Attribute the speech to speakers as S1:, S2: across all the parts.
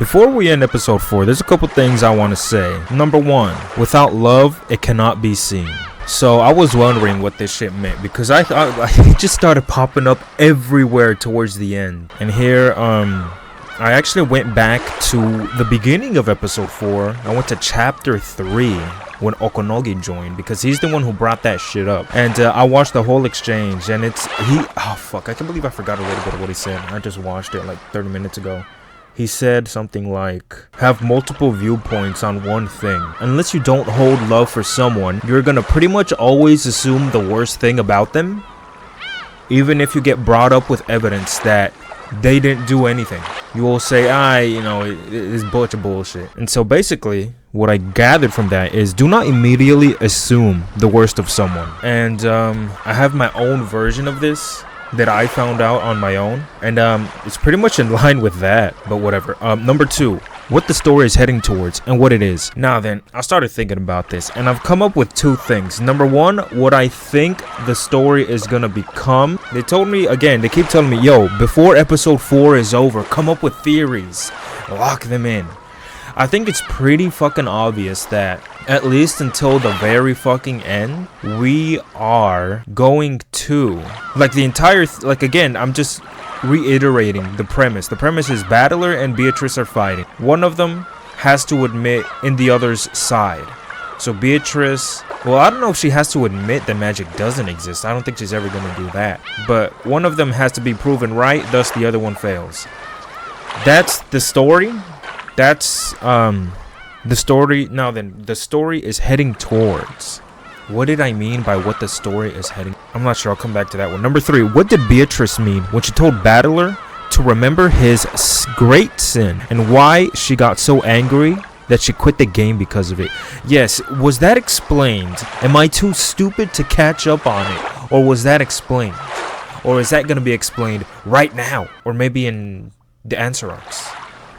S1: Before we end episode 4, there's a couple things I want to say. Number 1, without love, it cannot be seen. So I was wondering what this shit meant because I thought it just started popping up everywhere towards the end. And here, I actually went back to the beginning of episode 4. I went to chapter 3 when Okonogi joined because he's the one who brought that shit up. And I watched the whole exchange and oh fuck, I can't believe I forgot a little bit of what he said. I just watched it like 30 minutes ago. He said something like, have multiple viewpoints on one thing. Unless you don't hold love for someone, you're gonna pretty much always assume the worst thing about them, even if you get brought up with evidence that they didn't do anything. You will say, it's a bunch of bullshit. And so basically, what I gathered from that is do not immediately assume the worst of someone. And I have my own version of this that I found out on my own, and it's pretty much in line with that, but whatever. Number 2, what the story is heading towards and what it is. Now then, I started thinking about this and I've come up with 2 things. Number 1, what I think the story is gonna become. They told me, again, they keep telling me, yo, before episode 4 is over, come up with theories, lock them in. I think it's pretty fucking obvious that at least until the very fucking end, we are going to, like, the entire again, I'm just reiterating the premise. The premise is Battler and Beatrice are fighting. One of them has to admit in the other's side. So Beatrice, well, I don't know if she has to admit that magic doesn't exist. I don't think she's ever gonna do that. But one of them has to be proven right, thus the other one fails. That's the story. That's the story. Now then, the story is heading towards. What did I mean by what the story is heading? I'm not sure. I'll come back to that one. Number 3, what did Beatrice mean when she told Battler to remember his great sin and why she got so angry that she quit the game because of it? Yes, was that explained? Am I too stupid to catch up on it? Or was that explained? Or is that going to be explained right now? Or maybe in the answer arcs?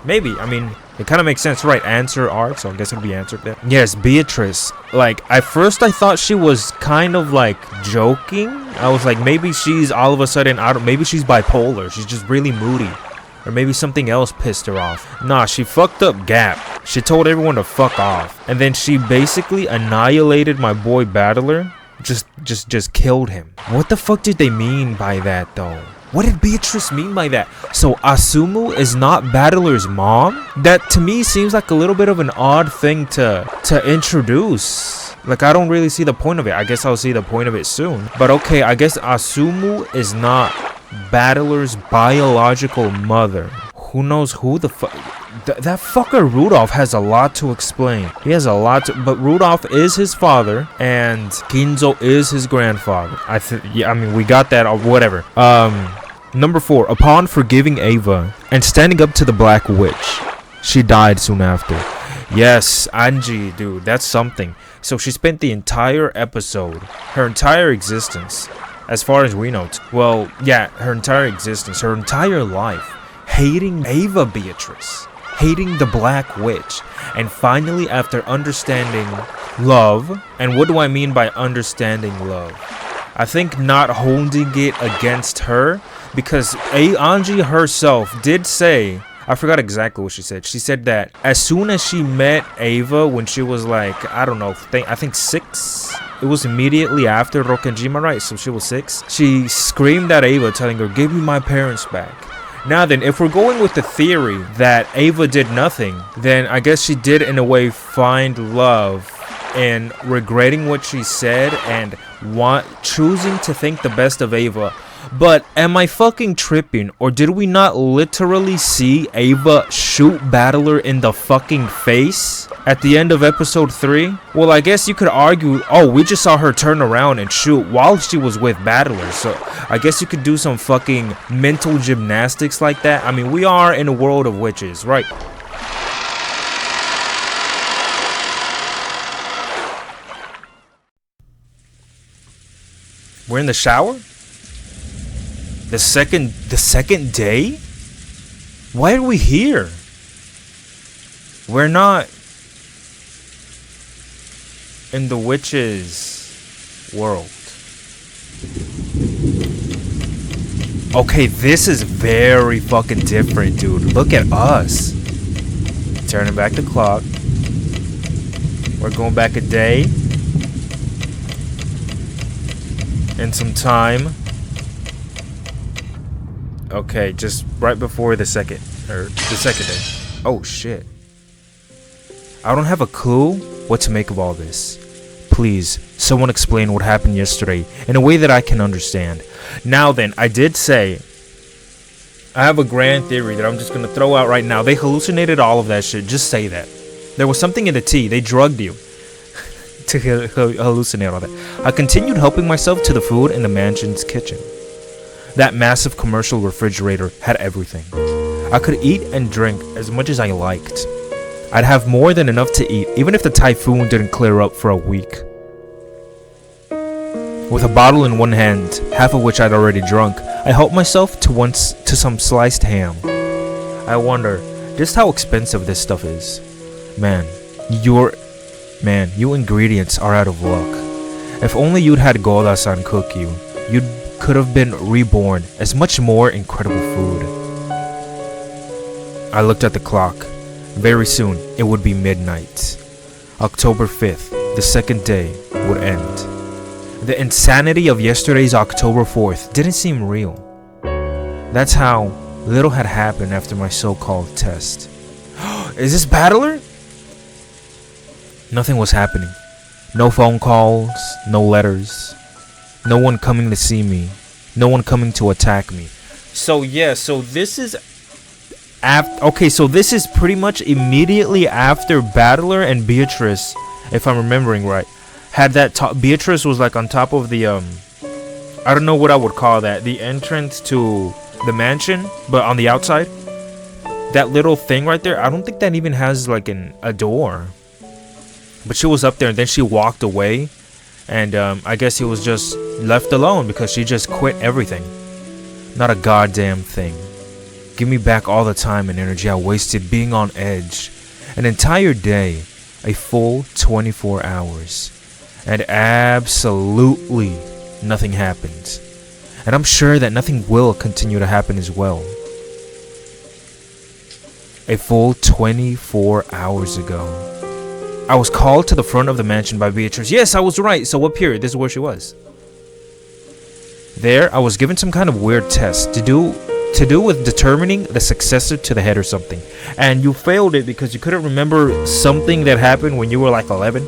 S1: Maybe. I mean, it kind of makes sense, right? Answer arc, so I guess it'll be answered there. Yes, Beatrice. Like, at first I thought she was kind of like joking. I was like, maybe she's all of a sudden maybe she's bipolar. She's just really moody. Or maybe something else pissed her off. Nah, she fucked up Gap. She told everyone to fuck off. And then she basically annihilated my boy Battler. Just killed him. What the fuck did they mean by that though? What did Beatrice mean by that? So Asumu is not Battler's mom? That to me seems like a little bit of an odd thing to introduce. Like, I don't really see the point of it. I guess I'll see the point of it soon. But okay, I guess Asumu is not Battler's biological mother. Who knows who the fuck? That fucker Rudolph has a lot to explain. He has a lot to, but Rudolph is his father and Ginzo is his grandfather. I mean, we got that or whatever. Number 4, upon forgiving Ava and standing up to the Black Witch, she died soon after. Yes, Angie, dude, that's something. So she spent the entire episode, her entire existence, as far as we know, well, yeah, her entire existence, her entire life, hating Ava Beatrice, hating the Black Witch, and finally, after understanding love, and what do I mean by understanding love? I think not holding it against her, because Angie herself did say, I forgot exactly what she said. She said that as soon as she met Ava when she was like, I don't know, I think 6. It was immediately after Rokkenjima, right? So she was 6. She screamed at Ava, telling her, give me my parents back. Now then, if we're going with the theory that Ava did nothing, then I guess she did in a way find love in regretting what she said and choosing to think the best of Ava. But am I fucking tripping, or did we not literally see Ava shoot Battler in the fucking face at the end of episode 3? Well, I guess you could argue, oh, we just saw her turn around and shoot while she was with Battler, so I guess you could do some fucking mental gymnastics like that. I mean, we are in a world of witches, right? We're in the shower? The second day? Why are we here? We're not in the witch's world. Okay, this is very fucking different, dude. Look at us. Turning back the clock. We're going back a day. And some time. Okay, just right before the second day. Oh shit. I don't have a clue what to make of all this. Please, someone explain what happened yesterday in a way that I can understand. Now then, I did say I have a grand theory that I'm just gonna throw out right now. They hallucinated all of that shit. Just say that. There was something in the tea. They drugged you to hallucinate all that. I continued helping myself to the food in the mansion's kitchen. That massive commercial refrigerator had everything. I could eat and drink as much as I liked. I'd have more than enough to eat, even if the typhoon didn't clear up for a week. With a bottle in one hand, half of which I'd already drunk, I helped myself to some sliced ham. I wonder just how expensive this stuff is. Man, you ingredients are out of luck. If only you'd had Goda-san cook you, you could have been reborn as much more incredible food. I looked at the clock. Very soon, it would be midnight. October 5th, the second day, would end. The insanity of yesterday's October 4th didn't seem real. That's how little had happened after my so-called test. Is this Battler? Nothing was happening. No phone calls, no letters, no one coming to see me, no one coming to attack me. So yeah, so this is so this is pretty much immediately after Battler and Beatrice, if I'm remembering right, had that Beatrice was like on top of the I don't know what I would call that, the entrance to the mansion, but on the outside, that little thing right there, I don't think that even has like a door. But she was up there and then she walked away, and I guess he was just left alone because she just quit everything. Not a goddamn thing. Give me back all the time and energy I wasted being on edge. An entire day, a full 24 hours, and absolutely nothing happened. And I'm sure that nothing will continue to happen as well. A full 24 hours ago, I was called to the front of the mansion by Beatrice. Yes, I was right. So up here, this is where she was. There, I was given some kind of weird test to do with determining the successor to the head or something. And you failed it because you couldn't remember something that happened when you were like 11.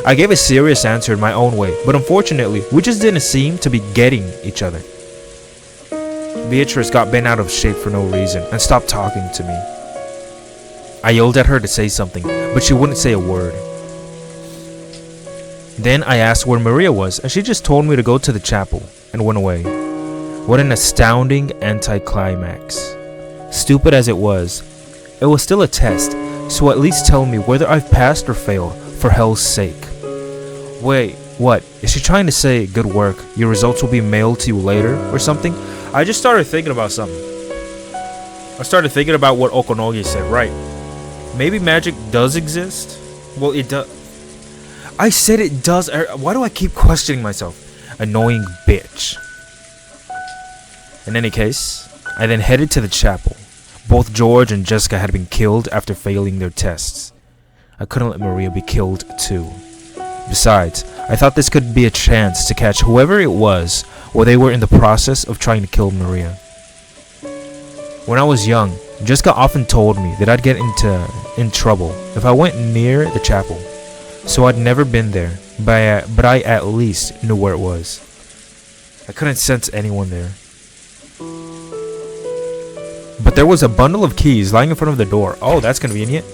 S1: I gave a serious answer in my own way, but unfortunately, we just didn't seem to be getting each other. Beatrice got bent out of shape for no reason and stopped talking to me. I yelled at her to say something, but she wouldn't say a word. Then I asked where Maria was, and she just told me to go to the chapel and went away. What an astounding anticlimax. Stupid as it was still a test, so at least tell me whether I've passed or failed, for hell's sake. Wait, what? Is she trying to say, good work, your results will be mailed to you later, or something? I just started thinking about something. I started thinking about what Okonogi said, right? Maybe magic does exist? Well, it does. I said it does. Why do I keep questioning myself? Annoying bitch. In any case, I then headed to the chapel. Both George and Jessica had been killed after failing their tests. I couldn't let Maria be killed too. Besides, I thought this could be a chance to catch whoever it was while they were in the process of trying to kill Maria. When I was young, Jessica often told me that I'd get in trouble if I went near the chapel. So I'd never been there, but I at least knew where it was. I couldn't sense anyone there. But there was a bundle of keys lying in front of the door. Oh, that's convenient.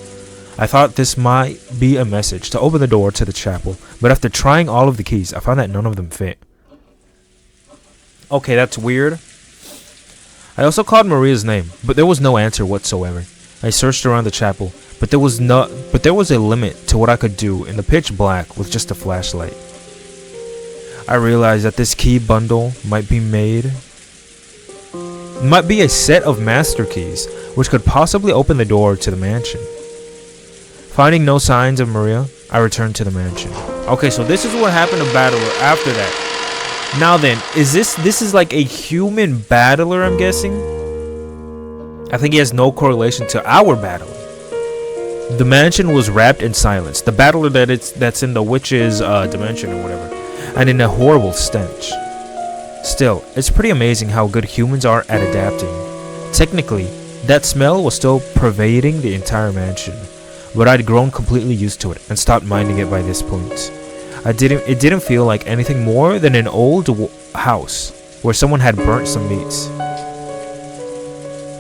S1: I thought this might be a message to open the door to the chapel, but after trying all of the keys, I found that none of them fit. Okay, that's weird. I also called Maria's name, but there was no answer whatsoever. I searched around the chapel, but there was a limit to what I could do in the pitch black with just a flashlight. I realized that this key bundle might be a set of master keys, which could possibly open the door to the mansion. Finding no signs of Maria, I returned to the mansion. Okay, so this is what happened to Battler after that. Now then, this is like a human Battler, I'm guessing? I think he has no correlation to our Battler. The mansion was wrapped in silence. The battler that's in the witch's dimension or whatever, and in a horrible stench. Still, it's pretty amazing how good humans are at adapting. Technically, that smell was still pervading the entire mansion, but I'd grown completely used to it and stopped minding it by this point. It didn't feel like anything more than an old house where someone had burnt some meats.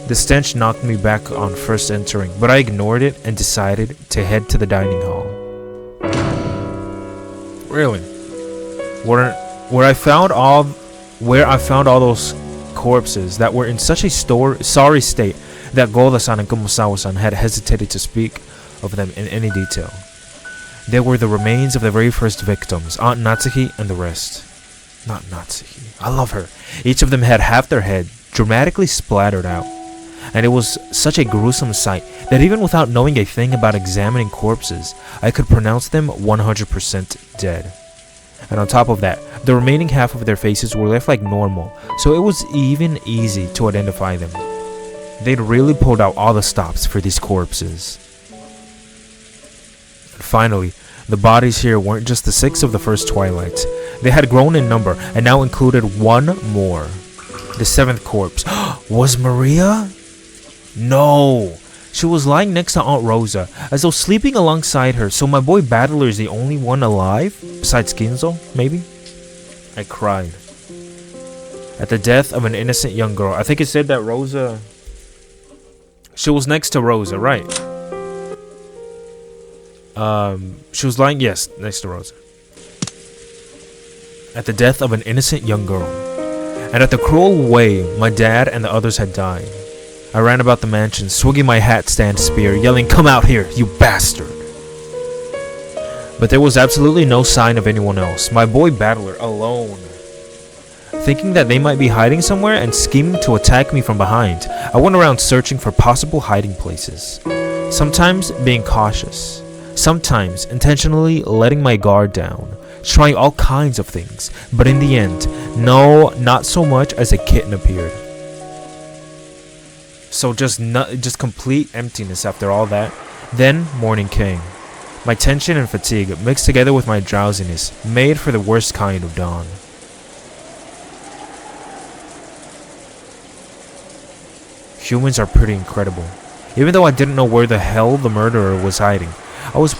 S1: The stench knocked me back on first entering, but I ignored it and decided to head to the dining hall. Really? Where I found all those corpses that were in such a sorry state that Golda-san and Kumasawa-san had hesitated to speak of them in any detail. They were the remains of the very first victims, Aunt Natsuki and the rest. Not Natsuki. I love her. Each of them had half their head dramatically splattered out. And it was such a gruesome sight that even without knowing a thing about examining corpses, I could pronounce them 100% dead. And on top of that, the remaining half of their faces were left like normal, so it was even easy to identify them. They'd really pulled out all the stops for these corpses. Finally, the bodies here weren't just the 6 of the first twilight. They had grown in number and now included one more. The 7th corpse. Was Maria? No! She was lying next to Aunt Rosa, as though sleeping alongside her, so my boy Battler is the only one alive? Besides Ginzo, maybe? I cried. At the death of an innocent young girl. I think it said that Rosa... She was next to Rosa, right? She was lying, yes, next to Rosa. At the death of an innocent young girl. And at the cruel way my dad and the others had died. I ran about the mansion, swinging my hat stand spear, yelling, "Come out here, you bastard!" But there was absolutely no sign of anyone else. My boy Battler, alone. Thinking that they might be hiding somewhere and scheming to attack me from behind, I went around searching for possible hiding places. Sometimes being cautious. Sometimes intentionally letting my guard down. Trying all kinds of things. But in the end, no, not so much as a kitten appeared. So just complete emptiness after all that. Then morning came. My tension and fatigue mixed together with my drowsiness made for the worst kind of dawn. Humans are pretty incredible. Even though I didn't know where the hell the murderer was hiding, I was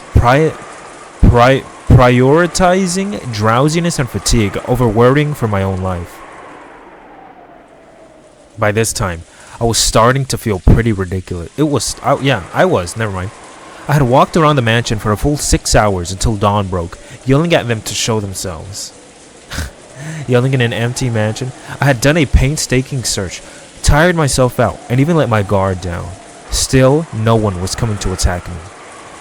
S1: prioritizing drowsiness and fatigue over worrying for my own life. By this time, I was starting to feel pretty ridiculous. I was, never mind. I had walked around the mansion for a full 6 hours until dawn broke, yelling at them to show themselves. Yelling in an empty mansion, I had done a painstaking search, tired myself out, and even let my guard down. Still, no one was coming to attack me.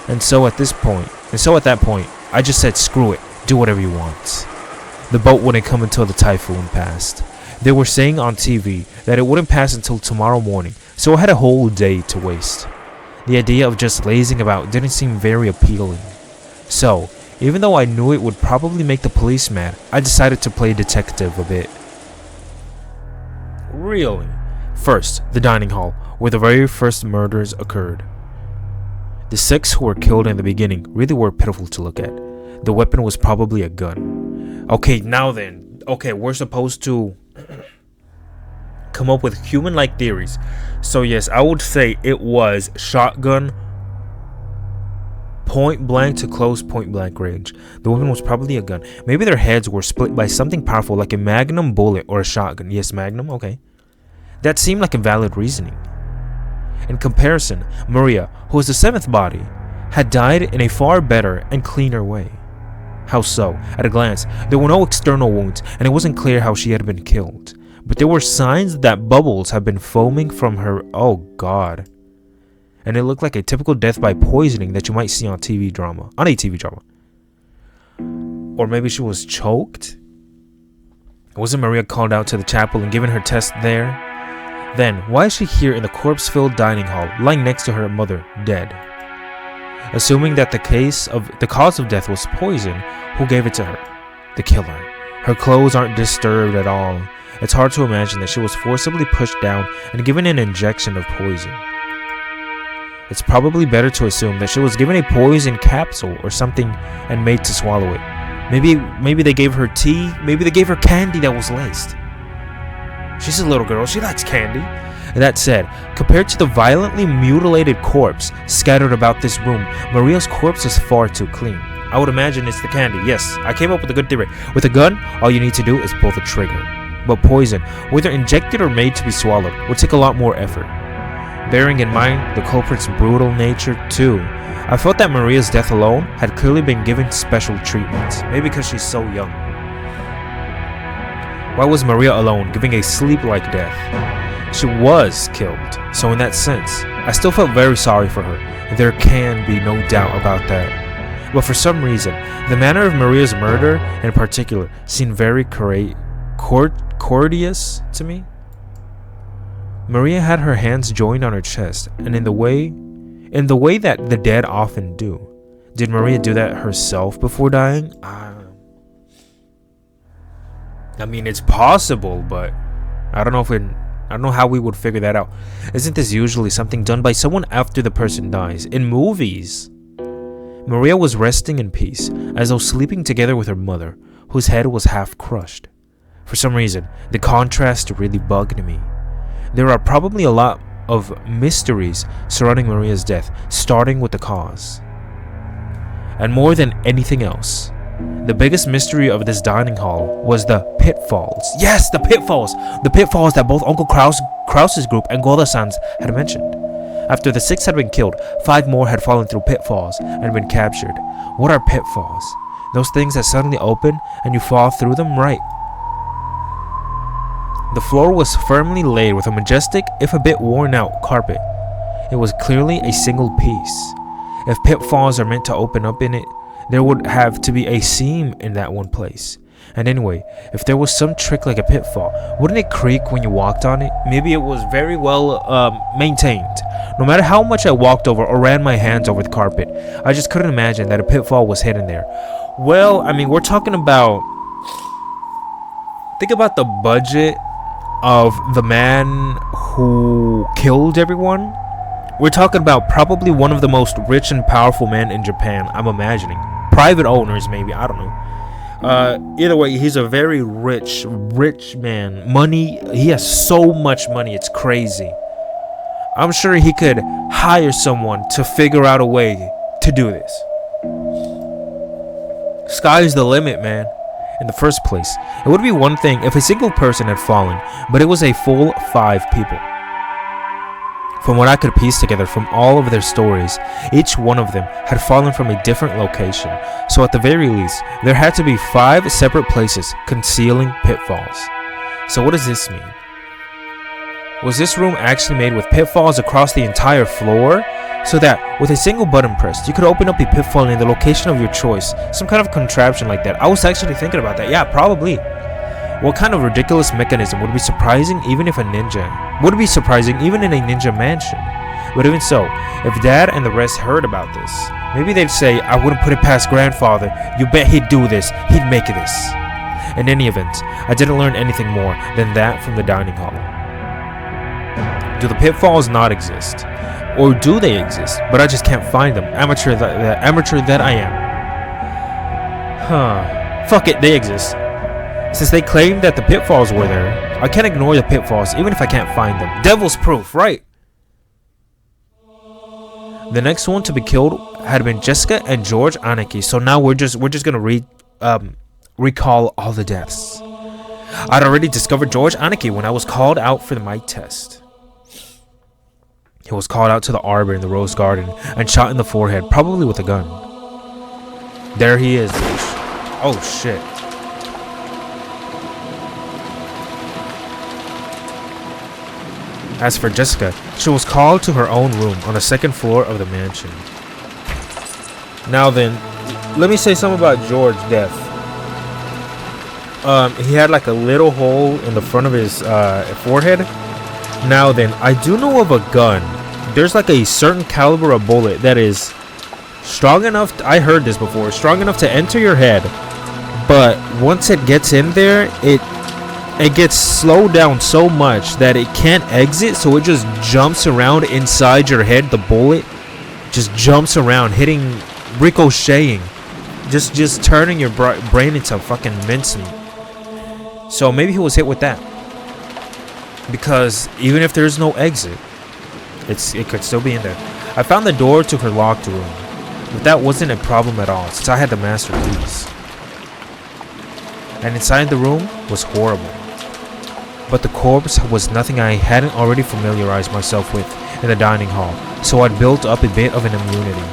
S1: And so at that point, I just said, screw it, do whatever you want. The boat wouldn't come until the typhoon passed. They were saying on TV that it wouldn't pass until tomorrow morning, so I had a whole day to waste. The idea of just lazing about didn't seem very appealing. So, even though I knew it would probably make the police mad, I decided to play detective a bit. Really? First, the dining hall, where the very first murders occurred. The 6 who were killed in the beginning really were pitiful to look at. The weapon was probably a gun. Okay, now then. Okay, we're supposed to come up with human-like theories. So yes, I would say it was shotgun, point blank to close point blank range. The weapon was probably a gun. Maybe their heads were split by something powerful like a magnum bullet or a shotgun. Yes, magnum, okay. That seemed like a valid reasoning. In comparison, Maria, who was the 7th body, had died in a far better and cleaner way. How so? At a glance, there were no external wounds, and it wasn't clear how she had been killed. But there were signs that bubbles had been foaming from her. Oh god. And it looked like a typical death by poisoning that you might see on a TV drama. Or maybe she was choked? Wasn't Maria called out to the chapel and given her test there? Then, why is she here in the corpse-filled dining hall, lying next to her mother, dead? Assuming that the cause of death was poison, who gave it to her? The killer. Her clothes aren't disturbed at all. It's hard to imagine that she was forcibly pushed down and given an injection of poison. it's probably better to assume that she was given a poison capsule or something and made to swallow it. Maybe they gave her tea, maybe they gave her candy that was laced. She's a little girl, she likes candy. That said, compared to the violently mutilated corpse scattered about this room, Maria's corpse is far too clean. I would imagine it's the candy. Yes, I came up with a good theory. With a gun, all you need to do is pull the trigger. But poison, whether injected or made to be swallowed, would take a lot more effort. Bearing in mind the culprit's brutal nature too, I felt that Maria's death alone had clearly been given special treatment. Maybe because she's so young. Why was Maria alone, giving a sleep-like death? She was killed, so in that sense, I still felt very sorry for her. There can be no doubt about that. But for some reason, the manner of Maria's murder in particular seemed very courteous to me. Maria had her hands joined on her chest, and in the way that the dead often do. Did Maria do that herself before dying? I mean, it's possible, but I don't know how we would figure that out. Isn't this usually something done by someone after the person dies? In movies, Maria was resting in peace, as though sleeping together with her mother, whose head was half crushed. For some reason, the contrast really bugged me. There are probably a lot of mysteries surrounding Maria's death, starting with the cause. And more than anything else, the biggest mystery of this dining hall was the pitfalls. Yes, the pitfalls! The pitfalls that both Uncle Krause's group and Golda-san's had mentioned. After the 6 had been killed, 5 more had fallen through pitfalls and been captured. What are pitfalls? Those things that suddenly open and you fall through them, right? The floor was firmly laid with a majestic, if a bit worn out, carpet. It was clearly a single piece. If pitfalls are meant to open up in it, there would have to be a seam in that one place. And anyway, if there was some trick like a pitfall, wouldn't it creak when you walked on it? Maybe it was very well maintained. No matter how much I walked over or ran my hands over the carpet, I just couldn't imagine that a pitfall was hidden there. Well, I mean, we're talking about... Think about the budget of the man who killed everyone. We're talking about probably one of the most rich and powerful men in Japan, I'm imagining. Private owners, maybe, I don't know. Either way, he's a very rich man. Money, he has so much money, it's crazy. I'm sure he could hire someone to figure out a way to do this. Sky's the limit, man. In the first place, it would be one thing if a single person had fallen, but it was a full 5 people. From what I could piece together from all of their stories, each one of them had fallen from a different location, so at the very least, there had to be 5 separate places concealing pitfalls. So what does this mean? Was this room actually made with pitfalls across the entire floor? So that, with a single button pressed, you could open up a pitfall in the location of your choice. Some kind of contraption like that. I was actually thinking about that. Yeah, probably. What kind of ridiculous mechanism would be surprising even if a ninja? Would be surprising even in a ninja mansion. But even so, if Dad and the rest heard about this, maybe they'd say, I wouldn't put it past Grandfather. You bet he'd do this. He'd make this. In any event, I didn't learn anything more than that from the dining hall. Do the pitfalls not exist? Or do they exist, but I just can't find them? Amateur that I am. Fuck it, they exist. Since they claim that the pitfalls were there, I can't ignore the pitfalls even if I can't find them. Devil's proof, right? The next one to be killed had been Jessica and George Aniki. So now we're just gonna recall all the deaths. I'd already discovered George Aniki when I was called out for the mic test. He was called out to the arbor in the rose garden and shot in the forehead, probably with a gun. There he is. Oh shit. As for Jessica, she was called to her own room on the 2nd floor of the mansion. Now then, let me say something about George's death. He had like a little hole in the front of his forehead. Now then, I do know of a gun. There's like a certain caliber of bullet that is strong enough, I heard this before, strong enough to enter your head. But once it gets in there, it gets slowed down so much that it can't exit, so it just jumps around inside your head, the bullet, just jumps around, hitting, ricocheting, just turning your brain into fucking mincemeat. So maybe he was hit with that, because even if there's no exit, it could still be in there. I found the door to her locked room, but that wasn't a problem at all since I had the master keys. And inside the room was horrible, but the corpse was nothing I hadn't already familiarized myself with in the dining hall, so I'd built up a bit of an immunity.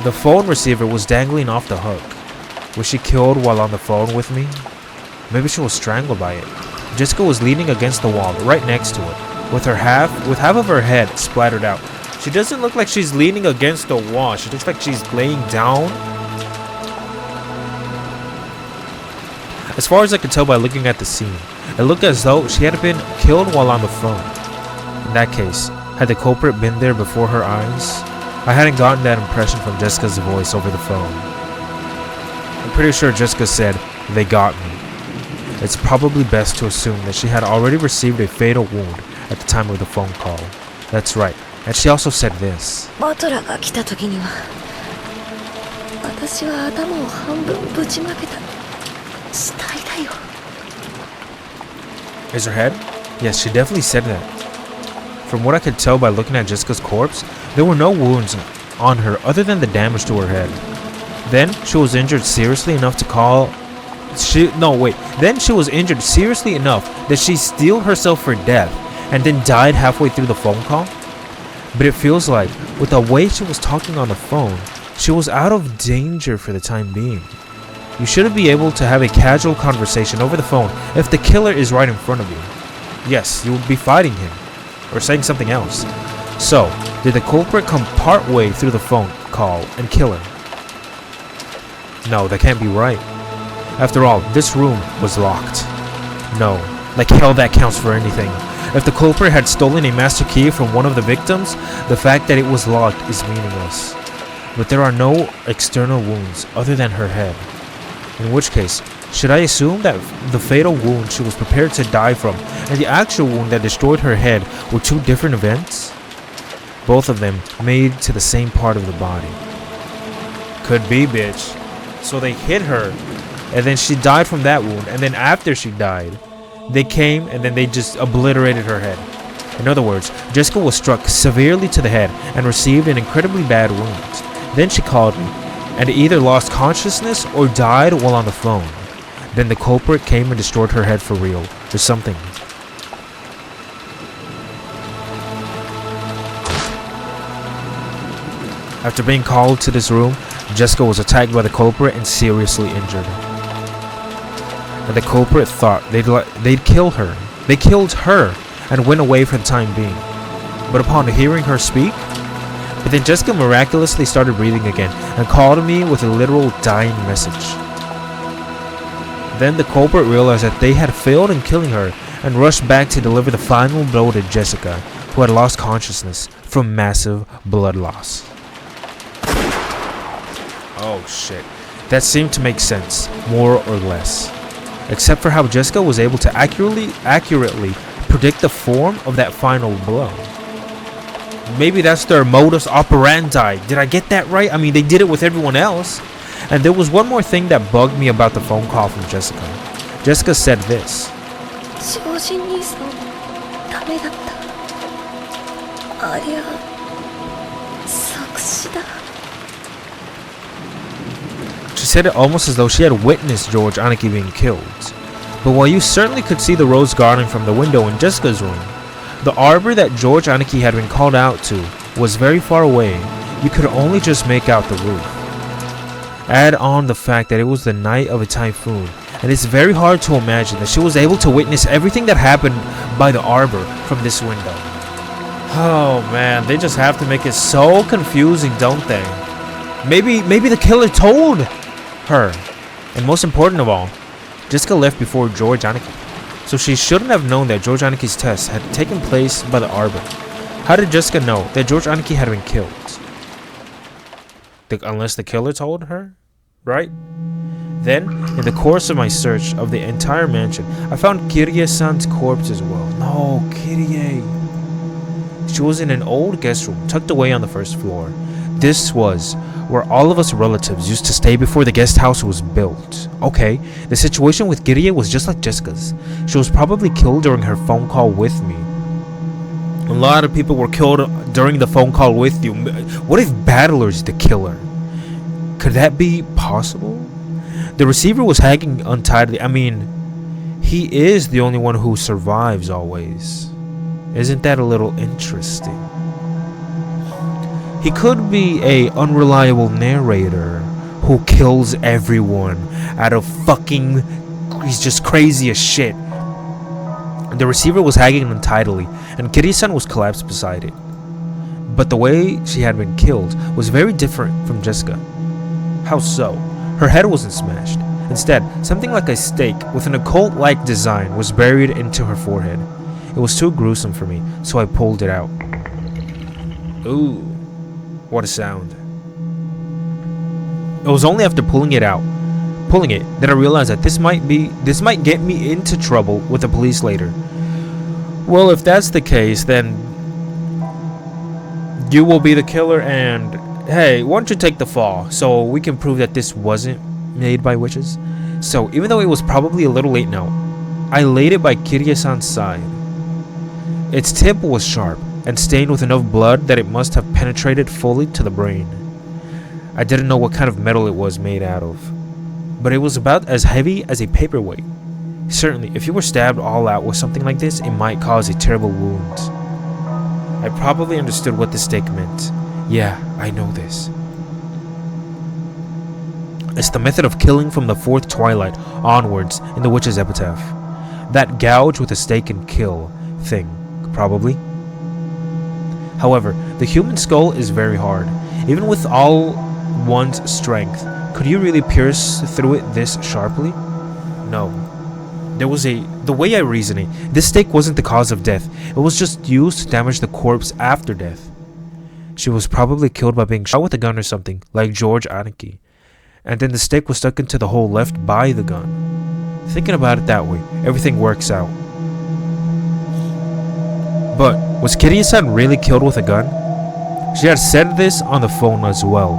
S1: The phone receiver was dangling off the hook. Was she killed while on the phone with me? Maybe she was strangled by it. Jessica was leaning against the wall right next to it, with half of her head splattered out. She doesn't look like she's leaning against the wall. She looks like she's laying down. As far as I could tell by looking at the scene, it looked as though she had been killed while on the phone. In that case, had the culprit been there before her eyes? I hadn't gotten that impression from Jessica's voice over the phone. I'm pretty sure Jessica said, "They got me." It's probably best to assume that she had already received a fatal wound at the time of the phone call. That's right. And she also said this. Is her head? Yes, she definitely said that. From what I could tell by looking at Jessica's corpse, there were no wounds on her other than the damage to her head. Then she was injured seriously enough Then she was injured seriously enough that she steeled herself for death and then died halfway through the phone call. But it feels like, with the way she was talking on the phone, she was out of danger for the time being. You shouldn't be able to have a casual conversation over the phone if the killer is right in front of you. Yes, you would be fighting him, or saying something else. So, did the culprit come part way through the phone call and kill her? No, that can't be right. After all, this room was locked. No, like hell that counts for anything. If the culprit had stolen a master key from one of the victims, the fact that it was locked is meaningless. But there are no external wounds other than her head. In which case, should I assume that the fatal wound she was prepared to die from and the actual wound that destroyed her head were two different events? Both of them made to the same part of the body. Could be, bitch. So they hit her, and then she died from that wound, and then after she died, they came and then they just obliterated her head. In other words, Jessica was struck severely to the head and received an incredibly bad wound. Then she called me and either lost consciousness or died while on the phone. Then the culprit came and destroyed her head for real, or something. After being called to this room, Jessica was attacked by the culprit and seriously injured. And the culprit thought they'd kill her. They killed her and went away for the time being. But upon hearing her speak, then Jessica miraculously started breathing again and called me with a literal dying message. Then the culprit realized that they had failed in killing her and rushed back to deliver the final blow to Jessica, who had lost consciousness from massive blood loss. Oh shit. That seemed to make sense, more or less. Except for how Jessica was able to accurately predict the form of that final blow. Maybe that's their modus operandi. Did I get that right? I mean, they did it with everyone else. And there was one more thing that bugged me about the phone call from Jessica. Jessica said this. She said it almost as though she had witnessed George Aniki being killed. But while you certainly could see the rose garden from the window in Jessica's room, the arbor that George Aniki had been called out to was very far away. You could only just make out the roof. Add on the fact that it was the night of a typhoon, and it's very hard to imagine that she was able to witness everything that happened by the arbor from this window. Oh man, they just have to make it so confusing, don't they? Maybe the killer told her. And most important of all, Jessica left before George Aniki, so she shouldn't have known that George Aniki's test had taken place by the arbor. How did Jessica know that George Aniki had been killed? Unless the killer told her, right? Then, in the course of my search of the entire mansion, I found Kirie-san's corpse as well. No, Kirie. She was in an old guest room tucked away on the first floor. This was where all of us relatives used to stay before the guest house was built. Okay, the situation with Giria was just like Jessica's. She was probably killed during her phone call with me. A lot of people were killed during the phone call with you. What if Battler's the killer? Could that be possible? The receiver was hanging untidily. I mean, he is the only one who survives always. Isn't that a little interesting? He could be a unreliable narrator who kills everyone out of fucking... He's just crazy as shit. The receiver was hanging untidily, and Kitty-san was collapsed beside it. But the way she had been killed was very different from Jessica. How so? Her head wasn't smashed. Instead, something like a stake with an occult-like design was buried into her forehead. It was too gruesome for me, so I pulled it out. Ooh, what a sound. It was only after pulling it that I realized that this might get me into trouble with the police later. Well, if that's the case, then you will be the killer, and hey, why don't you take the fall so we can prove that this wasn't made by witches? So even though it was probably a little late now, I laid it by Kiria-san's side. Its tip was sharp and stained with enough blood that it must have penetrated fully to the brain. I didn't know what kind of metal it was made out of, but it was about as heavy as a paperweight. Certainly, if you were stabbed all out with something like this, it might cause a terrible wound. I probably understood what the stake meant. Yeah, I know this. It's the method of killing from the fourth twilight onwards in the witch's epitaph. That gouge with a stake and kill thing, probably. However, the human skull is very hard. Even with all one's strength, could you really pierce through it this sharply? No. The way I reason it, this stake wasn't the cause of death. It was just used to damage the corpse after death. She was probably killed by being shot with a gun or something, like George Aniki. And then the stake was stuck into the hole left by the gun. Thinking about it that way, everything works out. But was Kiria-san really killed with a gun? She had said this on the phone as well.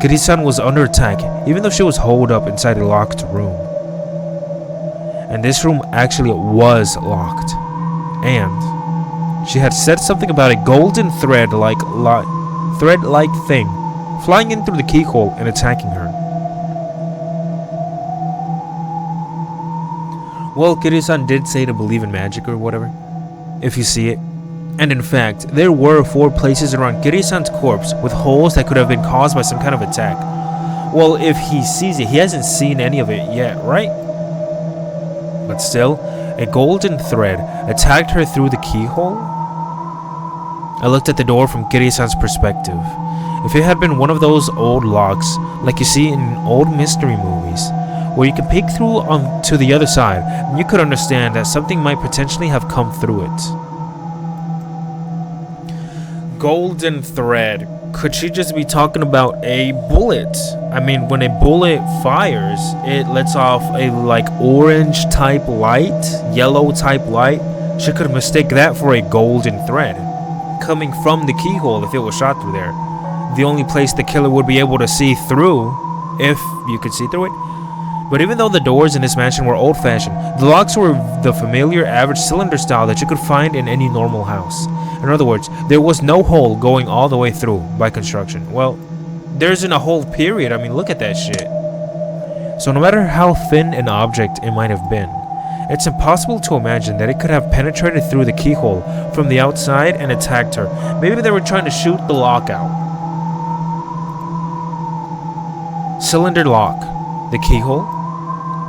S1: Kiria-san was under attack, even though she was holed up inside a locked room. And this room actually was locked. And she had said something about a golden thread-like thing flying in through the keyhole and attacking her. Well, Kiria-san did say to believe in magic or whatever, if you see it. And in fact, there were 4 places around Kiria-san's corpse with holes that could have been caused by some kind of attack. Well, if he sees it, he hasn't seen any of it yet, right? But still, a golden thread attacked her through the keyhole? I looked at the door from Kiria-san's perspective. If it had been one of those old locks, like you see in old mystery movies, where you can peek through to the other side, and you could understand that something might potentially have come through it. Golden thread. Could she just be talking about a bullet? I mean, when a bullet fires, it lets off a like orange type light, yellow type light. She could mistake that for a golden thread coming from the keyhole if it was shot through there. The only place the killer would be able to see through, if you could see through it. But even though the doors in this mansion were old-fashioned, the locks were the familiar average cylinder style that you could find in any normal house. In other words, there was no hole going all the way through by construction. Well, there isn't a hole, period. I mean, look at that shit. So no matter how thin an object it might have been, it's impossible to imagine that it could have penetrated through the keyhole from the outside and attacked her. Maybe they were trying to shoot the lock out. Cylinder lock. The keyhole?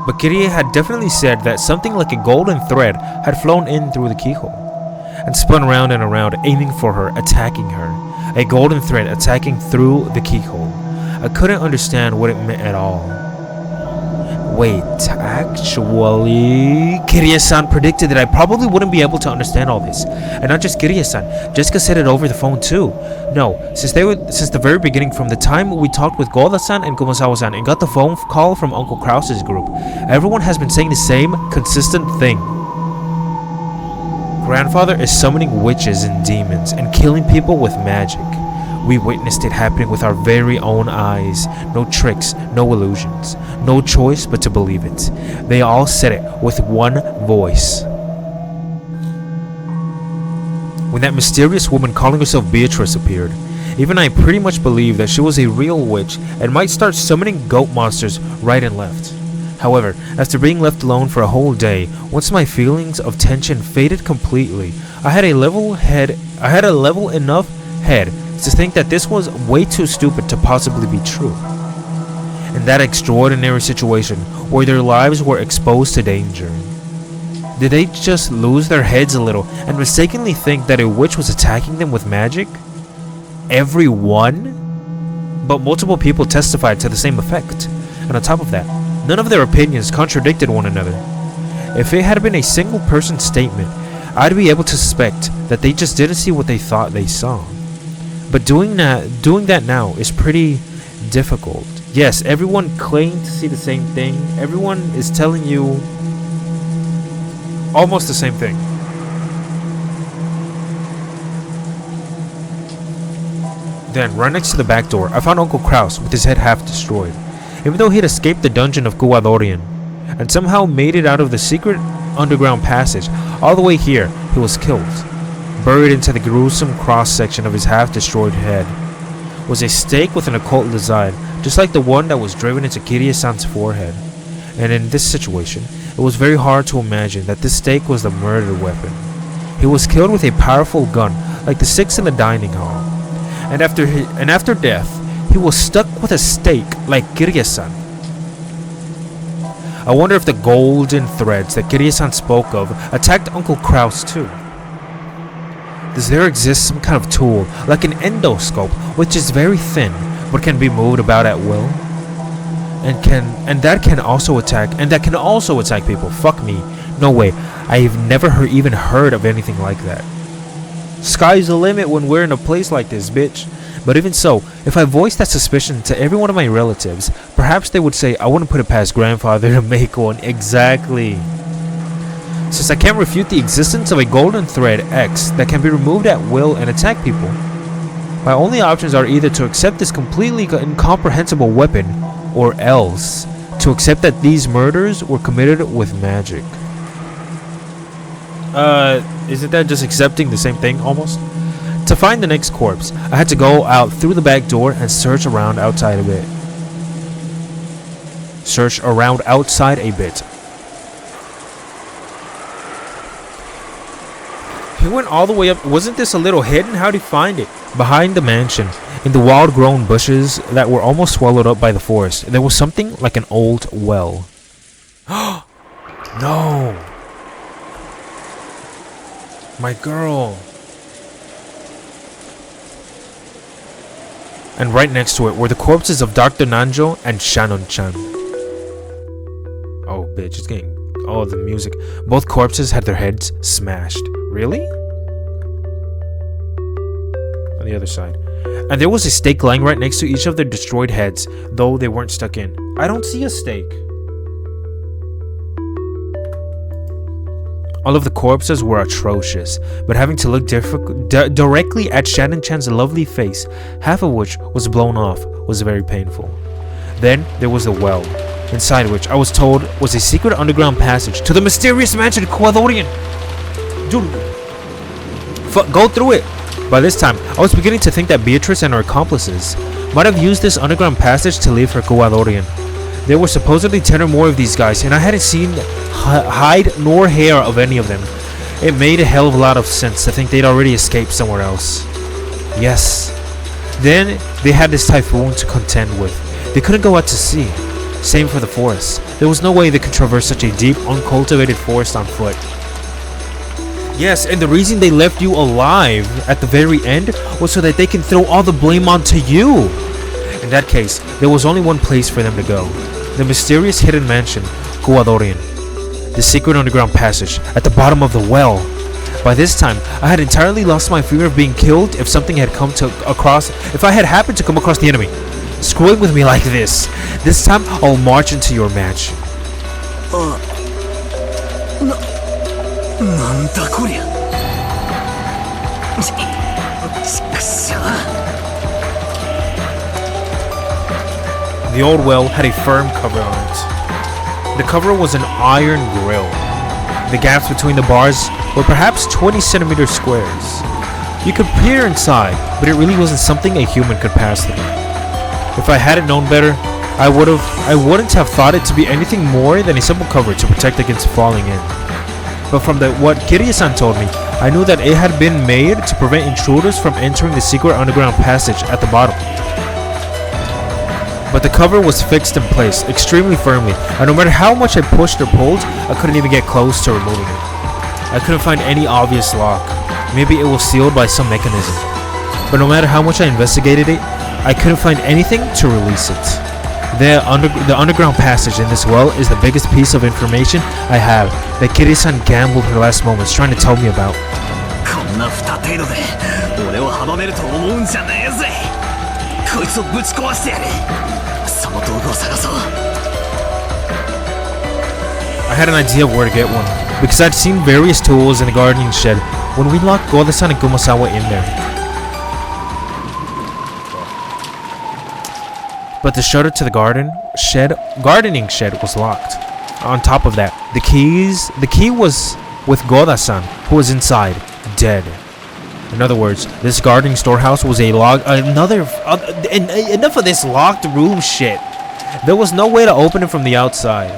S1: But Kiria had definitely said that something like a golden thread had flown in through the keyhole and spun around and around, aiming for her, attacking her. A golden thread attacking through the keyhole. I couldn't understand what it meant at all. Wait, actually, Kiria-san predicted that I probably wouldn't be able to understand all this. And not just Kiria-san, Jessica said it over the phone too. No, since the very beginning, from the time we talked with Golda-san and Kumasawa-san and got the phone call from Uncle Krause's group, everyone has been saying the same consistent thing. Grandfather is summoning witches and demons and killing people with magic. We witnessed it happening with our very own eyes. No tricks, no illusions. No choice but to believe it. They all said it with one voice. When that mysterious woman calling herself Beatrice appeared, even I pretty much believed that she was a real witch and might start summoning goat monsters right and left. However, after being left alone for a whole day, once my feelings of tension faded completely, I had a level enough head to think that this was way too stupid to possibly be true. In that extraordinary situation where their lives were exposed to danger, did they just lose their heads a little and mistakenly think that a witch was attacking them with magic? Everyone? But multiple people testified to the same effect, and on top of that, none of their opinions contradicted one another. If it had been a single person statement, I'd be able to suspect that they just didn't see what they thought they saw. But doing that now is pretty difficult. Yes, everyone claimed to see the same thing. Everyone is telling you almost the same thing. Then, right next to the back door, I found Uncle Kraus with his head half destroyed. Even though he'd escaped the dungeon of Guadorian and somehow made it out of the secret underground passage, all the way here, he was killed. Buried into the gruesome cross-section of his half-destroyed head was a stake with an occult design, just like the one that was driven into Kiryu-san's forehead. And in this situation, it was very hard to imagine that this stake was the murder weapon. He was killed with a powerful gun, like the six in the dining hall. And after death, he was stuck with a stake like Kiryu-san. I wonder if the golden threads that Kiryu-san spoke of attacked Uncle Kraus too. Does there exist some kind of tool, like an endoscope, which is very thin, but can be moved about at will? And that can also attack people? Fuck me. No way. I've never even heard of anything like that. Sky's the limit when we're in a place like this, bitch. But even so, if I voiced that suspicion to every one of my relatives, perhaps they would say I wouldn't put it past grandfather to make one. Exactly. Since I can't refute the existence of a golden thread X that can be removed at will and attack people, my only options are either to accept this completely incomprehensible weapon, or else to accept that these murders were committed with magic. Isn't that just accepting the same thing, almost? To find the next corpse, I had to go out through the back door and search around outside a bit. He went all the way up. Wasn't this a little hidden? How'd he find it? Behind the mansion, in the wild-grown bushes that were almost swallowed up by the forest, there was something like an old well. No! My girl! And right next to it were the corpses of Dr. Nanjo and Shannon-chan. Oh, bitch, it's getting all the music. Both corpses had their heads smashed. Really? On the other side. And there was a stake lying right next to each of their destroyed heads, though they weren't stuck in. I don't see a stake. All of the corpses were atrocious, but having to look directly at Shannon-chan's lovely face, half of which was blown off, was very painful. Then there was the well, inside which I was told was a secret underground passage to the mysterious mansion Guadorian. Dude, go through it. By this time, I was beginning to think that Beatrice and her accomplices might have used this underground passage to leave for Guadorian. There were supposedly 10 or more of these guys, and I hadn't seen hide nor hair of any of them. It made a hell of a lot of sense to think they'd already escaped somewhere else. Yes. Then they had this typhoon to contend with. They couldn't go out to sea. Same for the forest. There was no way they could traverse such a deep, uncultivated forest on foot. Yes, and the reason they left you alive at the very end was so that they can throw all the blame onto you. In that case, there was only one place for them to go. The mysterious hidden mansion, Guadorian. The secret underground passage at the bottom of the well. By this time, I had entirely lost my fear of being killed if something had if I had happened to come across the enemy. Screwing with me like this. This time, I'll march into your mansion. The old well had a firm cover on it. The cover was an iron grill. The gaps between the bars were perhaps 20 centimeter squares. You could peer inside, but it really wasn't something a human could pass through. If I hadn't known better, I wouldn't have thought it to be anything more than a simple cover to protect against falling in. But from what Kiryu-san told me, I knew that it had been made to prevent intruders from entering the secret underground passage at the bottom. But the cover was fixed in place extremely firmly, and no matter how much I pushed or pulled, I couldn't even get close to removing it. I couldn't find any obvious lock. Maybe it was sealed by some mechanism. But no matter how much I investigated it, I couldn't find anything to release it. The underground passage in this well is the biggest piece of information I have that Kiryu-san gambled her last moments trying to tell me about. I had an idea of where to get one, because I'd seen various tools in the gardening shed when we locked Goda-san and Kumasawa in there. But the shutter to the gardening shed was locked. On top of that, the key was with Goda-san, who was inside, dead. In other words, this gardening storehouse was enough of this locked room shit. There was no way to open it from the outside.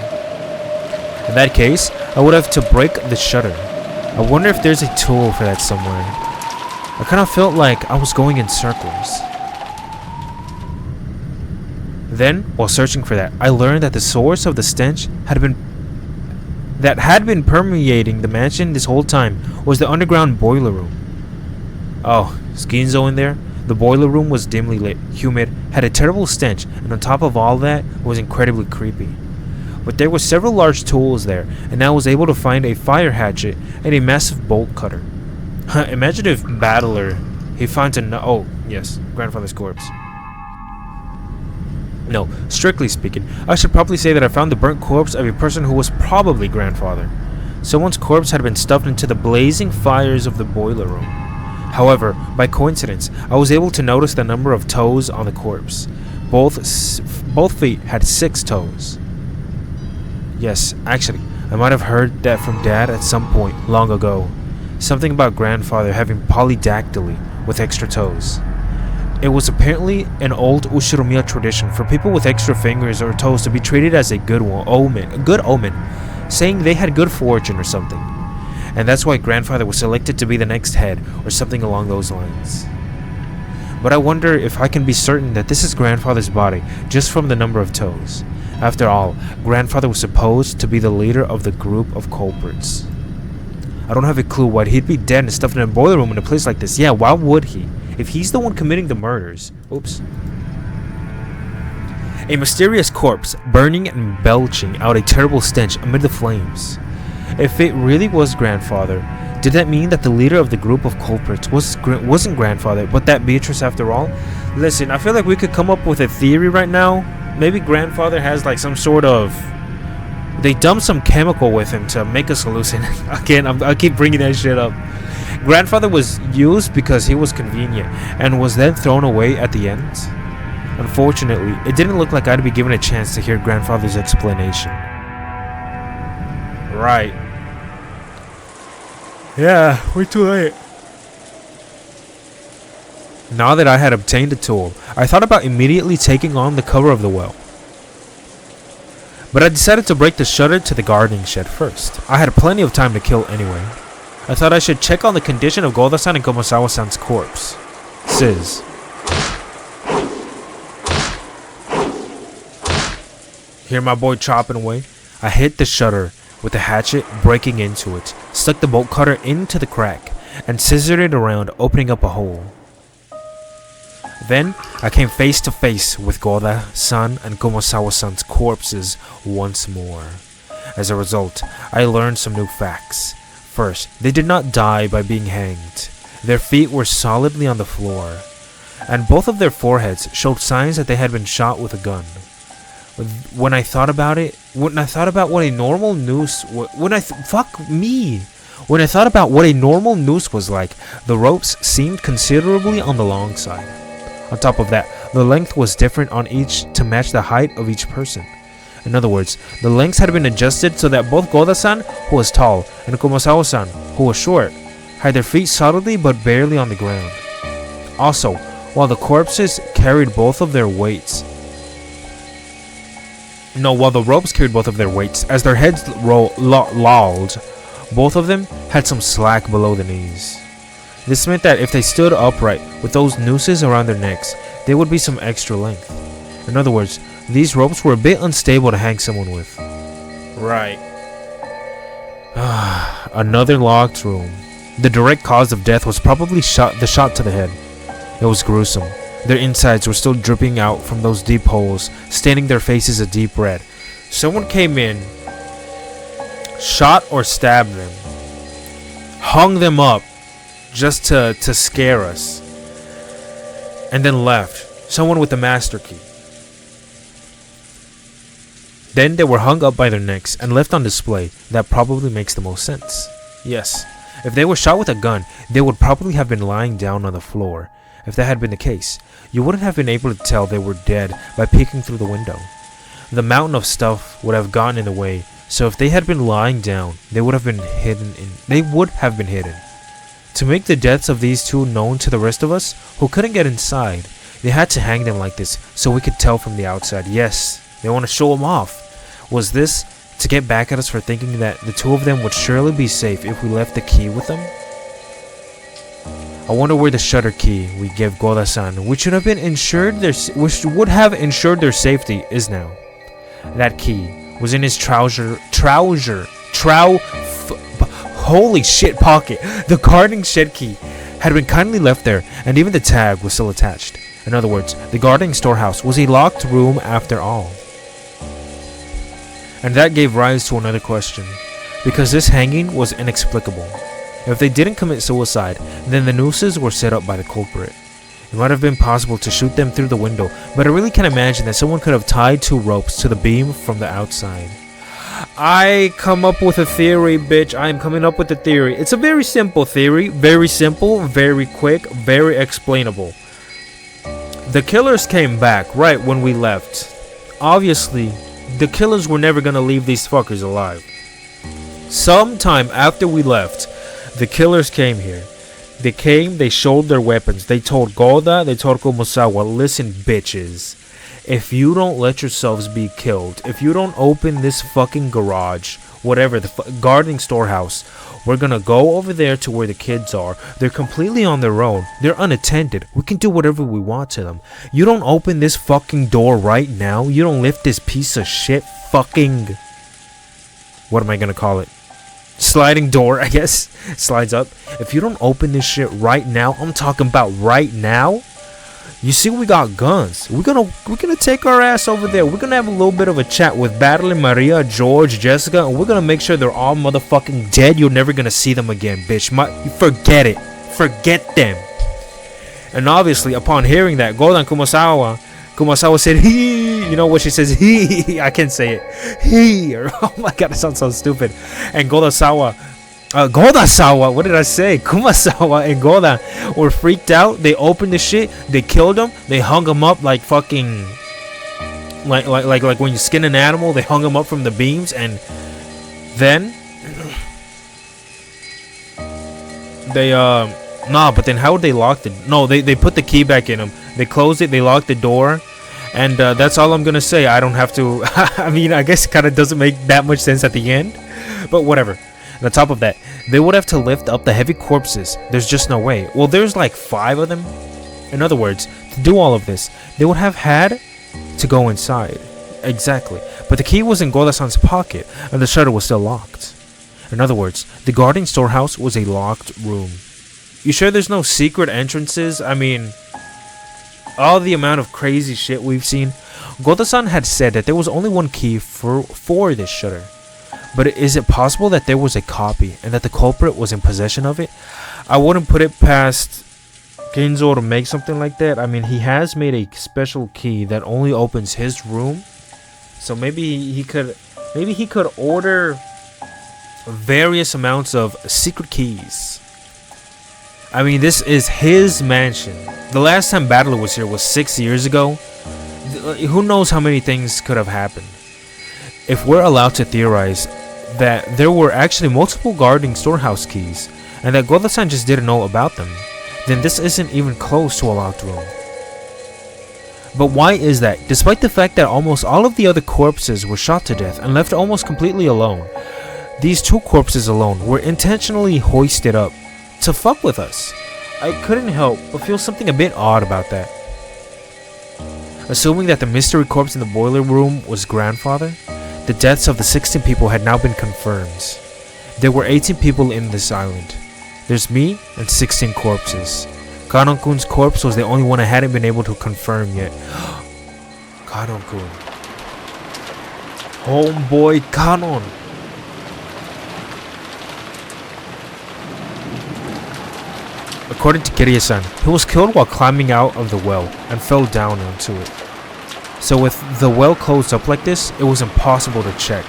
S1: In that case, I would have to break the shutter. I wonder if there's a tool for that somewhere. I kind of felt like I was going in circles. Then, while searching for that, I learned that the source of the stench had been permeating the mansion this whole time was the underground boiler room. Oh, is Ginzo in there? The boiler room was dimly lit, humid, had a terrible stench, and on top of all that, it was incredibly creepy. But there were several large tools there, and I was able to find a fire hatchet and a massive bolt cutter. Imagine if Battler, he finds oh, yes, grandfather's corpse. No, strictly speaking, I should probably say that I found the burnt corpse of a person who was probably grandfather. Someone's corpse had been stuffed into the blazing fires of the boiler room. However, by coincidence, I was able to notice the number of toes on the corpse. Both feet had 6 toes. Yes, actually, I might have heard that from Dad at some point long ago. Something about grandfather having polydactyly with extra toes. It was apparently an old Ushiromiya tradition for people with extra fingers or toes to be treated as a good omen, saying they had good fortune or something. And that's why grandfather was selected to be the next head or something along those lines. But I wonder if I can be certain that this is grandfather's body just from the number of toes. After all, grandfather was supposed to be the leader of the group of culprits. I don't have a clue why he'd be dead and stuffed in a boiler room in a place like this. Yeah, why would he? If he's the one committing the murders. Oops. A mysterious corpse, burning and belching out a terrible stench amid the flames. If it really was grandfather, did that mean that the leader of the group of culprits wasn't grandfather, but that Beatrice after all? Listen, I feel like we could come up with a theory right now. Maybe grandfather has like some sort of... They dumped some chemical with him to make us hallucinate. Again, I keep bringing that shit up. Grandfather was used because he was convenient and was then thrown away at the end. Unfortunately, it didn't look like I'd be given a chance to hear grandfather's explanation. Right. Yeah, we're too late. Now that I had obtained the tool, I thought about immediately taking on the cover of the well. But I decided to break the shutter to the gardening shed first. I had plenty of time to kill anyway. I thought I should check on the condition of Goda-san and Kumasawa-san's corpse. Sizz. Hear my boy chopping away? I hit the shutter with the hatchet, breaking into it, stuck the bolt cutter into the crack, and scissored it around, opening up a hole. Then, I came face to face with Goda-san and Kumasawa-san's corpses once more. As a result, I learned some new facts. First, they did not die by being hanged. Their feet were solidly on the floor, and both of their foreheads showed signs that they had been shot with a gun. When I thought about what a normal noose was like, the ropes seemed considerably on the long side. On top of that, The length was different on each to match the height of each person. In other words, the lengths had been adjusted so that both Goda-san, who was tall, and Kumasawa-san, who was short, had their feet solidly but barely on the ground. Also, while the corpses carried both of their weights, while the ropes carried both of their weights, as their heads lolled, both of them had some slack below the knees. This meant that if they stood upright with those nooses around their necks, there would be some extra length. In other words, these ropes were a bit unstable to hang someone with. Right. Another locked room. The direct cause of death was probably the shot to the head. It was gruesome. Their insides were still dripping out from those deep holes, staining their faces a deep red. Someone came in, shot or stabbed them, hung them up just to scare us, and then left. Someone with the master key. Then they were hung up by their necks and left on display. That probably makes the most sense. Yes, if they were shot with a gun, they would probably have been lying down on the floor. If that had been the case, you wouldn't have been able to tell they were dead by peeking through the window. The mountain of stuff would have gotten in the way, so if they had been lying down, they would have been hidden. To make the deaths of these two known to the rest of us, who couldn't get inside, they had to hang them like this so we could tell from the outside. Yes, they want to show them off. Was this to get back at us for thinking that the two of them would surely be safe if we left the key with them? I wonder where the shutter key we gave Goda-san, which would have ensured their safety, is now. That key was in his holy shit pocket. The guarding shed key had been kindly left there, and even the tag was still attached. In other words, the guarding storehouse was a locked room after all. And that gave rise to another question, because this hanging was inexplicable. If they didn't commit suicide, then the nooses were set up by the culprit. It might have been possible to shoot them through the window, but I really can't imagine that someone could have tied two ropes to the beam from the outside. I come up with a theory, bitch. I am coming up with a theory. It's a very simple theory. Very simple, very quick, very explainable. The killers came back right when we left. Obviously, the killers were never gonna leave these fuckers alive. Sometime after we left, the killers came here. They came, they showed their weapons. They told Goda, they told Kumasawa, listen, bitches. If you don't let yourselves be killed, if you don't open this fucking garage, whatever, the guarding storehouse, we're gonna go over there to where the kids are. They're completely on their own. They're unattended. We can do whatever we want to them. You don't open this fucking door right now. You don't lift this piece of shit fucking... What am I gonna call it? Sliding door, I guess. Slides up. If you don't open this shit right now, I'm talking about right now. You see, we got guns. We're gonna take our ass over there. We're gonna have a little bit of a chat with Battling Maria, George, Jessica, and we're gonna make sure they're all motherfucking dead. You're never gonna see them again, bitch. Forget it. Forget them. And obviously, upon hearing that, Goda and Kumasawa said, "He." You know what she says? He. I can't say it. He. Oh my god, it sounds so stupid. And Godasawa, what did I say? Kumasawa and Goda were freaked out. They opened the shit. They killed him. They hung him up like fucking, like when you skin an animal. They hung him up from the beams, and then they but then how would they lock the? No, they put the key back in him. They closed it. They locked the door. And that's all I'm gonna say. I don't have to. I mean, I guess it kind of doesn't make that much sense at the end, but whatever. And on top of that, they would have to lift up the heavy corpses. There's just no way. Well, there's like 5 of them. In other words, to do all of this, they would have had to go inside. Exactly. But the key was in Goda-san's pocket, and the shutter was still locked. In other words, the guarding storehouse was a locked room. You sure there's no secret entrances? I mean, all the amount of crazy shit we've seen. Goda-san had said that there was only one key for this shutter. But is it possible that there was a copy and that the culprit was in possession of it? I wouldn't put it past Genzo to make something like that. I mean, he has made a special key that only opens his room. So maybe he could order various amounts of secret keys. I mean, this is his mansion. The last time Battler was here was 6 years ago. Who knows how many things could have happened. If we're allowed to theorize that there were actually multiple guarding storehouse keys and that Goda-san just didn't know about them, then this isn't even close to a locked room. But why is that? Despite the fact that almost all of the other corpses were shot to death and left almost completely alone, these 2 corpses alone were intentionally hoisted up to fuck with us. I couldn't help but feel something a bit odd about that. Assuming that the mystery corpse in the boiler room was grandfather, the deaths of the 16 people had now been confirmed. There were 18 people in this island. There's me and 16 corpses. Ganon-kun's corpse was the only one I hadn't been able to confirm yet. Ganon-kun. Homeboy Ganon. According to Kiryu-san, he was killed while climbing out of the well and fell down into it. So with the well closed up like this, it was impossible to check.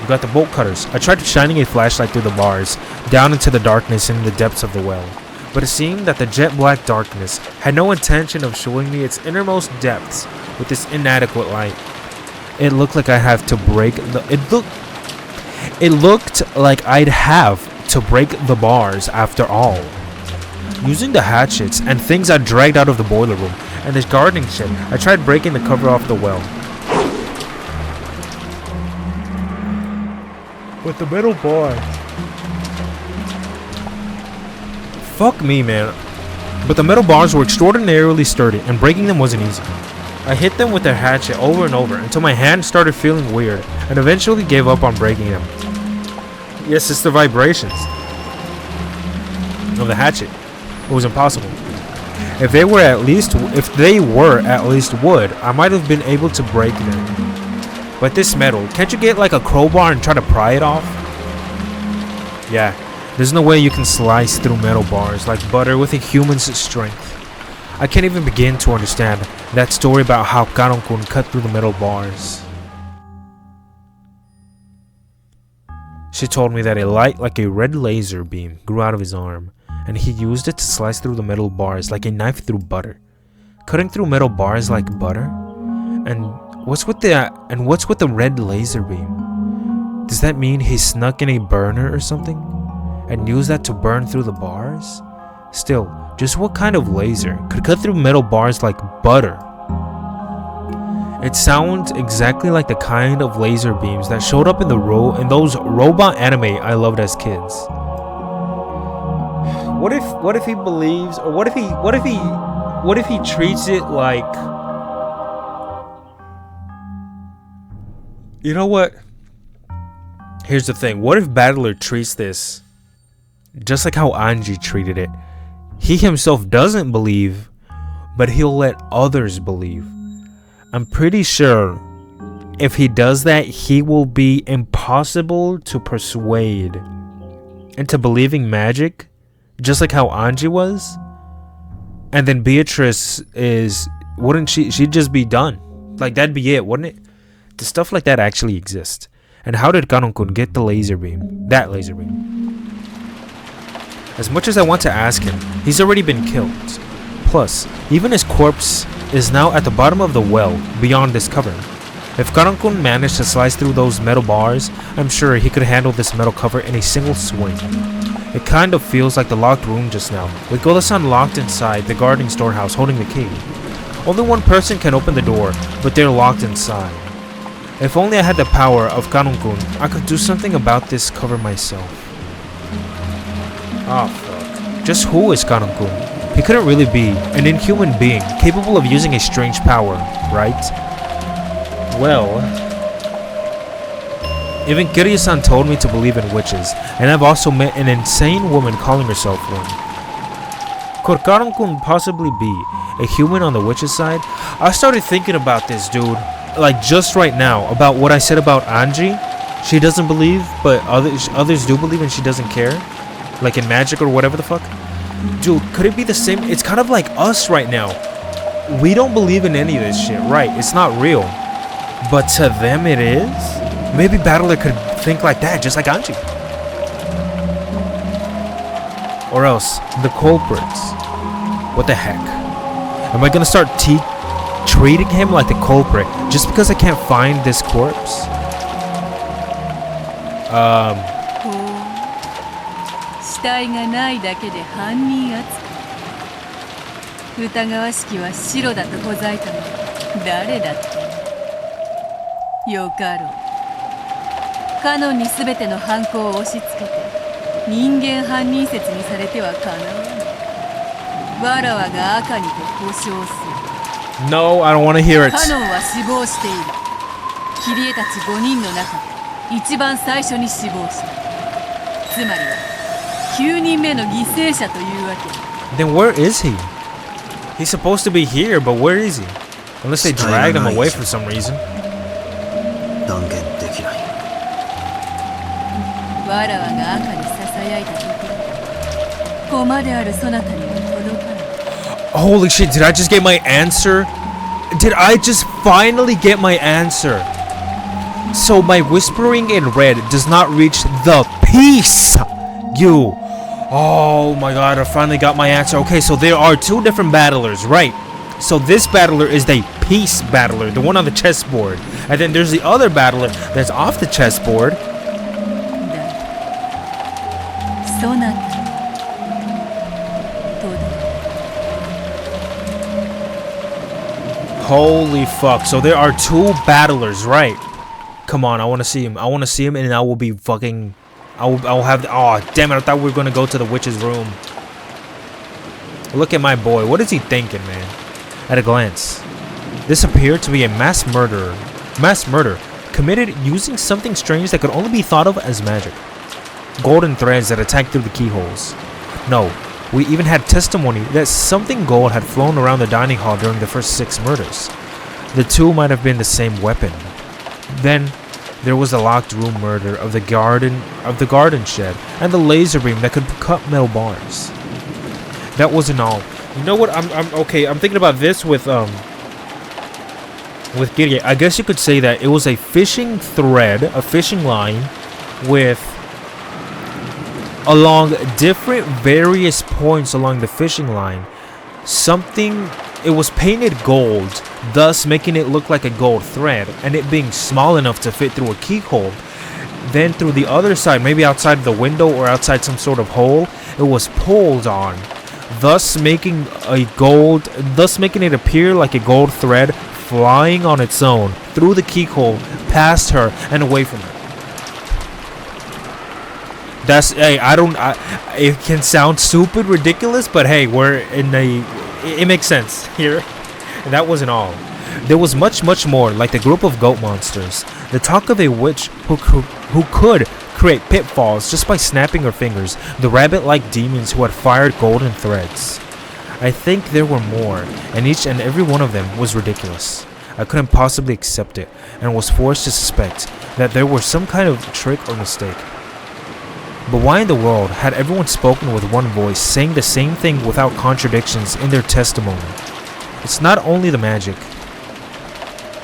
S1: We got the bolt cutters. I tried shining a flashlight through the bars, down into the darkness in the depths of the well. But it seemed that the jet black darkness had no intention of showing me its innermost depths with this inadequate light. It looked like I'd have to break the... It looked like I'd have to break the bars after all. Using the hatchets and things I dragged out of the boiler room and this gardening shed, I tried breaking the cover off the well. With the metal bar. Fuck me, man. But the metal bars were extraordinarily sturdy and breaking them wasn't easy. I hit them with the hatchet over and over until my hand started feeling weird and eventually gave up on breaking them. Yes, it's the vibrations of the hatchet. It was impossible. If they were at least wood, I might have been able to break them. But this metal, can't you get like a crowbar and try to pry it off? Yeah, there's no way you can slice through metal bars like butter with a human's strength. I can't even begin to understand that story about how Ganon-kun cut through the metal bars. She told me that a light like a red laser beam grew out of his arm, and he used it to slice through the metal bars like a knife through butter. Cutting through metal bars like butter? And what's with the red laser beam? Does that mean he snuck in a burner or something? And used that to burn through the bars? Still, just what kind of laser could cut through metal bars like butter? It sounds exactly like the kind of laser beams that showed up in those robot anime I loved as kids. What if he believes, or what if he treats it like, you know what? Here's the thing. What if Battler treats this just like how Anji treated it? He himself doesn't believe, but he'll let others believe. I'm pretty sure if he does that, he will be impossible to persuade into believing magic, just like how Anji was. And then Beatrice wouldn't she'd just be done. Like, that'd be it, wouldn't it? The stuff like that actually exists. And how did Ganon-kun get the laser beam? That laser beam. As much as I want to ask him, he's already been killed. Plus, even his corpse is now at the bottom of the well, beyond this cover. If Ganon-kun managed to slice through those metal bars, I'm sure he could handle this metal cover in a single swing. It kind of feels like the locked room just now, with Goda-san locked inside the guarding storehouse holding the key. Only one person can open the door, but they're locked inside. If only I had the power of Ganon-kun, I could do something about this cover myself. Ah, fuck. Just who is Ganon-kun? He couldn't really be an inhuman being capable of using a strange power, right? Well, even Kiryu-san told me to believe in witches, and I've also met an insane woman calling herself one. Could Ganon-kun possibly be a human on the witch's side? I started thinking about this, dude, like just right now, about what I said about Anji. She doesn't believe, but others do believe and she doesn't care. Like in magic or whatever the fuck. Dude, could it be the same? It's kind of like us right now. We don't believe in any of this shit, right? It's not real. But to them it is? Maybe Battler could think like that, just like Anji. Or else, the culprits. What the heck? Am I gonna start treating him like the culprit just because I can't find this corpse?
S2: 死体がないだけで犯人扱い。疑わしきは白だとほざいたの誰だって。よかろう。カノンに全ての犯行を押し付けて人間犯人説にされてはかなわぬ。わらわが赤にて保証する。
S1: No, I don't want to hear it.
S2: カノンは死亡している。キリエたち5人の中で一番最初に死亡した。つまりは9人目の犠牲者というわけ。
S1: Then where is he? He's supposed to be here, but where is he? Unless they dragged him away for some reason.
S3: 断言できない。
S2: わらわが赤に囁いた時駒であるそなたには届かない。
S1: Holy shit, did I just get my answer? Did I just finally get my answer? So my whispering in red does not reach the peace. You. Oh my god, I finally got my answer. Okay, so there are two different battlers, right? So this battler is the peace battler, the one on the chessboard. And then there's the other battler that's off the chessboard. Holy fuck. So there are two battlers, right? Come on, I want to see him. I want to see him and I will be fucking... I will have... Oh, damn it. I thought we were going to go to the witch's room. Look at my boy. What is he thinking, man? At a glance, this appeared to be a mass murder committed using something strange that could only be thought of as magic. Golden threads that attacked through the keyholes. No, we even had testimony that something gold had flown around the dining hall during the first 6 murders. The two might have been the same weapon. Then there was the locked room murder of the garden shed and the laser beam that could cut metal bars. That wasn't all. You know what? I'm okay. I'm thinking about this with Gideon. I guess you could say that it was a fishing thread, a fishing line, with along different various points along the fishing line. Something. It was painted gold, thus making it look like a gold thread, and it being small enough to fit through a keyhole. Then through the other side, maybe outside the window or outside some sort of hole, it was pulled on, thus making it appear like a gold thread flying on its own through the keyhole, past her and away from her. That's it can sound stupid, ridiculous, but hey, it makes sense here. And that wasn't all. There was much more, like the group of goat monsters. The talk of a witch who could create pitfalls just by snapping her fingers. The rabbit-like demons who had fired golden threads. I think there were more, and each and every one of them was ridiculous. I couldn't possibly accept it, and was forced to suspect that there was some kind of trick or mistake. But why in the world had everyone spoken with one voice, saying the same thing without contradictions in their testimony? It's not only the magic.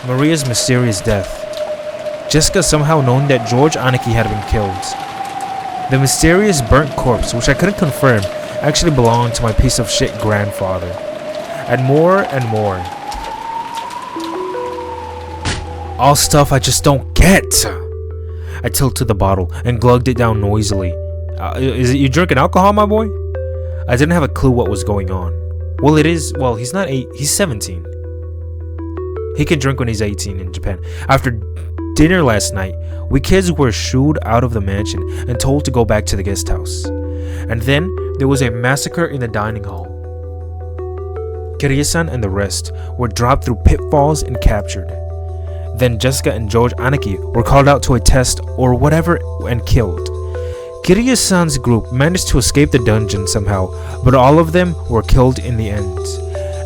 S1: Maria's mysterious death. Jessica somehow knowing that George Aniki had been killed. The mysterious burnt corpse, which I couldn't confirm, actually belonged to my piece of shit grandfather. And more and more. All stuff I just don't get. I tilted the bottle and glugged it down noisily. Is it you drinking alcohol, my boy? I didn't have a clue what was going on. Well, he's not 8, he's 17. He can drink when he's 18 in Japan. After dinner last night, we kids were shooed out of the mansion and told to go back to the guest house. And then there was a massacre in the dining hall. Kiryu-san and the rest were dropped through pitfalls and captured. Then Jessica and George Aniki were called out to a test or whatever and killed. Kiryu-san's group managed to escape the dungeon somehow, but all of them were killed in the end.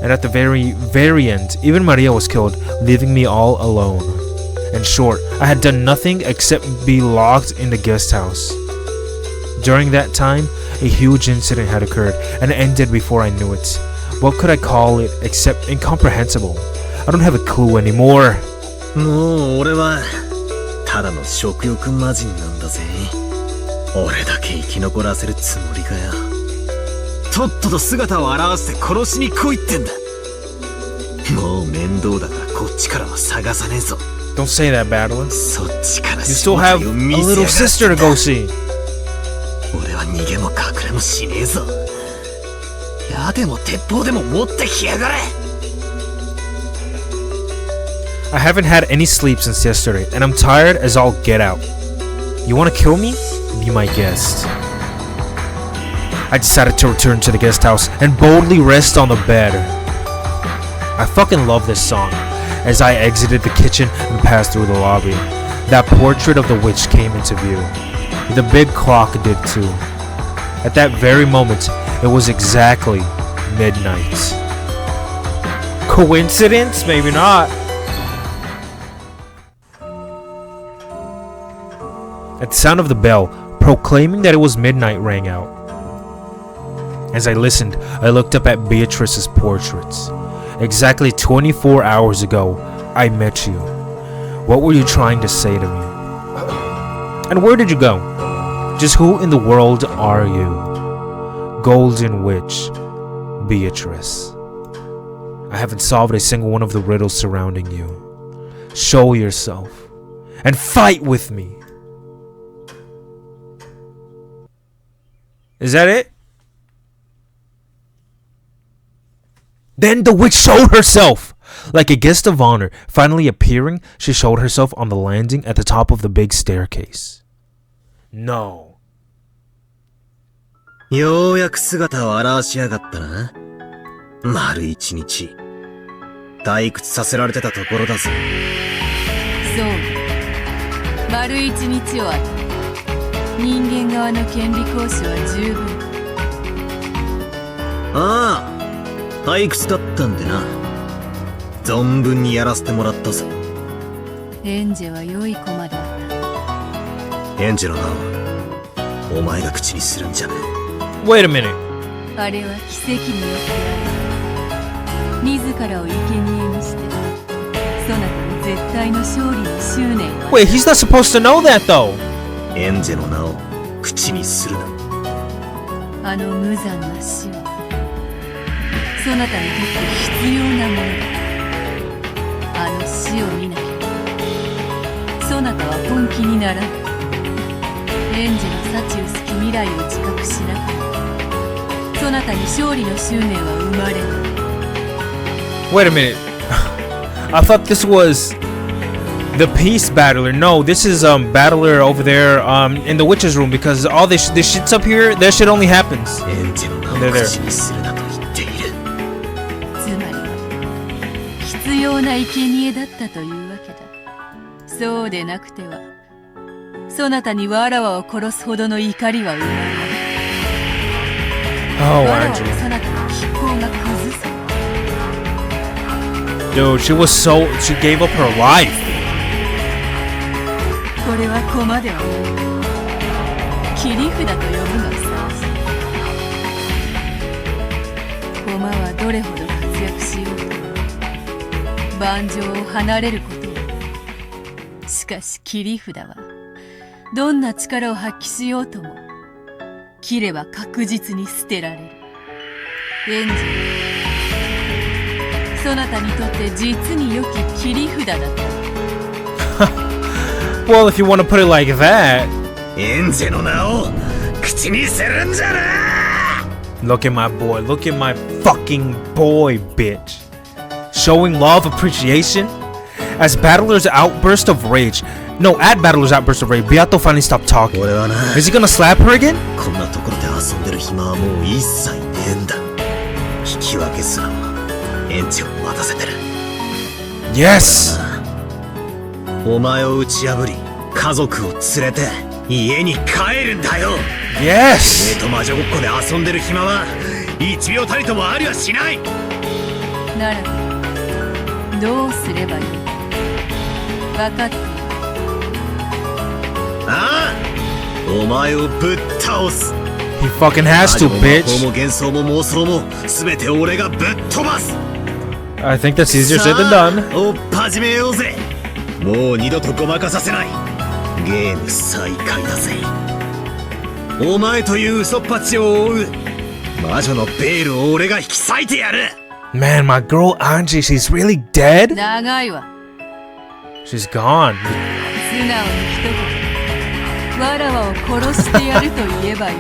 S1: And at the very end, even Maria was killed, leaving me all alone. In short, I had done nothing except be locked in the guest house. During that time, a huge incident had occurred and ended before I knew it. What could I call it except incomprehensible? I don't have a clue anymore.
S3: もう俺はただの食欲魔人なんだぜ。俺だけ生き残らせるつもりかよ。とっとと姿を現して殺しに来いってんだ。もう面倒だからこっちからは探さねえぞ。
S1: Don't say that, Battler.
S3: そっちから
S1: You still have a little sister to go see.
S3: 俺は逃げも隠れもしねえぞ。矢でも鉄砲でも持ってきやがれ。
S1: I haven't had any sleep since yesterday, and I'm tired as all get out. You wanna kill me? Be my guest. I decided to return to the guest house and boldly rest on the bed. I fucking love this song. As I exited the kitchen and passed through the lobby, that portrait of the witch came into view. The big clock did too. At that very moment, it was exactly midnight. Coincidence? Maybe not. At the sound of the bell, proclaiming that it was midnight, rang out. As I listened, I looked up at Beatrice's portraits. Exactly 24 hours ago, I met you. What were you trying to say to me? And where did you go? Just who in the world are you? Golden Witch, Beatrice. I haven't solved a single one of the riddles surrounding you. Show yourself and fight with me. Is that it? Then the witch showed herself! Like a guest of honor, finally appearing, she showed herself on the landing at the top of the big staircase. No.
S3: ようやく姿を現しやがったな。丸一日。退屈させられてたところだぞ。
S2: そう。丸一日をあった。人間側の権利行使は十分。
S3: ああ。退屈だったんでな。存分にやらせてもらったぜ。
S2: エンジェは良い駒であった。
S3: エンジェの名をお前が口にするんじゃねえ。
S1: Wait a minute.
S2: あれは奇跡によってある。自らを生贄にして、そなたに絶対の勝利の執念を。
S1: Wait, he's not supposed to know that though.
S3: エンジェの名を口にするな。
S2: あの無残な死は。そなたにとって必要なものだ。あの死を見なければそなたは本気にならない。エンジェの幸薄き未来を自覚しなければそなたに勝利の執念は生まれない。
S1: Wait a minute. I thought this was the peace battler. No, this is battler over there in the witch's room, because all this shit's up here. That shit only happens.
S3: エンジェの名を口にするなと言っている。
S2: つまりは必要な生贄だったというわけだ。そうでなくてはそなたにわらわを殺すほどの怒りは生まれない。
S1: Oh,
S2: わらわは
S1: Andrew.
S2: そなたの拮抗が崩す。
S1: Dude, she gave up her life.
S2: これは駒ではない切り札と呼ぶがふさわしい。駒はどれほど活躍しようと盤上を離れることを。しかし切り札はどんな力を発揮しようとも切れば確実に捨てられる。エンジェル、そなたにとって実に良き切り札だった。
S1: Well, if you want to put it like that.
S3: エンジェの名を口にするんじゃな。
S1: Look at my boy. Look at my fucking boy, bitch. Showing love, appreciation. As Battler's outburst of rage. No, at Battler's outburst of rage, Beato finally stopped talking.
S3: 俺はな、
S1: Is he gonna slap her again?
S3: こんなところで遊んでる暇はもう一切ねえんだ。引き分けすらもエンジェを待たせてる。
S1: Yes.
S3: お前を打ち破り家族を連れて家に帰るんだよ。
S1: Yes.
S3: と魔女ごっこで遊んでる暇は1秒たりともありはしない。
S2: ならばどうすればいい？分かっている。
S3: ああ、お前をぶっ倒す。
S1: He fucking has to,
S3: 魔
S1: bitch.
S3: 法も幻想も妄想も全て俺がぶっ飛ばす。
S1: I think that's easier said than
S3: さあ
S1: done.
S3: おっ始めようぜ。もう二度とごまかさせない。ゲーム再開だぜ。お前という嘘っぱちを追う魔女のベールを俺が引き裂いてやる。
S1: Man, my girl Angie, she's really dead?
S2: 長いわ。
S1: She's gone.
S2: 素直に一言。わらわを殺してやると言えばよ。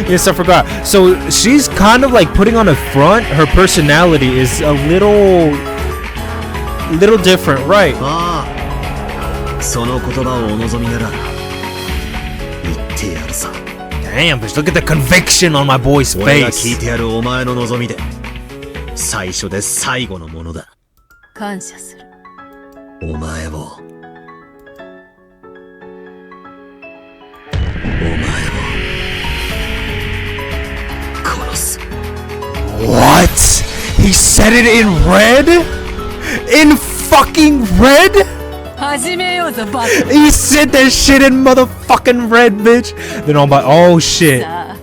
S1: Yes, I forgot. So she's kind of like putting on a front. Her personality is a little different, right?
S3: ああ、その言葉をお望みなら言ってやるさ。
S1: Damn, bitch, look at the conviction on my boy's
S3: 俺が聞い
S1: face.
S3: てやるお前の望みで最初で最後のものだ。
S2: 感謝する。
S3: お前を殺す。
S1: What? He said it in red? In fucking red?
S2: 始めようぞバカ。
S1: He said that shit in motherfucking red, bitch. Then I'm like, oh shit.
S2: さあ、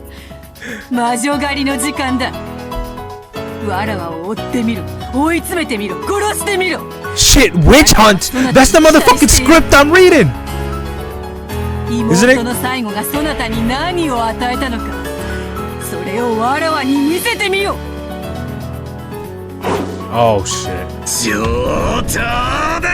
S2: 魔女狩りの時間だ。わらわを追ってみろ。追い詰めてみろ。殺してみろ。
S1: Shit, witch hunt? That's the motherfucking script I'm reading.
S2: 妹の最後がそなたに何を与えたのか。それをわらわに見せてみよ。
S1: Oh shit.
S3: 上等だ。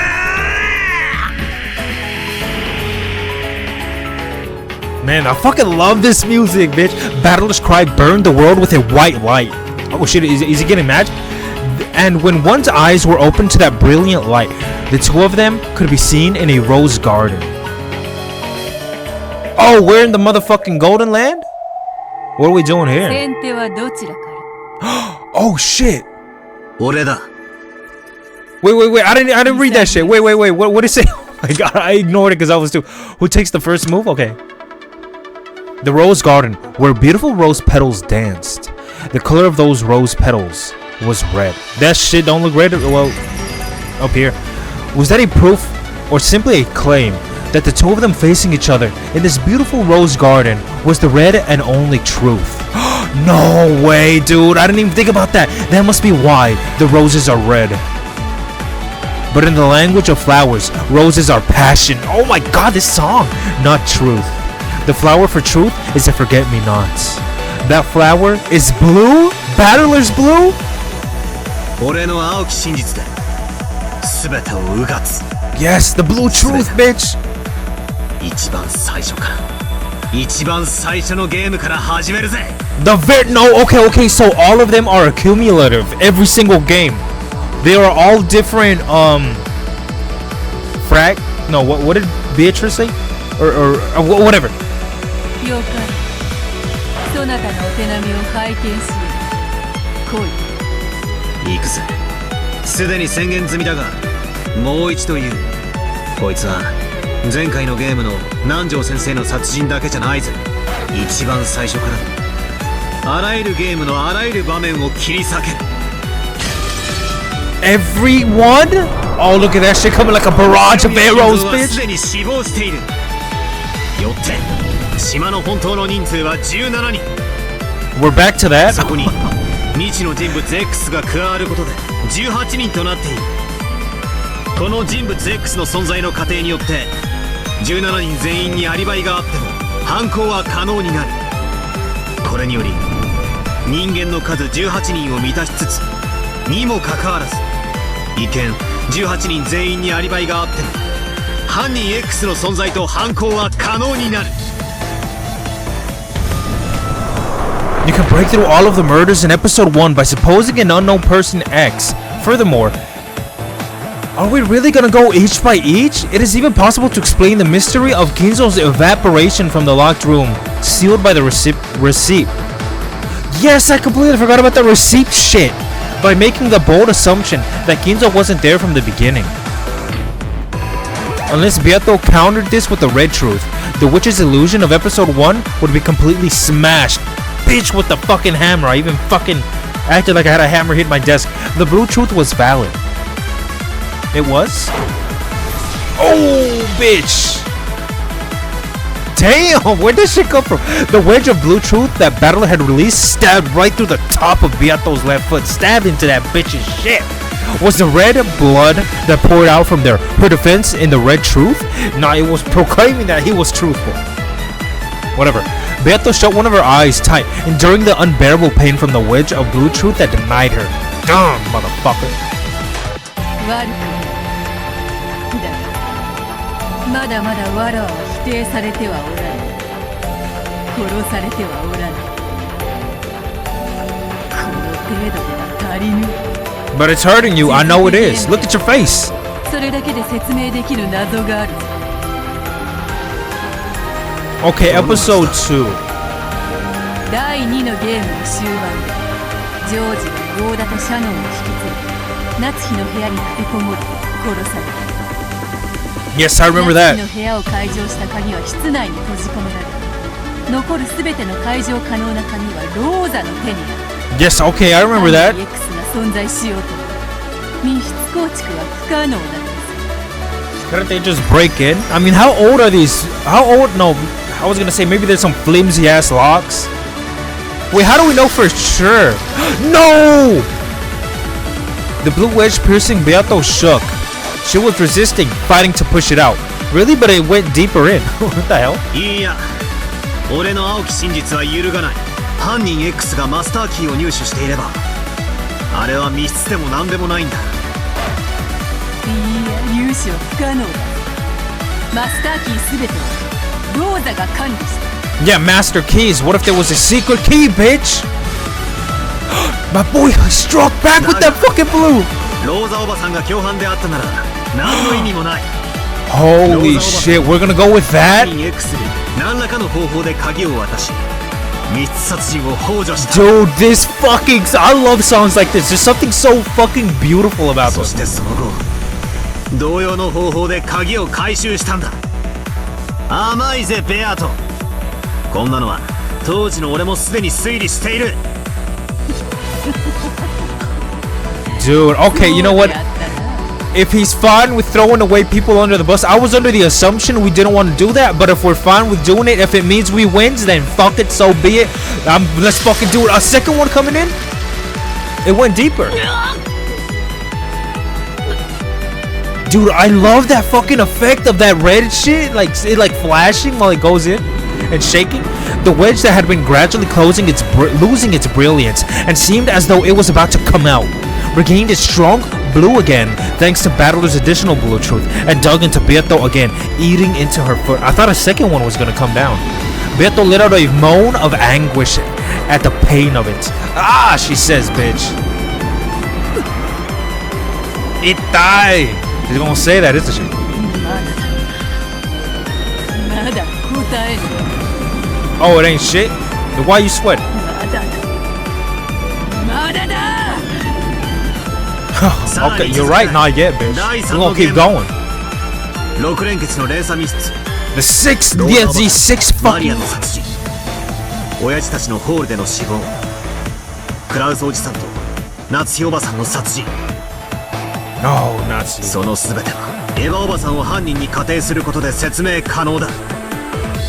S1: Man, I fucking love this music, bitch. Battlers cry, burn the world with a white light. Oh shit, is he getting mad? And when one's eyes were open to that brilliant light, the two of them could be seen in a rose garden. Oh, we're in the motherfucking Golden Land? What are we doing here?
S2: 先手はどちらから。
S1: Oh shit.
S3: 俺だ。
S1: Wait, I didn't read that shit. Wait, what did it say? Oh my god, I ignored it because I was too. Who takes the first move? Okay. The rose garden, where beautiful rose petals danced. The color of those rose petals was red. That shit don't look red. Well, up here. Was that a proof or simply a claim that the two of them facing each other in this beautiful rose garden was the red and only truth? No way, dude. I didn't even think about that. That must be why the roses are red. But in the language of flowers, roses are passion. Oh my god, this song. Not truth. The flower for truth is a forget-me-nots. That flower is blue? Battler's blue?
S3: 俺の青き真実で全てをうがつ。
S1: Yes, the blue truth, bitch.
S3: 一番最初から一番最初のゲームから始めるぜ。
S1: No, okay, so all of them are accumulative. Every single game. They are all different, No, what did Beatrice say? Or whatever.
S2: 了解。そなたのお手並みを拝見しよう。来い。
S3: 行くぜ。すでに宣言済みだがもう一度言う。こいつは前回のゲームの南條先生の殺人だけじゃないぜ。一番最初からあらゆるゲームのあらゆる場面を切り裂ける。
S1: Everyone? Oh, look at that shit coming like a barrage of arrows,
S3: は
S1: bitch.
S3: すでに死亡している。よって島の本当の人数は17人。
S1: We're back to that.
S3: そこに未知の人物 X が加わることで18人となっている。この人物 X の存在の過程によって17人全員にアリバイがあっても犯行は可能になる。これにより人間の数18人を満たしつつにもかかわらず一見18人全員にアリバイがあっても犯人 X の存在と犯行は可能になる。
S1: You can break through all of the murders in episode 1 by supposing an unknown person X. Furthermore, are we really gonna go each by each? It is even possible to explain the mystery of Ginzo's evaporation from the locked room, sealed by the receipt. Yes, I completely forgot about the receipt shit. By making the bold assumption that Ginzo wasn't there from the beginning. Unless Beato countered this with the red truth, the witch's illusion of episode 1 would be completely smashed. Bitch with the fucking hammer. I even fucking acted like I had a hammer hit my desk. The blue truth was valid. It was? Oh, bitch. Damn, where'd this shit come from? The wedge of blue truth that Battler had released stabbed right through the top of Beato's left foot. Stabbed into that bitch's shit. Was the red blood that poured out from her defense in the red truth? Nah, it was proclaiming that he was truthful. Whatever. Beato shut one of her eyes tight, enduring the unbearable pain from the wedge of blue truth that denied her. Damn, motherfucker.
S2: 悪くないだがまだまだわらわは否定されてはおらぬ殺されてはおらぬこの程度では足りぬ
S1: But it's hurting you, I know it is. Look at your face.
S2: それだけで説明できる謎がある
S1: Okay, episode 2.
S2: 第2のゲームの終盤でジョージがゴーダとシャノンを引き連れ夏日の部屋に立てこもり殺された
S1: Yes, I remember that.
S2: 夏日の部屋を解錠した鍵は室内に閉じ込められ残るすべての解錠可能な鍵はローザの手にある
S1: Yes, okay, I remember that.
S2: X が存在しようと密室構築は不可能だ
S1: Couldn't they just break in? I mean, how old are these? How old? No, I was gonna say maybe there's some flimsy ass locks. Wait, how do we know for sure? No! The blue wedge piercing Beato shook. She was resisting, fighting to push it out. Really? But it went deeper in. What the hell?
S3: いや俺の青き真実は揺るがない犯人 X がマスターキーを入手していればあれは密室でも何でもないんだ
S2: いや入手は不可能だマスターキーすべてはローザが管理した
S1: Yeah, master keys. What if there was a secret key, bitch? My boy struck back with that fucking blue.
S3: ローザおばさんが共犯であったなら何の意味もない
S1: Holy shit, we're gonna go with that?
S3: 犯人 X に何らかの方法で鍵を渡し密室殺人を幇助した
S1: Dude, this fucking... I love songs like this. There's something so fucking beautiful about
S3: そ
S1: this.
S3: してその後同様の方法で鍵を回収したんだ甘いぜベアトこんなのは当時の俺もすでに推理している
S1: Dude, okay, you know what? If he's fine with throwing away people under the bus, I was under the assumption we didn't want to do that. But if we're fine with doing it, if it means we wins, then fuck it, so be it. Let's fucking do it. A second one coming in? It went deeper. Dude, I love that fucking effect of that red shit. Like, it like flashing while it goes in and shaking. The wedge that had been gradually closing losing its brilliance and seemed as though it was about to come out. Regained its strong blue again thanks to Battler's additional blue truth and dug into Beato again, eating into her foot. I thought a second one was gonna come down. Beato let out a moan of anguish at the pain of it. Ah, she says, bitch. Itai. She's gonna say that, isn't she?
S2: まだ答える
S1: Oh, it ain't shit? Then why you sweating?
S2: まだだ
S1: Okay, you're right, not yet, bitch. We're gonna keep going.
S3: 6連結の連鎖密室
S1: The sixth, yeah, the sixth
S3: マリア
S1: fucking...
S3: の殺人親父たちのホールでの死亡クラウスおじさんと夏日おばさんの殺人
S1: No, Nazi.
S3: その全てはエヴァおばさんを犯人に仮定することで説明可能だ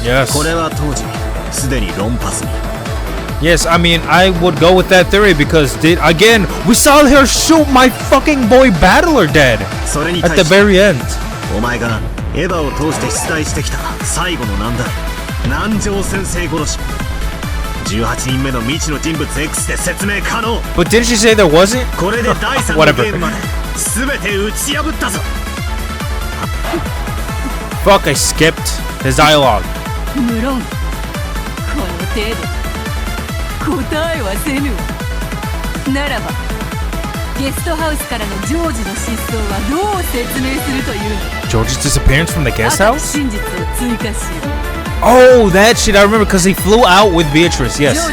S1: Yes.
S3: これは当時すでに論破済み
S1: Yes, I mean, I would go with that theory because, again, we saw her shoot my fucking boy Battler dead
S3: それに
S1: at
S3: 対
S1: the
S3: して
S1: very end.
S3: お前がエヴァを通して出題してきた最後の難題南條先生殺し18人目の未知の人物 X で説明可能
S1: But didn't she say there wasn't?
S3: これで第3の
S1: Whatever.
S3: ゲームまで全て打ち破ったぞ
S1: Fuck, I skipped his dialogue.
S2: 無論この程度答えはせぬならばゲストハウスからのジョージの失踪はどう説明するというの
S1: George's disappearance from the guest
S2: 赤き
S1: house?
S2: 真実を追加し
S1: Oh, that shit, I remember because he flew out with Beatrice,
S2: ジョー
S1: yes.
S2: ジは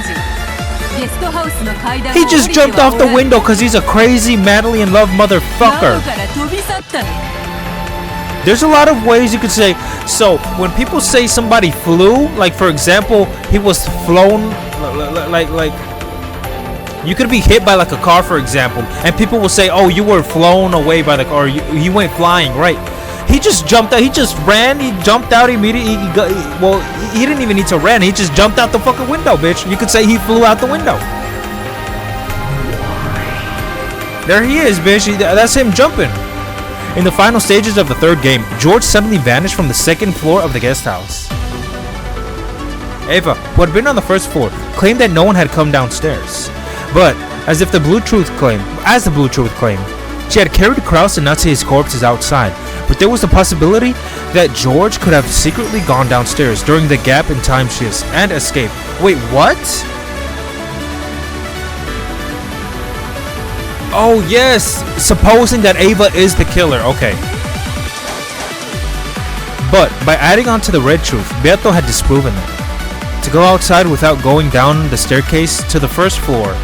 S2: ゲストハウスの階段を
S1: He
S2: 降り
S1: just
S2: て
S1: jumped
S2: は
S1: off the
S2: おらぬ
S1: window because he's a crazy, madly in love
S2: 窓
S1: motherfucker.
S2: から飛び去ったの
S1: There's a lot of ways you could say. So when people say somebody flew, like for example, he was flown, like you could be hit by like a car, for example, and people will say, "Oh, you were flown away by the car. You went flying, right?" He just jumped out. He just ran. He jumped out immediately. He didn't even need to run. He just jumped out the fucking window, bitch. You could say he flew out the window. There he is, bitch. That's him jumping. In the final stages of the third game, George suddenly vanished from the second floor of the guest house. Ava, who had been on the first floor, claimed that no one had come downstairs. But, as the Blue Truth claimed, she had carried Kraus and Natsu's corpses outside, but there was the possibility that George could have secretly gone downstairs during the gap in time shifts and escaped. Wait, what? Oh yes, supposing that Ava is the killer, okay. But by adding on to the red truth, Beto had disproven that. To go outside without going down the staircase to the first floor,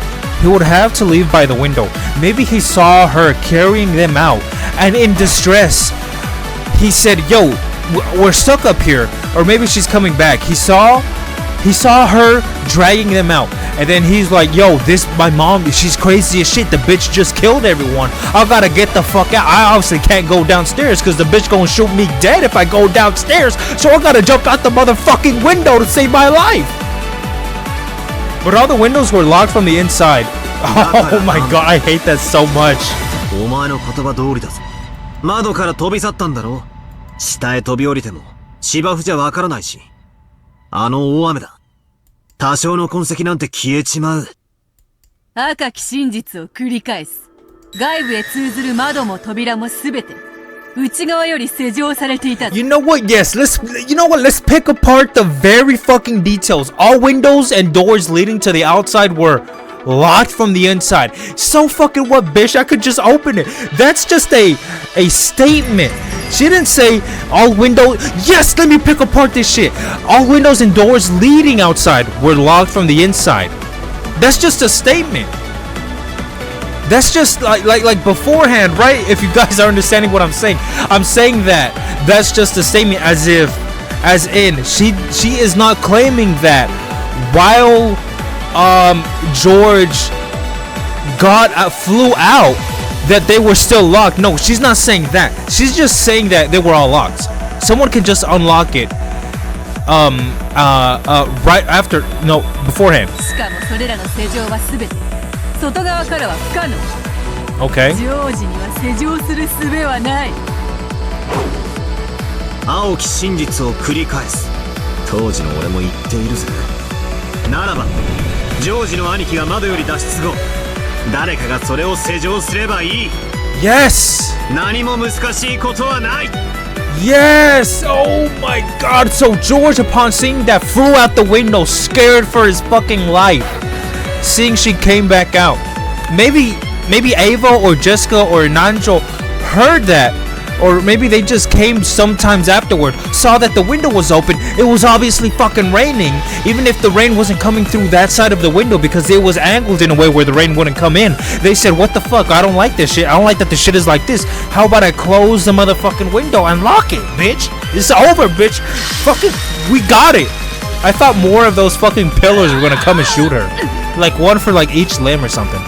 S1: he would have to leave by the window. Maybe he saw her carrying them out, and in distress, he said, yo, we're stuck up here, or maybe she's coming back. He saw her dragging them out, and then he's like, yo, my mom, she's crazy as shit. The bitch just killed everyone. I gotta get the fuck out. I obviously can't go downstairs because the bitch gonna shoot me dead if I go downstairs, so I gotta jump out the motherfucking window to save my life. But all the windows were locked from the inside. Oh my god, I hate that so much.
S3: お前の言葉通りだぞ。窓から飛び去ったんだろ。下へ飛び降りても芝生じゃわからないし。あの大雨だ。多少の痕跡なんて消えちまう。
S2: 赤き真実を繰り返す。外部へ通ずる窓も扉もすべて内側より施錠されていた。
S1: You know what? Yes, let's pick apart the very fucking details. All windows and doors leading to the outside were locked from the inside. So fucking what, bitch? I could just open it. That's just a statement. She didn't say all windows. Yes, let me pick apart this shit. All windows and doors leading outside were locked from the inside. That's just a statement. That's just like beforehand, right? If you guys are understanding what I'm saying that that's just a statement, as in she is not claiming that while George flew out that they were still locked. No, she's not saying that. She's just saying that they were all locked. Someone can just unlock it right after, no, beforehand. Okay.
S3: 青き真実を繰り返す。当時の俺も言っているぜ。ならばジョージの兄貴が窓より脱出後、誰かがそれを施錠すればいい。
S1: Yes.
S3: 何も難しいことはない。
S1: Yes. Oh my god. So George, upon seeing that, flew out the window, scared for his fucking life. Seeing she came back out. Maybe Ava or Jessica or Nanjo heard that, or maybe they just came sometimes afterward, saw that the window was open. It was obviously fucking raining, even if the rain wasn't coming through that side of the window because it was angled in a way where the rain wouldn't come in. They said, what the fuck, I don't like this shit. I don't like that the shit is like this. How about I close the motherfucking window and lock it, bitch? It's over, bitch. Fucking, we got it. I thought more of those fucking pillars were gonna come and shoot her. Like one for like each limb or something.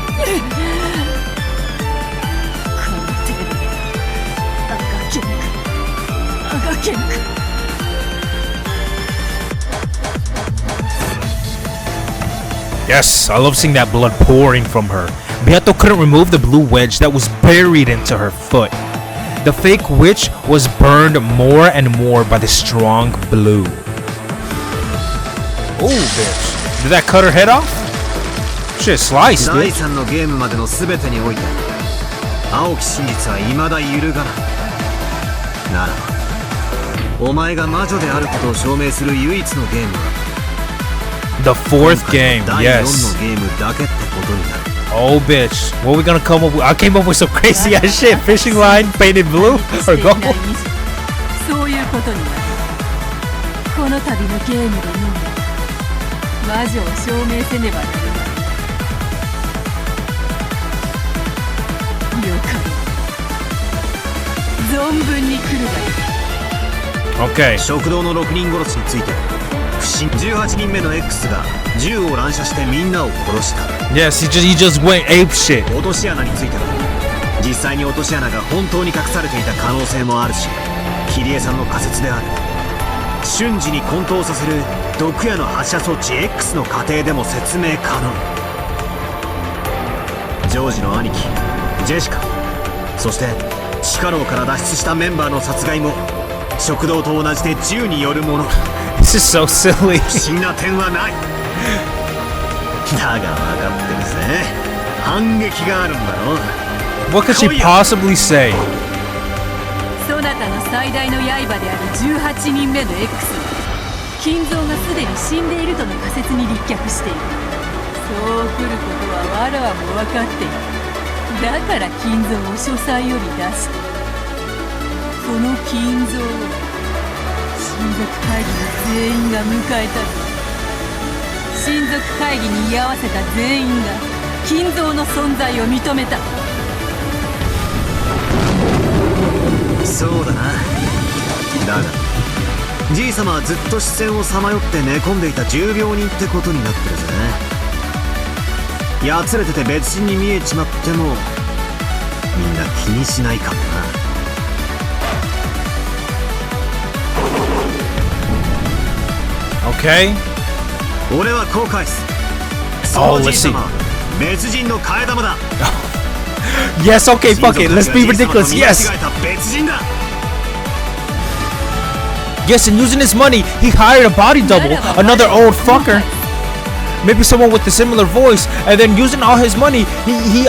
S1: Yes, I love seeing that blood pouring from her. Beato couldn't remove the blue wedge that was buried into her foot. The fake witch was burned more and more by the strong blue. Oh, bitch. Did that cut her head off? Shit, sliced, bitch.
S3: 第3のゲームまでの全てにおいて青き真実は未だ揺るがない。ならばお前が魔女であることを証明する唯一のゲームは
S1: The fourth game, yes. Oh, bitch. What are we gonna come up with? I came up with some crazy ass shit. Fishing line painted blue or gold. Okay.
S3: 食堂の6人殺しについて不審18人目の X が銃を乱射してみんなを殺した。
S1: Yes, he just went ape shit.
S3: 落とし穴については実際に落とし穴が本当に隠されていた可能性もあるし、キリエさんの仮説である瞬時に混沌させる毒矢の発射装置 X の過程でも説明可能。ジョージの兄貴ジェシカ、そして地下牢から脱出したメンバーの殺害も食堂と同じで銃によるもの。
S1: This is so silly.
S3: 不審な点はない。だが分かってるぜ。反撃があるんだろ。
S1: What could she possibly say?
S2: そなたの最大の刃である18人目の X は金蔵がすでに死んでいるとの仮説に立脚している。そう来ることはわらわも分かっている。だから金蔵を書斎より出した。その金蔵を親族会議の全員が迎えた。親族会議に居合わせた全員が金蔵の存在を認めた。
S3: そうだな。だがじい様はずっと視線をさまよって寝込んでいた重病人ってことになってるぜ。やつれてて別人に見えちまってもみんな気にしないかもな。
S1: Okay.
S3: 俺はこう返す。そのじい様は別人の替え玉だ。
S1: Yes, okay, fuck it. Let's be ridiculous. Yes.
S3: 別人だ。
S1: Yes, and using his money, he hired a body double, another old fucker. Maybe someone with a similar voice, and then using all his money, he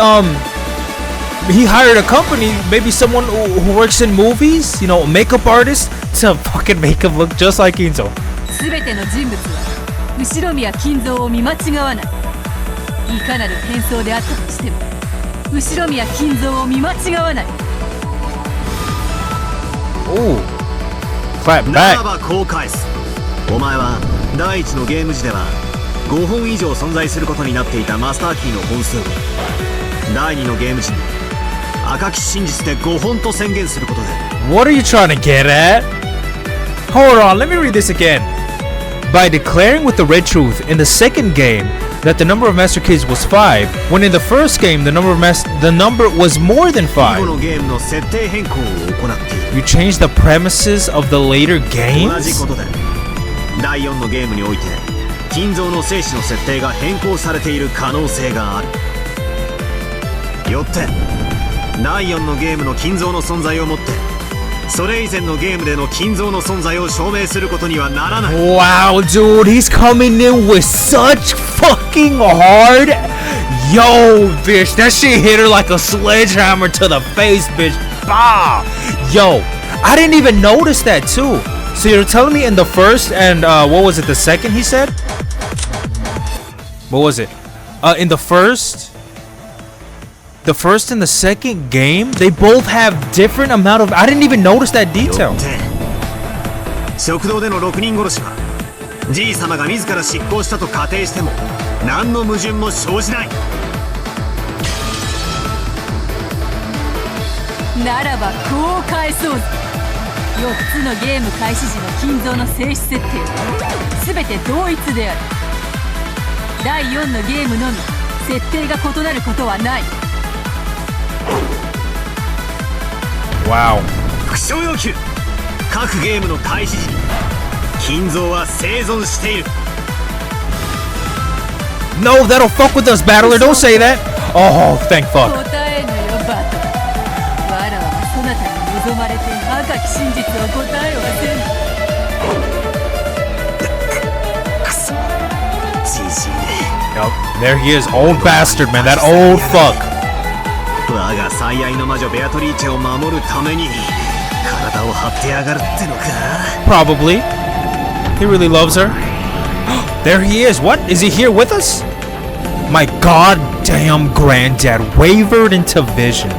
S1: hired a company, maybe someone who works in movies, you know, a makeup artist, to fucking make him look just like Kinzo.
S2: すべての人物は後宮金蔵を見間違わない。いかなる変装であったとしても後宮金蔵を見間違わない。
S1: Ooh. Clap
S3: な
S1: back.
S3: らばこう返す。お前は第一のゲーム時では5本以上存在することになっていたマスターキーの本数を第2のゲーム時に赤き真実で5本と宣言することで。
S1: What are you trying to get at? Hold on, let me read this again. By declaring with the red truth in the second game that the number of master keys was 5, when in the first game the number was more than
S3: 5
S1: 5.
S3: のゲームの設定変更を行っている。
S1: You changed the premises of the later
S3: 同じ
S1: games?
S3: ことで第4のゲームにおいて金蔵の生死の設定が変更されている可能性がある。よって第4のゲームの金蔵の存在をもってそれ以前のゲームでの金蔵の存在を証明することにはならない。
S1: Wow, dude, he's coming in with such fucking hard. Yo, bitch, that shit hit her like a sledgehammer to the face, bitch. Bah. Yo, I didn't even notice that too. So you're telling me in the first and what was it, the second he said? What was it? In the first and the second game, they both have different amount of. I didn't even notice that detail.
S3: よって食堂での6人殺しはじい様が自ら執行したと仮定しても何の矛盾も生じない。
S2: ならばこう返そうぜ。4つのゲーム開始時の金蔵の性質設定は全て同一である。第4のゲームのみ設定が異なることはない。
S1: Wow.
S3: 副賞要求。各ゲームの開始時に金蔵は生存している。
S1: No, that'll fuck with us, battler. Don't say that. Oh, thank fuck.
S2: 答えぬよバトル。わらわはそなたに望まれて赤き真実を答えはせん。
S3: くそじじいね。
S1: Yup, there he is, old bastard, man. That old fuck.
S3: 我が最愛の魔女ベアトリーチェを守るために体を張ってやがるってのか。
S1: Probably. He really loves her. There he is. What? Is he here with us? My goddamn granddad wavered into vision.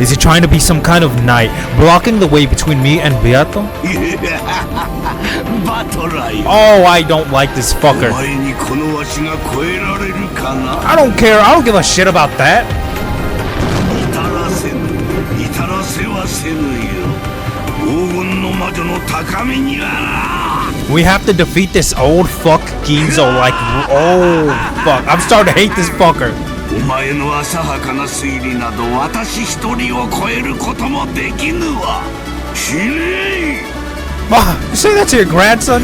S1: Is he trying to be some kind of knight, blocking the way between me and Beato? Oh, I don't like this fucker. I don't care. I don't give a shit about that. We have to defeat this old fuck Ginzo like, oh fuck. I'm starting to hate this fucker.
S4: お前の浅はかな推理など私一人を超えることもできぬわ。死ね。
S1: You say that to your grandson?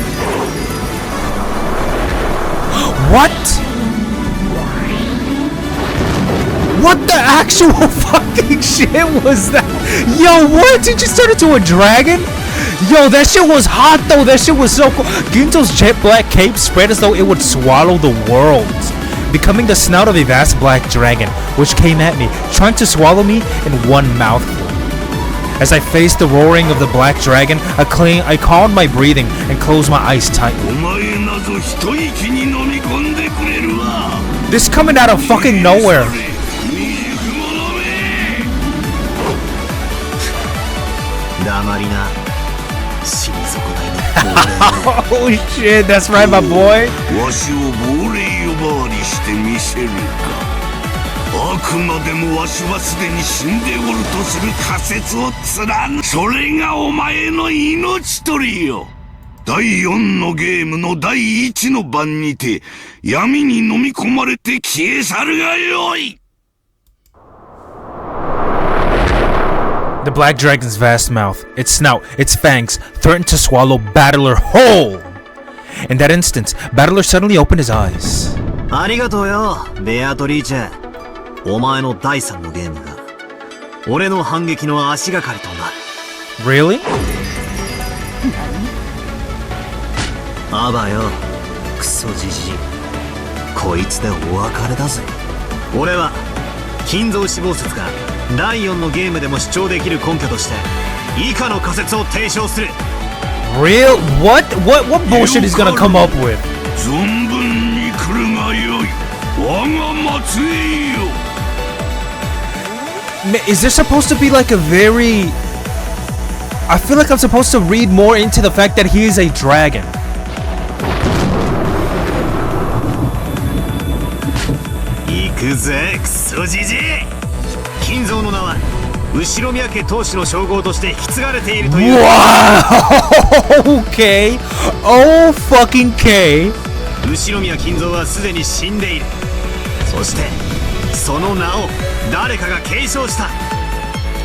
S1: What? What the actual fucking shit was that? Yo, what? He just turned into a dragon? Yo, that shit was hot though. That shit was so cool. Ginto's jet black cape spread as though it would swallow the world, becoming the snout of a vast black dragon, which came at me, trying to swallow me in one mouthful. As I faced the roaring of the black dragon, I calmed my breathing and closed my eyes tightly. This coming out of fucking nowhere. Oh shit, that's right, my boy.
S4: あくまでもわしはすでに死んでおるとする仮説を貫く。それがお前の命取りよ。第4のゲームの第1の番にて闇に飲み込まれて消え去るがよい。
S1: The black dragon's vast mouth, its snout, its fangs threatened to swallow Battler whole. In that instant, Battler suddenly opened his eyes.
S3: ありがとうよ、ベアトリーチェ。お前の第3のゲームが俺の反撃の足がかりとなる。
S1: Really?
S3: あばよ、クソじじい。こいつでお別れだぜ。俺は金蔵死亡説が第4のゲームでも主張できる根拠として以下の仮説を提唱する。
S1: Real? What bullshit he's gonna come up with?
S4: 存分に来るがよい。我が末裔よ。
S1: Is there supposed to be like a very... I feel like I'm supposed to read more into the fact that he is a dragon.
S3: 行くぜ、クソじじい。金蔵の名は後ろ宮家当主の称号として引き継がれているという。
S1: Wow! Okay. Oh fucking K.
S3: 後ろ宮金蔵はすでに死んでいる。そしてその名を誰かが継承した。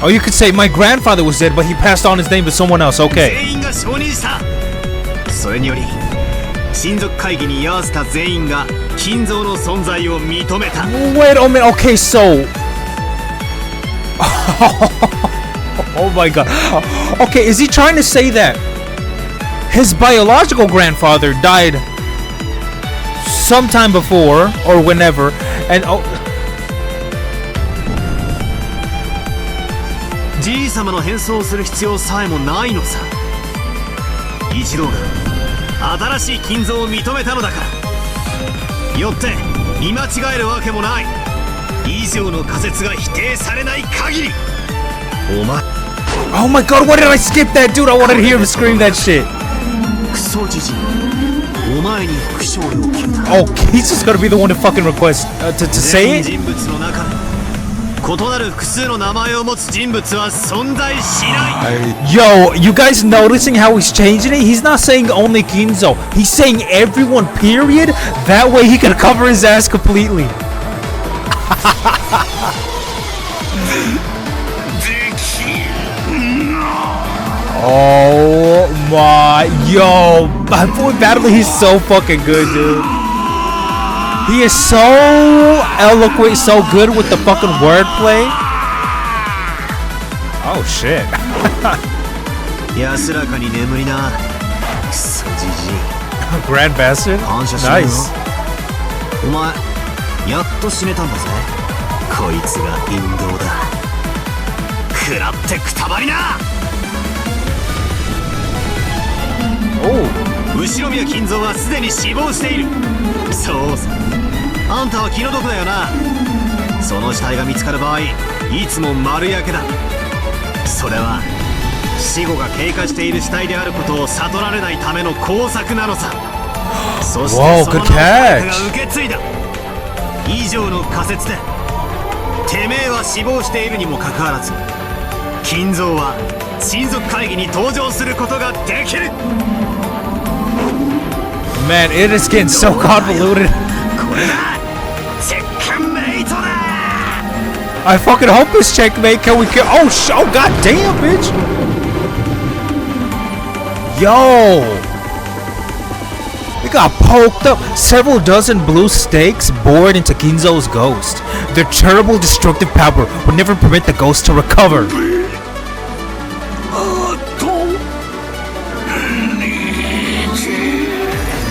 S1: Oh, you could say my grandfather was dead, but he passed on his name to someone else. Okay.
S3: 全員が承認した。それにより親族会議に居合わせた全員が金蔵の存在を認めた。
S1: Wait a minute. Okay, so... Oh my god. Okay, is he trying to say that his biological grandfather died sometime before or whenever, and oh...
S3: じいさまの変装をする必要さえもないのさ。一同が新しい金蔵を認めたのだから。よって見間違えるわけもない。以上の仮説が否定されない限り、お前。
S1: Oh my god, why did I skip that, dude? I wanted to hear him scream that shit.
S3: クソじじい、お前に副将領を決めた。
S1: Oh, he's just gonna be the one to fucking request to say it?
S3: 全人物の中で異なる複数の名前を持つ人物は存在しない。
S1: Yo, you guys noticing how he's changing it? He's not saying only Kinzo. He's saying everyone, period. That way he can cover his ass completely. Oh my, yo, my boy Battler, he's so fucking good, dude. He is so eloquent, so good with the fucking wordplay. Oh shit.
S3: 安らかに眠りな、クソじじい。
S1: Grand Bastard?
S3: 感謝しろよ。
S1: Nice.
S3: お前、やっと死ねたんだぜ。こいつが陰謀だ。食らってくたばりな。 後ろ宮金蔵はすでに死亡している。そうさ、あんたは気の毒だよな。その死体が見つかる場合、いつも丸焼けだ。それは死後が経過している死体であることを悟られないための工作なのさ。そしてその名を誰かが受け継いだ。以上の仮説でてめえは死亡しているにもかかわらず、金蔵は親族会議に登場することができる。
S1: Man, it is getting so convoluted. I fucking hope it's checkmate. Can we get? Oh, oh, goddamn, bitch! Yo, we got poked up. Several dozen blue stakes bored into Ginzo's ghost. Their terrible destructive power would never permit the ghost to recover.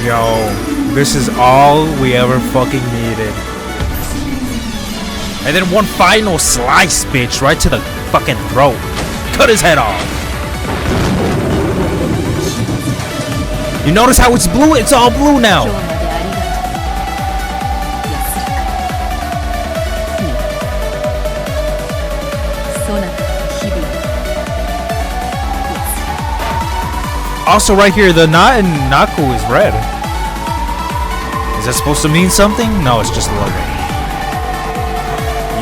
S1: Yo, this is all we ever fucking needed. And then one final slice, bitch, right to the fucking throat. Cut his head off. You notice how it's blue? It's all blue now. Also, right here, the Na and Naku is red. Is that supposed to mean something? No, it's just logo.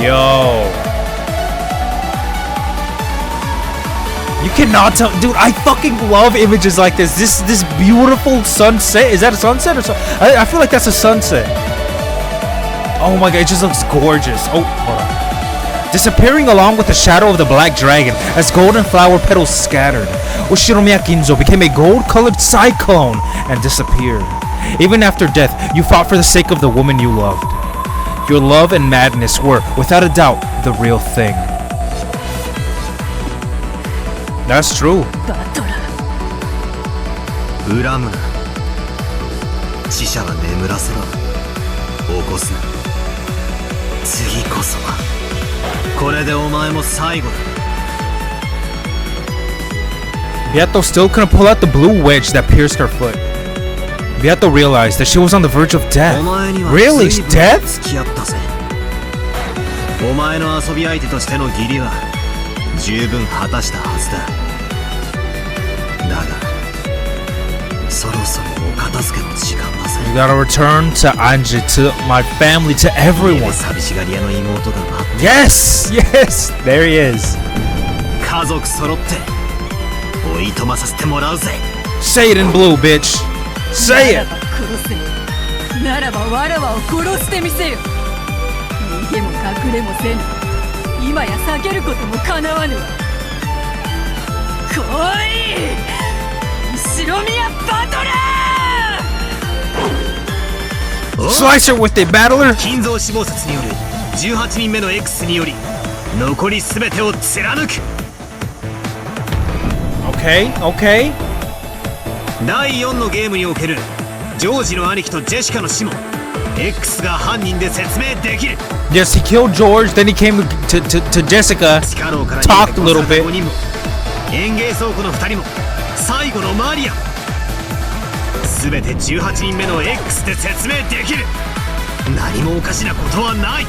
S1: Yo. You cannot tell, dude. I fucking love images like this. This beautiful sunset. Is that a sunset or so? I feel like that's a sunset. Oh my god, it just looks gorgeous. Oh, hold on. Disappearing along with the shadow of the black dragon as golden flower petals scattered. Ushiromiya Ginzo became a gold-colored cyclone and disappeared. Even after death, you fought for the sake of the woman you loved. Your love and madness were, without a doubt, the real thing. That's true.
S3: 恨むな。死者は眠らせろ。起こすな。次こそは。これでお前も最後だ。
S1: Beato still couldn't pull out the blue wedge that pierced her foot. Beato realized that she was on the verge of death. Really? Death?
S3: お前の遊び相手としての義理は十分果たしたはずだ。だが、そろそろお片付けの時間だぜ。
S1: You gotta return to Anji, to my family, to everyone.
S3: 寂しがり屋の妹が待って。
S1: Yes! Yes! There he is.
S3: 家族揃っておいとまさせてもらうぜ。
S1: Say it in blue, bitch. Say it!
S2: ならばわらわを殺してみせよ。逃げも隠れもせぬ。今や避けることもかなわぬわ。来い！後ろ宮バトラー！
S1: Slice her with it, battler!
S3: 金蔵死亡説による18人目の X により残り全てを貫く。
S1: Okay, okay.
S3: 第4のゲームにおけるジョージの兄貴とジェシカの死も X が犯人で説明できる。
S1: Yes, he killed George, then he came to Jessica, talked a little bit.
S3: 園芸倉庫の2人も最後のマリア全て18人目の X で説明できる。何もおかしなことはない。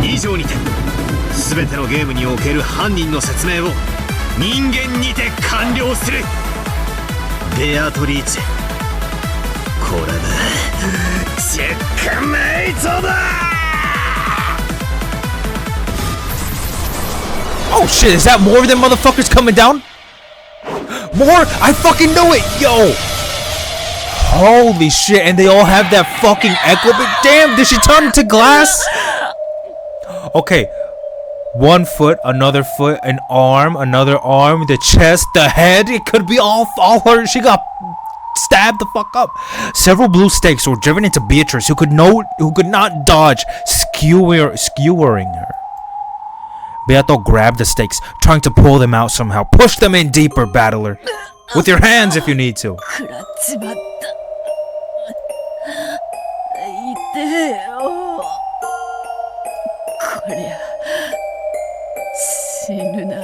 S3: 以上にて全てのゲームにおける犯人の説明を人間にて完了する。ベアトリーチェ、これでチェックメイトだ。
S1: Oh shit, is that more of them motherfuckers coming down? More? I fucking knew it, yo! Holy shit, and they all have that fucking echo, but damn, did she turn into glass? Okay, one foot, another foot, an arm, another arm, the chest, the head, it could be all her. She got stabbed the fuck up. Several blue stakes were driven into Beatrice, who could not dodge, skewering her. Beato grabbed the stakes, trying to pull them out somehow. Push them in deeper, battler. With your hands if you need to.
S2: 食らっちまった。痛えよ。こりゃ死ぬな。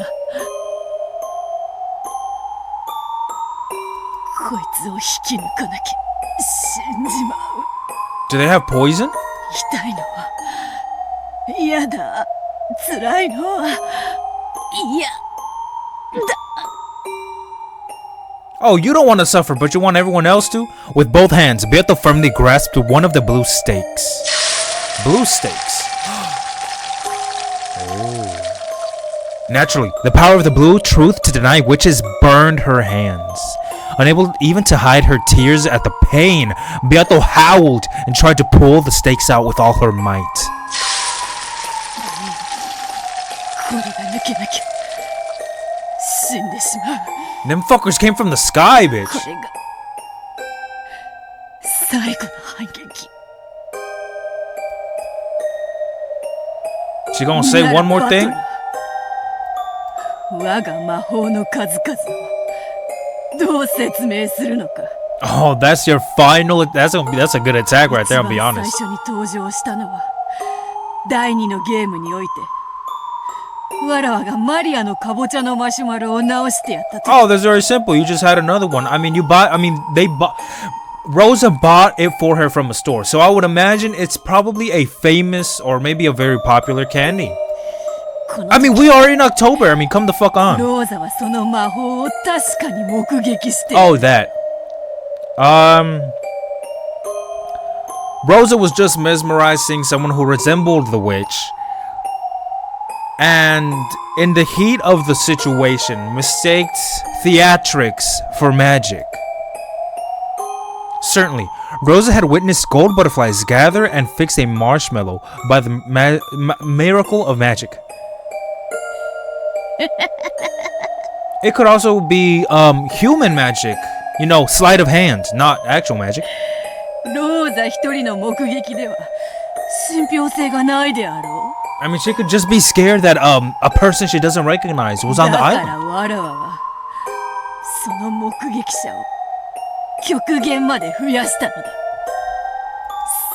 S2: こいつを引き抜かなきゃ死んじまう。
S1: Do they have poison?
S2: 痛いのは嫌だ。辛いのは嫌だ。
S1: Oh, you don't want to suffer, but you want everyone else to? With both hands, Beato firmly grasped one of the blue stakes. Blue stakes. Oh. Naturally, the power of the blue truth to deny witches burned her hands. Unable even to hide her tears at the pain, Beato howled and tried to pull the stakes out with all her might.
S2: これが抜けなきゃ死んでしまう。
S1: Them fuckers came from the sky, bitch.
S2: これが最後の反撃。
S1: She gonna say one more thing?
S2: 我が魔法の数々をどう説明するのか。
S1: Oh, that's your final. That's a good attack right there. I'll be
S2: 一番
S1: honest.
S2: 最初に登場したのは第2のゲームにおいて、わらわがマリアのかぼちゃのマシュマロを直してやったと。
S1: Oh, that's very simple. You just had another one. I mean, they bought. Rosa bought it for her from a store, so I would imagine it's probably a famous or maybe a very popular candy.
S2: この
S1: I mean, we are in October. I mean, come the fuck on.
S2: ローザはその魔法を確かに目撃している。
S1: Oh, that. Rosa was just mesmerizing someone who resembled the witch. And in the heat of the situation, mistaked theatrics for magic. Certainly, Rosa had witnessed gold butterflies gather and fix a marshmallow by the miracle of magic. It could also be human magic. You know, sleight of hand, not actual magic.
S2: ローザ一人の目撃では信憑性がないであろ
S1: I mean, she could just be scared that a person she doesn't recognize was
S2: う。
S1: on the
S2: だか
S1: island.
S2: らわらわはその目撃者を極限まで増やしたのだ。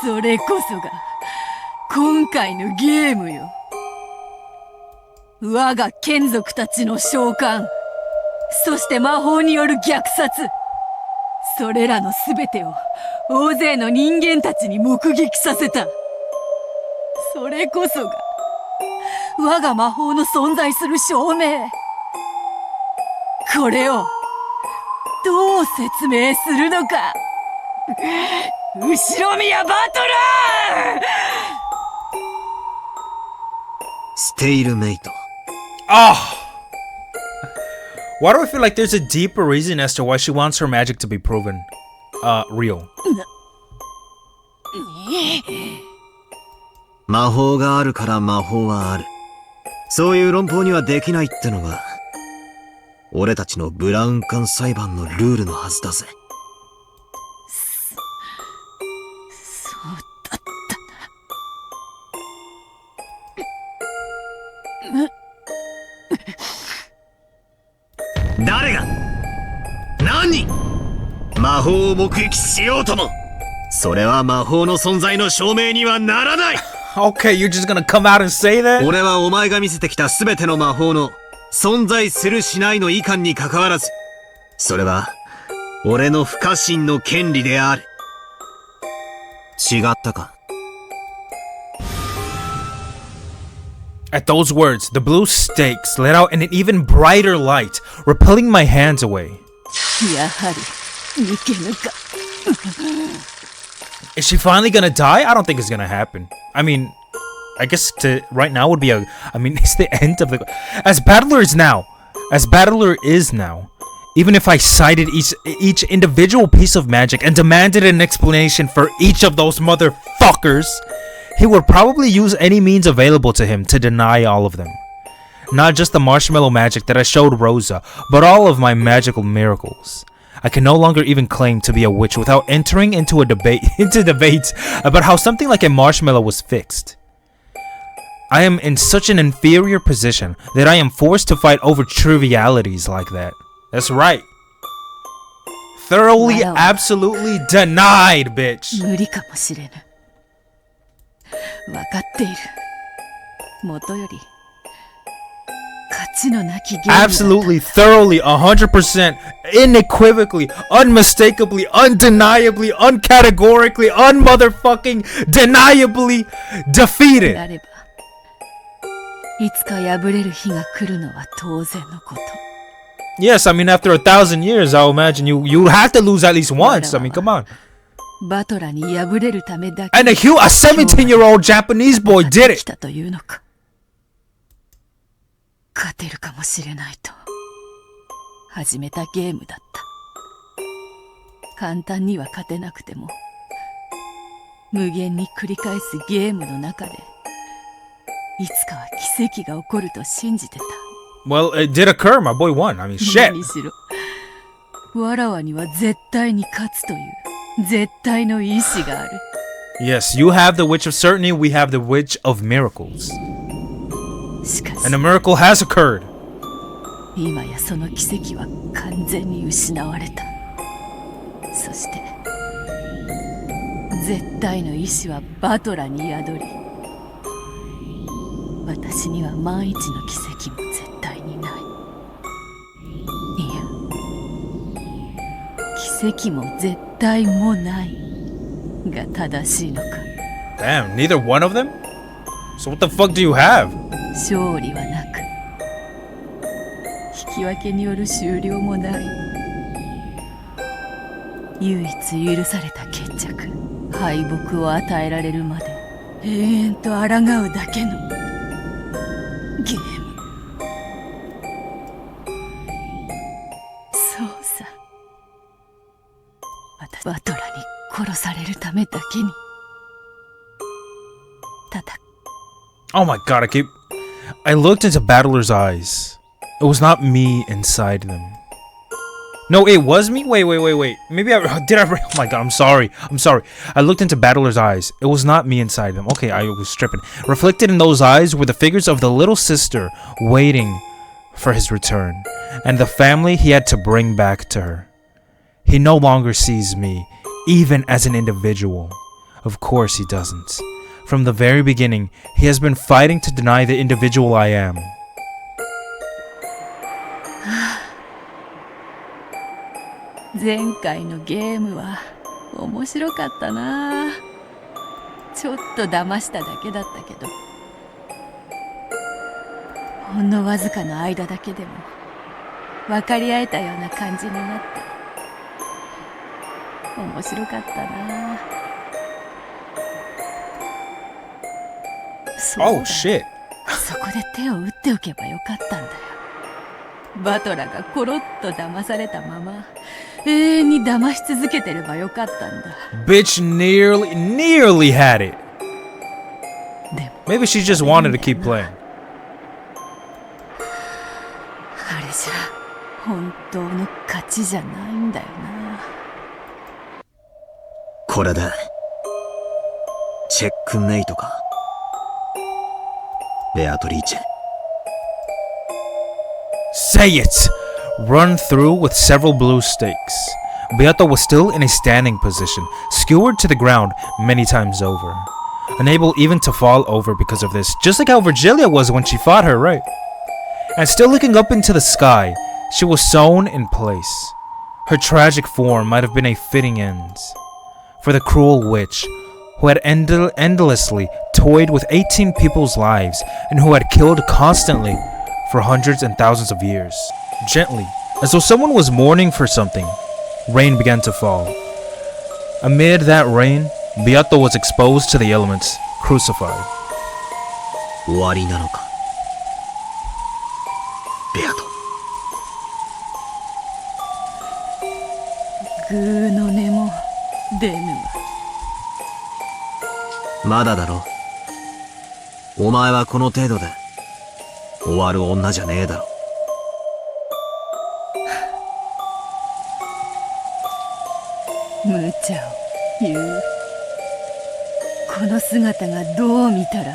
S2: それこそが今回のゲームよ。我が眷属たちの召喚、そして魔法による虐殺、それらのすべてを大勢の人間たちに目撃させた。それこそが我が魔法の存在する証明。これをどう説明するのか。後ろ宮バトラー。
S3: ステイルメイト。
S1: Oh! Why do I feel like there's a deeper reason as to why she wants her magic to be proven real?
S3: 魔法があるから魔法はある。そういう論法にはできないってのが、俺たちのブラウン管裁判のルールのはずだぜ。
S2: そうだったな。
S3: 誰が何魔法を目撃しようとも、それは魔法の存在の証明にはならない。
S1: Okay, you're just gonna come out and say that?
S3: 俺はお前が見せてきた全ての魔法の存在するしないの遺憾に関わらず、それは俺の不可侵の権利である。違ったか。
S1: At those words, the blue stakes let out in an even brighter light, repelling my hands away.
S2: やはり抜けぬか。
S1: Is she finally gonna die? I don't think it's gonna happen. I mean, I guess right now would be it's the end of the... As Battler is now, even if I cited each individual piece of magic and demanded an explanation for each of those motherfuckers, he would probably use any means available to him to deny all of them. Not just the marshmallow magic that I showed Rosa, but all of my magical miracles. I can no longer even claim to be a witch without entering into debates about how something like a marshmallow was fixed. I am in such an inferior position that I am forced to fight over trivialities like that. That's right. Thoroughly, absolutely denied, bitch.
S2: 無理かもしれぬ。わかっている。もとより価値のなきゲームだった。
S1: Absolutely, thoroughly, 100%, unequivocally, unmistakably, undeniably, uncategorically, unmotherfucking deniably defeated.
S2: なればいつか敗れる日が来るのは当然のこと。
S1: Yes, I mean, after 1,000 years, I'll imagine you have to lose at least once. I mean, come on.
S2: バトラに敗れるためだけ
S1: And a 17-year-old Japanese boy did
S2: 来
S1: it.
S2: たというのか。勝てるかもしれないと始めたゲームだった。簡単には勝てなくても無限に繰り返すゲームの中でいつかは奇跡が起こると信じてた。
S1: Well, it did occur. My boy won. I mean, shit.
S2: 何しろわらわには絶対に勝つという絶対の意志がある。
S1: Yes, you have the witch of certainty. We have the witch of miracles.
S2: しかし
S1: And a miracle has occurred.
S2: 今やその奇跡は完全に失われた。そして絶対の意志はバトラに宿り、私には万一の奇跡も絶対にない。いや、奇跡も絶対もないが正しいのか。
S1: Damn, neither one of them? So what the fuck do you have?
S2: 勝利はなく、引き分けによる終了もない。唯一許された決着、敗北を与えられるまで永遠と抗うだけのゲーム。そうさ、私バトラに殺されるためだけに戦。
S1: Oh my god, I looked into Battler's eyes. It was not me inside them. No, it was me? Wait. Maybe oh my god, I'm sorry. I looked into Battler's eyes. It was not me inside them. Okay, I was tripping. Reflected in those eyes were the figures of the little sister waiting for his return, and the family he had to bring back to her. He no longer sees me, even as an individual. Of course he doesn't. From the very beginning, he has been fighting to deny the individual I am.
S2: 前回のゲームは面白かったな。ちょっと騙しただけだったけど、ほんのわずかの間だけでも分かり合えたような感じになって面白かったな。そうだ、
S1: Oh shit.
S2: そこで手を打っておけばよかったんだよ。バトラがコロッと騙されたまま永遠に騙し続けてればよかったんだ。
S1: Bitch nearly had it.
S2: でも
S1: Maybe she just wanted to keep playing.
S2: あれじゃ本当の勝ちじゃないんだよな。
S3: これでチェックメイトか、ベアトリーチェ。
S1: Say it! Run through with several blue stakes. Beato was still in a standing position, skewered to the ground many times over. Unable even to fall over because of this, just like how Virgilia was when she fought her, right? And still looking up into the sky, she was sewn in place. Her tragic form might have been a fitting end for the cruel witch who had endlessly toyed with 18 people's lives and who had killed constantly for hundreds and thousands of years. Gently, as though someone was mourning for something, rain began to fall. Amid that rain, Beato was exposed to the elements, crucified.
S3: 終わりなのか、ベアト。
S2: グーの音も出ぬわ。
S3: まだだろ。お前はこの程度で終わる女じゃねえだろ。
S2: 無茶を言う。この姿がどう見たら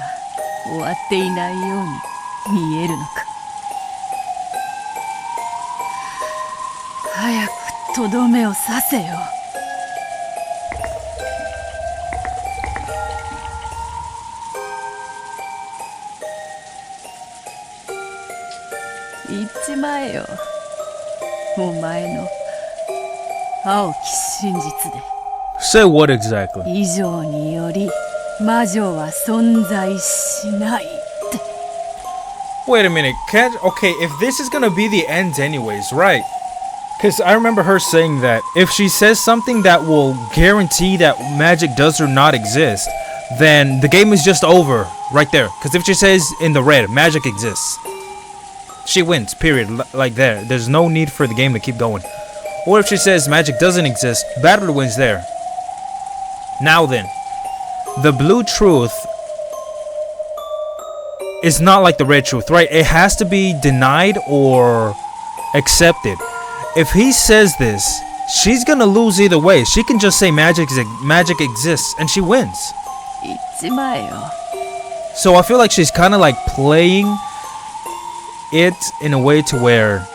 S2: 終わっていないように見えるのか。早くとどめを刺せよ。言っちまえよ、お前の青き真実で。
S1: Say what exactly?
S2: 以上により魔女は存在しないって。
S1: Wait a minute, okay, if this is gonna be the end anyways, right? Because I remember her saying that if she says something that will guarantee that magic does or not exist, then the game is just over right there. Because if she says in the red, magic exists, she wins, period, like there. There's no need for the game to keep going. Or if she says magic doesn't exist, Battler wins there. Now then, the blue truth is not like the red truth, right? It has to be denied or accepted. If he says this, she's gonna lose either way. She can just say magic exists and she wins.
S2: 言っちまえよ。
S1: So I feel like she's kind of like playing it in a way to where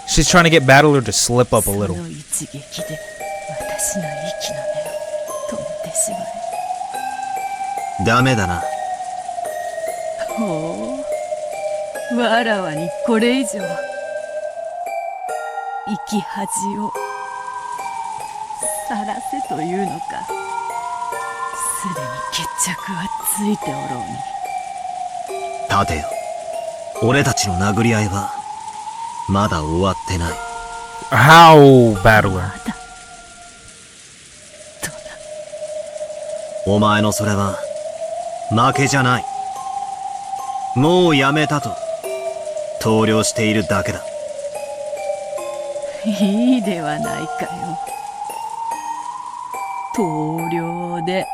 S1: she's trying to get Battler to slip up a little.
S2: その一撃で私の息の根を止めてしまえ。
S3: ダメだな。
S2: ほう、わらわにこれ以上生き恥をさらせというのか。すでに決着はついておろうに。
S3: 立てよ。俺たちの殴り合いはまだ終わってない。
S1: How, Battler?
S2: まだとな。
S3: お前のそれは負けじゃない。もうやめたと投了しているだけだ。
S2: いいではないかよ。投了で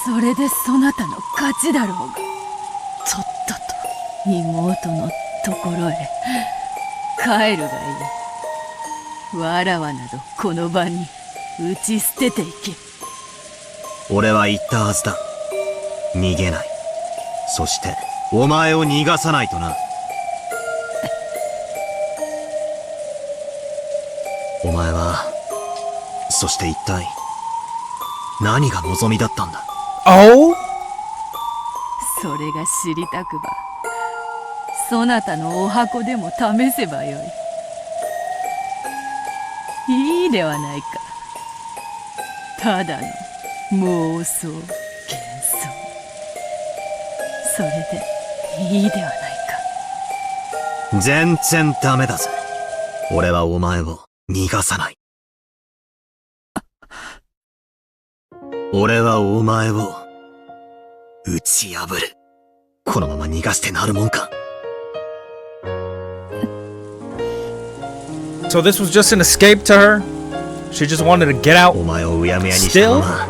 S2: それでそなたの勝ちだろうが。とっとと妹のところへ帰るがいい。わらわなどこの場に打ち捨てていけ。
S3: 俺は言ったはずだ。逃げない。そしてお前を逃がさないとな。お前はそして一体何が望みだったんだ。
S1: Oh?
S2: それが知りたくばそなたのお箱でも試せばよい。いいではないか。ただの妄想幻想。それでいいではないか。
S3: 全然ダメだぜ。俺はお前を逃がさない。俺はお前を打ち破る。このまま逃がしてなるもんか。
S1: So this was just an escape to her? She just wanted to get out?
S3: お前をうやむやにしたまま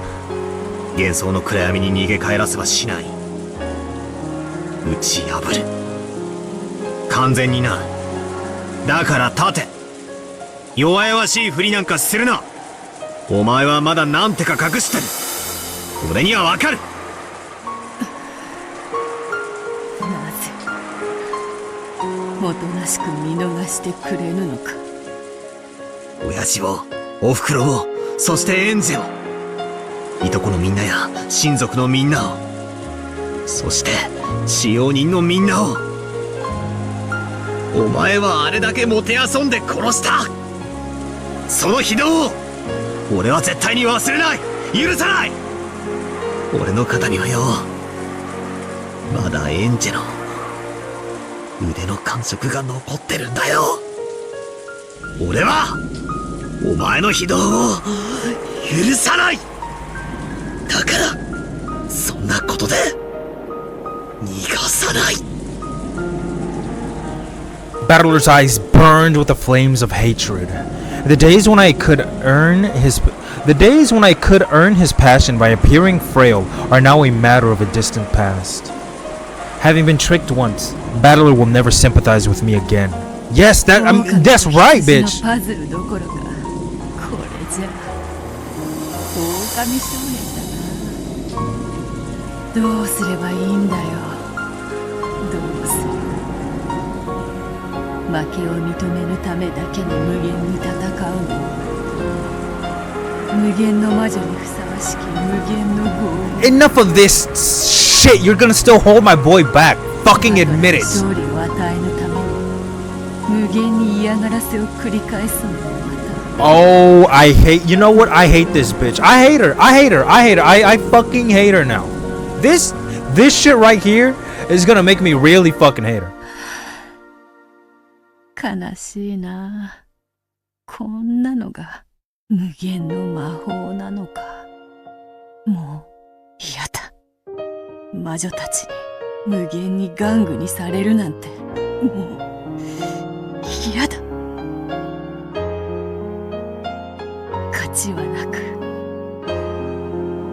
S3: 幻想の暗闇に逃げ帰らせはしない。打ち破る。完全にな。だから立て。弱々しいふりなんかするな。お前はまだなんてか隠してる。俺にはわかる。
S2: なぜおとなしく見逃してくれぬのか。
S3: 親父を、おふくろを、そしてエンジェを、いとこのみんなや親族のみんなを、そして使用人のみんなを。お前はあれだけもてあそんで殺した。その非道を俺は絶対に忘れない。許さない。俺の肩にはよ、まだエンジェの腕の感触が残ってるんだよ。俺はお前の非道を許さない。だからそんなことで逃がさない。
S1: Battler's eyes burned with the flames of hatred. The days when I could earn his passion by appearing frail are now a matter of a distant past. Having been tricked once, Battler will never sympathize with me again. Yes, that's right, bitch.
S2: パズルどころか、これじゃ狼少年だな。どうすればいいんだよ。どうする。負けを認めぬためだけに無限に戦うの。無限の魔女にふさわしき無限の豪雨。
S1: Enough of this shit. You're gonna still hold my boy back. Fucking admit it.
S2: 勝利を与えぬために無限に嫌がらせを繰り返すのもまた。
S1: Oh, I hate. You know what? I hate this bitch. I hate her. I fucking hate her now. This shit right here is gonna make me really fucking hate her.
S2: 悲しいな。こんなのが無限の魔法なのか。もう嫌だ。魔女たちに無限に玩具にされるなんてもう嫌だ。勝ちはなく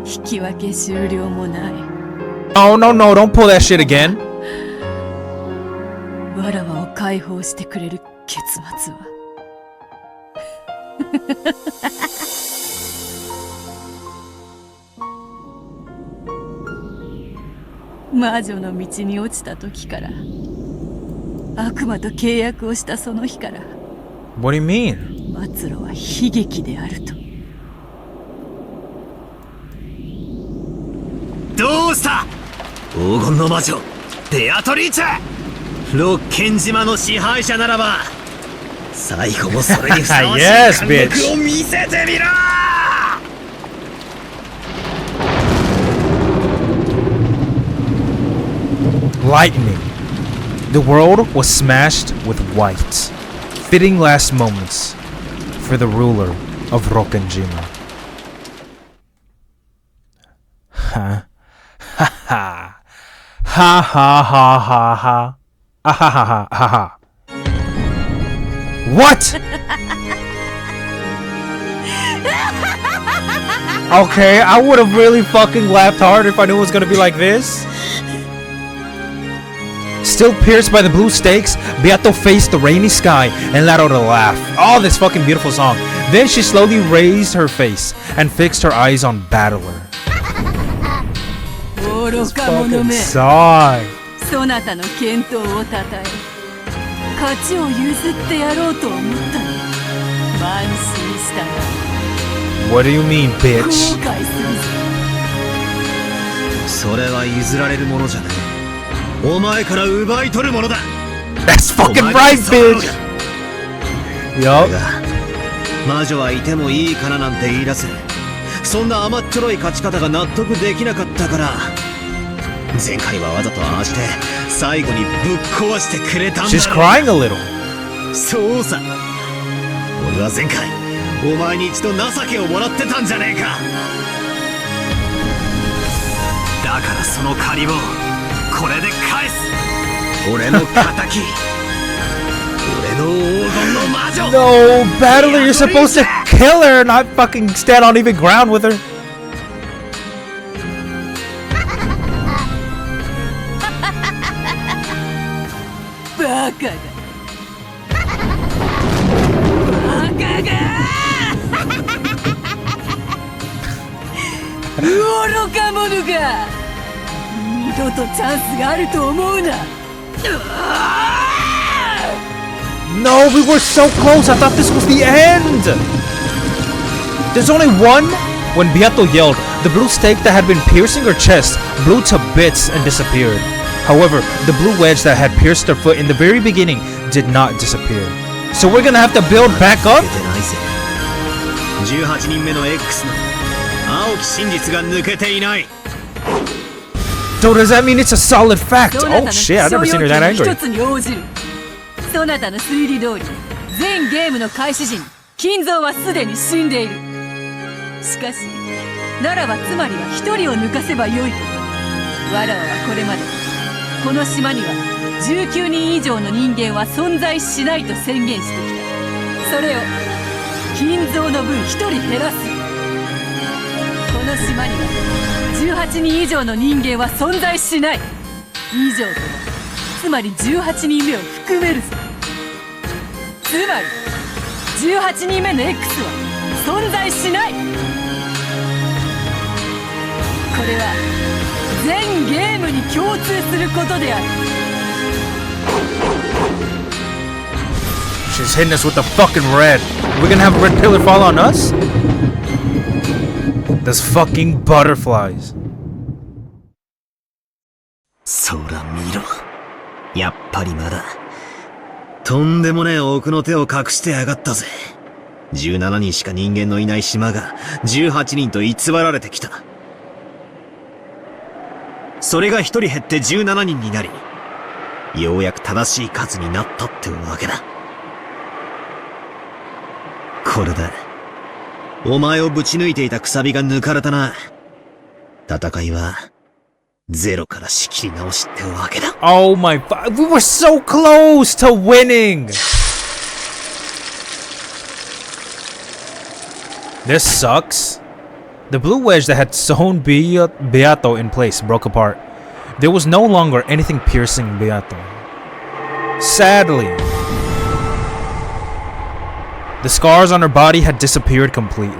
S2: 引き分け終了もない。
S1: Oh no, don't pull that shit again.
S2: わらわを解放してくれる結末は魔女の道に落ちた時から悪魔と契約をしたその日から
S1: What do you mean?
S2: 末路は悲劇であると。
S3: どうした黄金の魔女ベアトリーチェ。六軒島の支配者ならば最後もそれにふさわしい
S1: Yes,
S3: 貫
S1: bitch.
S3: 禄を見せてみろ。
S1: Lightning. The world was smashed with white. Fitting last moments for the ruler of Rokkenjima. Ha. Ha ha. Ha ha ha ha ha. Ah ha ha ha ha ha. What? Okay, I would have really fucking laughed hard if I knew it was gonna be like this. Still pierced by the blue stakes, Beato faced the rainy sky and let out a laugh. Oh, this fucking beautiful song. Then she slowly raised her face and fixed her eyes on Battler.
S2: 愚か者め、
S1: Sigh.
S2: そなたの健闘をたたえ、勝ちを譲ってやろうと思ったの。慢心したが
S1: What do you mean,
S2: 後
S1: bitch?
S2: 悔するぞ。
S3: それは譲られるものじゃない。お前から奪い取るものだ。
S1: That's fucking right, bitch. Yup.
S3: が魔女はいてもいいからなんて言い出せ。そんな甘っちょろい勝ち方が納得できなかったから前回はわざとああして最後にぶっ壊してくれたんだ。
S1: She's crying a little.
S3: そうさ。俺は前回お前に一度情けをもらってたんじゃねえか。だからその借りをこれで返す。俺の仇。俺の黄金の魔女。
S1: No, Battler, you're supposed to kill her, not fucking stand on even ground with her.
S2: バカが。バカが。愚か者が。二度とチャンスがあると思うな。
S1: No, we were so close. I thought this was the end. There's only one. When Beato yelled, the blue stake that had been piercing her chest blew to bits and disappeared. However, the blue wedge that had pierced her foot in the very beginning did not disappear. So we're gonna have to build back up?
S3: 18人目の X の青き真実が抜けていない。
S1: So does that mean it's a solid fact?
S2: そなた
S1: Oh
S2: の
S1: shit, I've never seen her that
S2: 気象要
S1: angry.
S2: 求の一つに応じる。そなたの推理通り、全ゲームの開始時に金蔵はすでに死んでいる。しかし、ならばつまりは一人を抜かせばよいと。わらわはこれまでこの島には19人以上の人間は存在しないと宣言してきた。それを金蔵の分一人減らす。この島には18人以上の人間は存在しない。以上とはつまり18人目を含めるぞ。つまり18人目の X は存在しない。これは全ゲームに共通することである。
S1: She's hitting us with the fucking red. We're gonna have a red pillar fall on us? Those fucking butterflies.
S3: そら見ろ。やっぱりまだ。とんでもねえ奥の手を隠してやがったぜ。17人しか人間のいない島が18人と偽られてきた。それが1人減って17人になり、ようやく正しい数になったってわけだ。これだ。お前をぶち抜いていたくさびが抜かれたな。戦いはゼロから仕切り直しってわけだ。
S1: Oh my god, we were so close to winning! This sucks. The blue wedge that had sewn Beato in place broke apart. There was no longer anything piercing Beato. Sadly, the scars on her body had disappeared completely.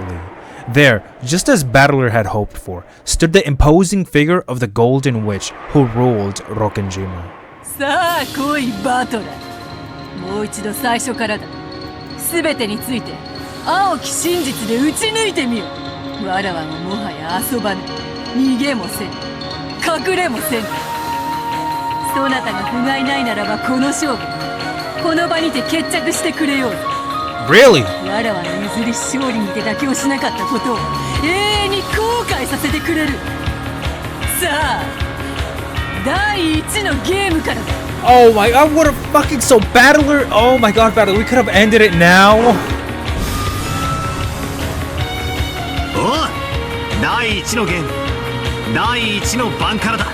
S1: There, just as Battler had hoped for, stood the imposing figure of the Golden Witch who ruled Rokkenjima.
S2: さあ来いバトラー。もう一度最初からだ。全てについて青き真実で打ち抜いてみよ。わらわももはや遊ばぬ。逃げもせん、隠れもせん。そなたが不甲斐ないならばこの勝負この場にて決着してくれよう。
S1: Really?
S2: わらわの譲り勝利にて妥協しなかったことを永遠に後悔させてくれる。さあ第一のゲームからだ。
S1: Oh my god, what a fucking so battler. Oh my god, battler. We could have ended it now.
S3: おう、第一のゲーム、第一の番からだ。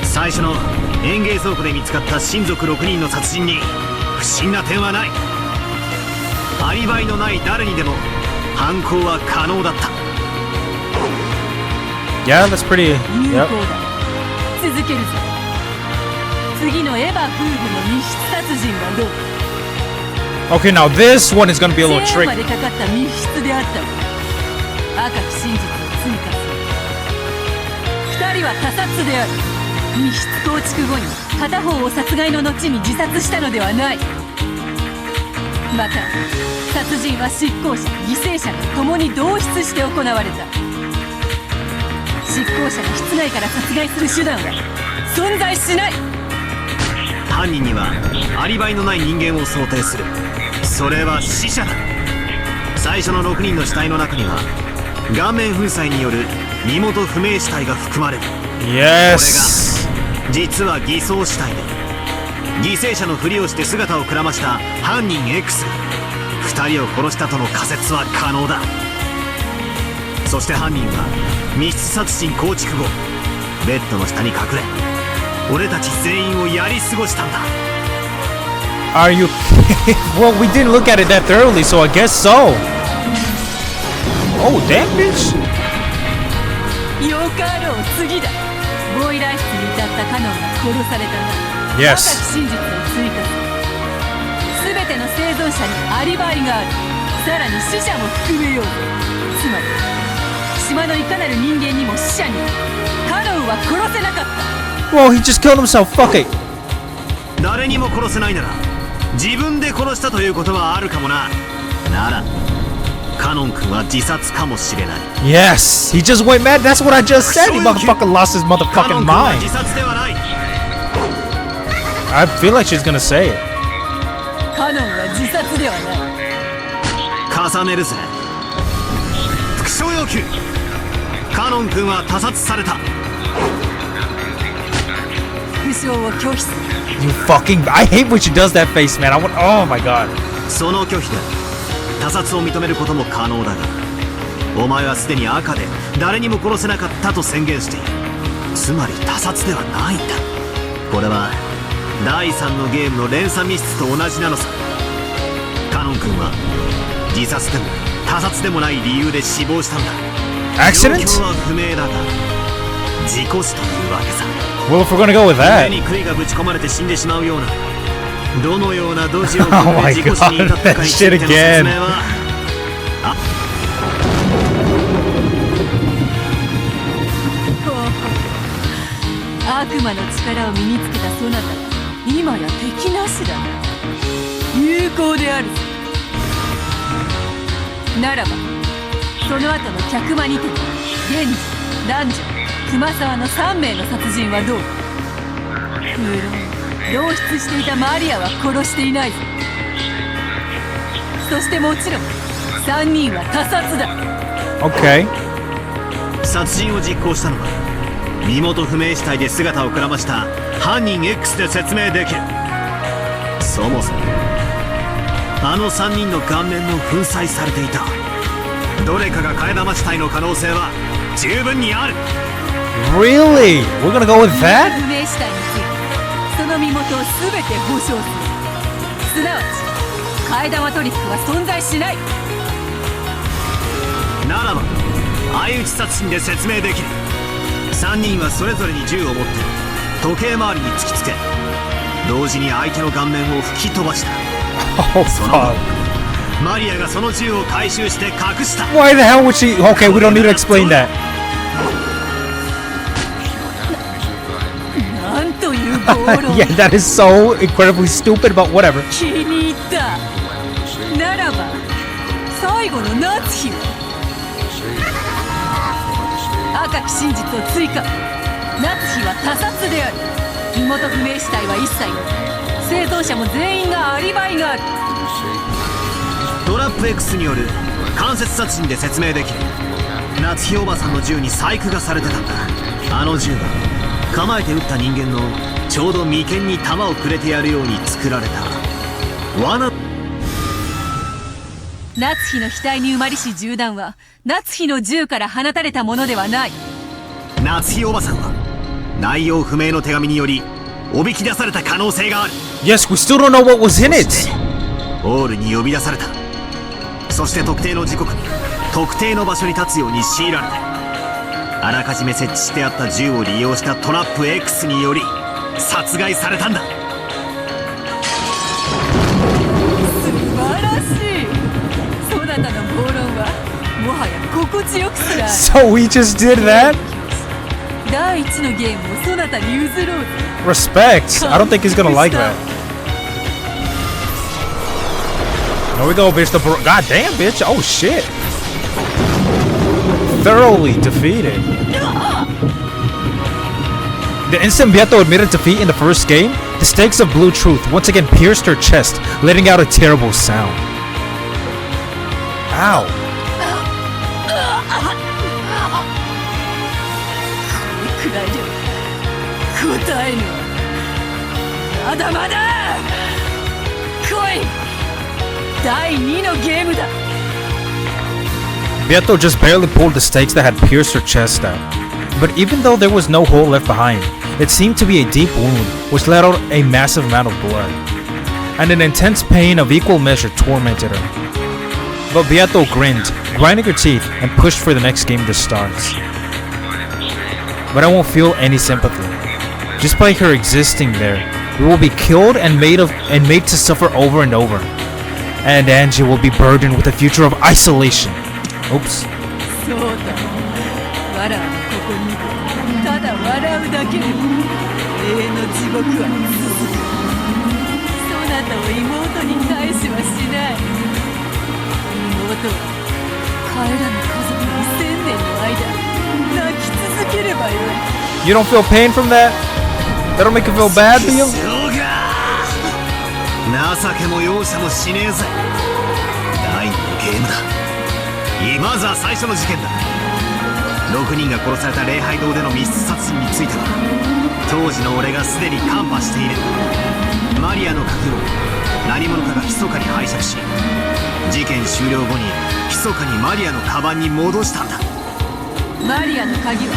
S3: 最初の園芸倉庫で見つかった親族6人の殺人に不審な点はない。アリバイのない誰にでも犯行は可能だった。
S1: Yeah, that's pretty.
S2: 有
S1: Yep.
S2: 効だ。続けるぞ。次のエヴァ夫婦の密室殺人はどう？
S1: Okay, now this one is gonna be a little
S2: 全
S1: tricky.
S2: までかかった密室であったわ。赤き真実を追加する。二人は他殺である。密室構築後に片方を殺害の後に自殺したのではない。また殺人は執行者犠牲者が共に同室して行われた。執行者が室内から殺害する手段は存在しない。
S3: 犯人にはアリバイのない人間を想定する。それは死者だ。最初の6人の死体の中には顔面粉砕による身元不明死体が含まれる。
S1: Yes.
S3: これが実は偽装死体で犠牲者のふりをして姿をくらました犯人 X が2人を殺したとの仮説は可能だ。そして犯人は密室殺人構築後ベッドの下に隠れ俺たち全員をやり過ごしたんだ。
S1: Are you? Well, we didn't look at it that thoroughly, so I guess so. Oh, damn, bitch.
S2: よかろう。次だ。ボイラー室に至ったカノンが殺されたな。
S1: Yes.
S2: 赤き真実を追加する。全ての生存者にアリバイがある。さらに死者も含めよう。つまり島のいかなる人間にも死者にカノンは殺せなかった。
S1: Well, he just killed himself. Fuck it.
S3: 誰にも殺せないなら自分で殺したということはあるかもな。ならカノン君は自殺かもしれない。
S1: Yes, he just went mad. That's what I just said. He motherfucking lost his
S3: カノン
S1: motherfucking
S3: 君は
S1: mind.
S3: 自殺ではない。
S1: I feel like she's gonna say it.
S2: カノンは自殺ではない。
S3: 重ねるぜ。復讐要求。カノン君は他殺された。
S2: 復讐を拒否する。
S1: You fucking. I hate when she does that face, man. Oh my god.
S3: その拒否で他殺を認めることも可能だがお前はすでに赤で誰にも殺せなかったと宣言している。つまり他殺ではないんだ。これは第3のゲームの連鎖密室と同じなのさ。カノン君は自殺でも他殺でもない理由で死亡したんだ。
S1: Accident?
S3: 状況は不明だが事故死というわけさ。
S1: Well, if we're gonna go with
S3: 目
S1: that.
S3: に杭がぶち込まれて死んでしまうようなどのようなドジを
S1: Oh
S3: 踏ん
S1: my
S3: で事故死に至ったかについての
S1: God, that shit
S3: 説
S1: again.
S3: 明は
S2: 悪魔の力を身につけたそなたは今や敵なしだな。有効であるぞ。ならばその後の客間にて源氏、男女、熊沢の3名の殺人はどう？無論同室していたマリアは殺していないぞ。そしてもちろん3人は他殺だ。
S1: Okay.
S3: 殺人を実行したのは身元不明死体で姿をくらました犯人 X で説明できる。そもそもあの3人の顔面も粉砕されていた。どれかが替え玉死体の可能性は十分にある。
S1: Really? We're gonna go with
S2: 不
S1: that?
S2: 明死体についてその身元を全て保証する。すなわち替え玉トリックは存在しない。
S3: ならば相打ち殺人で説明できる。3人はそれぞれに銃を持って時計回りに突きつけ同時に相手の顔面を吹き飛ばした。
S1: Oh
S3: その
S1: fuck.
S3: マリアがその銃を回収して隠した。
S1: Why the hell would she? Okay, we don't need to explain that.
S2: なんという
S1: Yeah, that is so incredibly stupid, but whatever.
S2: 気に入ったならば最後の夏日は赤き真実を追加。夏日は他殺である。身元不明死体は一切ない。生存者も全員がアリバイがある。
S3: トラップ X による間接殺人で説明できる。夏日おばさんの銃に細工がされてたんだ。あの銃は構えて撃った人間のちょうど眉間に弾をくれてやるように作られた罠。
S2: 夏日の額に埋まりし銃弾は夏日の銃から放たれたものではない。
S3: 夏日おばさんは内容不明の手紙によりおびき出された可能性がある。
S1: Yes, we still don't know what was in it.
S3: ホールに呼び出された。そして特定の時刻に特定の場所に立つように強いられて、あらかじめ設置してあった銃を利用したトラップ X により殺害されたんだ。
S2: 素晴らしい。そなたの暴論はもはや心地よくすらある。
S1: So we just did that?
S2: 第一のゲームをそなたに譲ろうぜ。
S1: Respect. I don't think he's gonna like that. There we go, bitch. God damn, bitch. Oh shit. Thoroughly defeated. The instant Beato admitted defeat in the first game, the stakes of Blue Truth once again pierced her chest, letting out a terrible sound. Ow.
S2: くらいで答えぬ。まだまだ来い。第2のゲームだ。
S1: Beato just barely pulled the stakes that had pierced her chest out. But even though there was no hole left behind, it seemed to be a deep wound which let out a massive amount of blood. And an intense pain of equal measure tormented her. But Beato grinned, grinding her teeth, and pushed for the next game to start. But I won't feel any sympathy. Just by her existing there, we will be killed and made to suffer over and over. And Angie will be burdened with a future of isolation. Oops.
S2: そうだ。わらはここにただ笑うだけでも永遠の地獄は続く。そなたを妹に返しはしない。妹は帰らぬ家族に1000年の間泣き続ければよい。
S1: You don't feel pain from that? That'll make you feel bad for you?
S3: 情けも容赦もしねえぜ。第2のゲームだ。まずは最初の事件だ。6人が殺された礼拝堂での密室殺人については当時の俺がすでにカンパしている。マリアの鍵を何者かが密かに拝借し、事件終了後に密かにマリアのカバンに戻したんだ。
S2: マリアの鍵は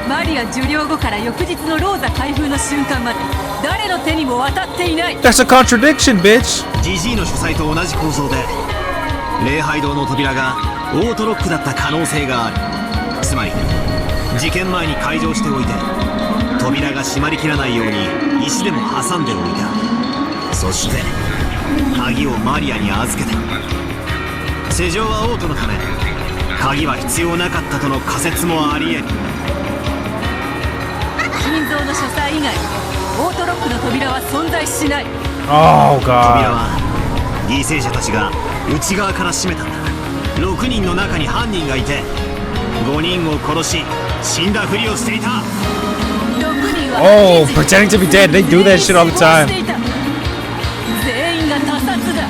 S2: マリア受領後から翌日のローザ開封の瞬間まで誰の手にも渡っていない。
S1: That's a contradiction, bitch.
S3: ジジイの主催と同じ構造で礼拝堂の扉がオートロックだった可能性がある。つまり事件前に開錠しておいて扉が閉まりきらないように石でも挟んでおいた。そして鍵をマリアに預けた。施錠はオートのため鍵は必要なかったとの仮説もあり得る。
S2: 金蔵の書斎以外オートロックの扉は存在しない。
S1: Oh
S3: 扉
S1: god.
S3: は犠牲者たちが内側から閉めたんだ。6人の中に犯人がいて5人を殺し死んだふりをしていた。
S2: 6人は
S1: Oh, pretending to be dead. They do that shit all the time.
S2: 全員が他殺だ。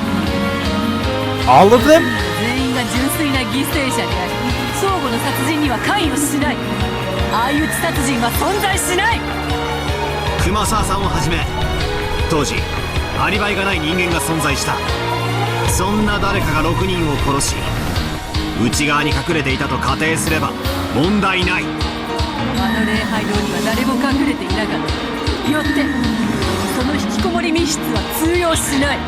S1: All of them?
S2: 全員が純粋な犠牲者であり相互の殺人には関与しない。相打ち殺人は存在しない。
S3: 熊沢さんをはじめ当時アリバイがない人間が存在した。そんな誰かが6人を殺し内側に隠れていたと仮定すれば問題ない。
S2: あの礼拝堂には誰も隠れていなかった。よってその引きこもり密室は通用しない。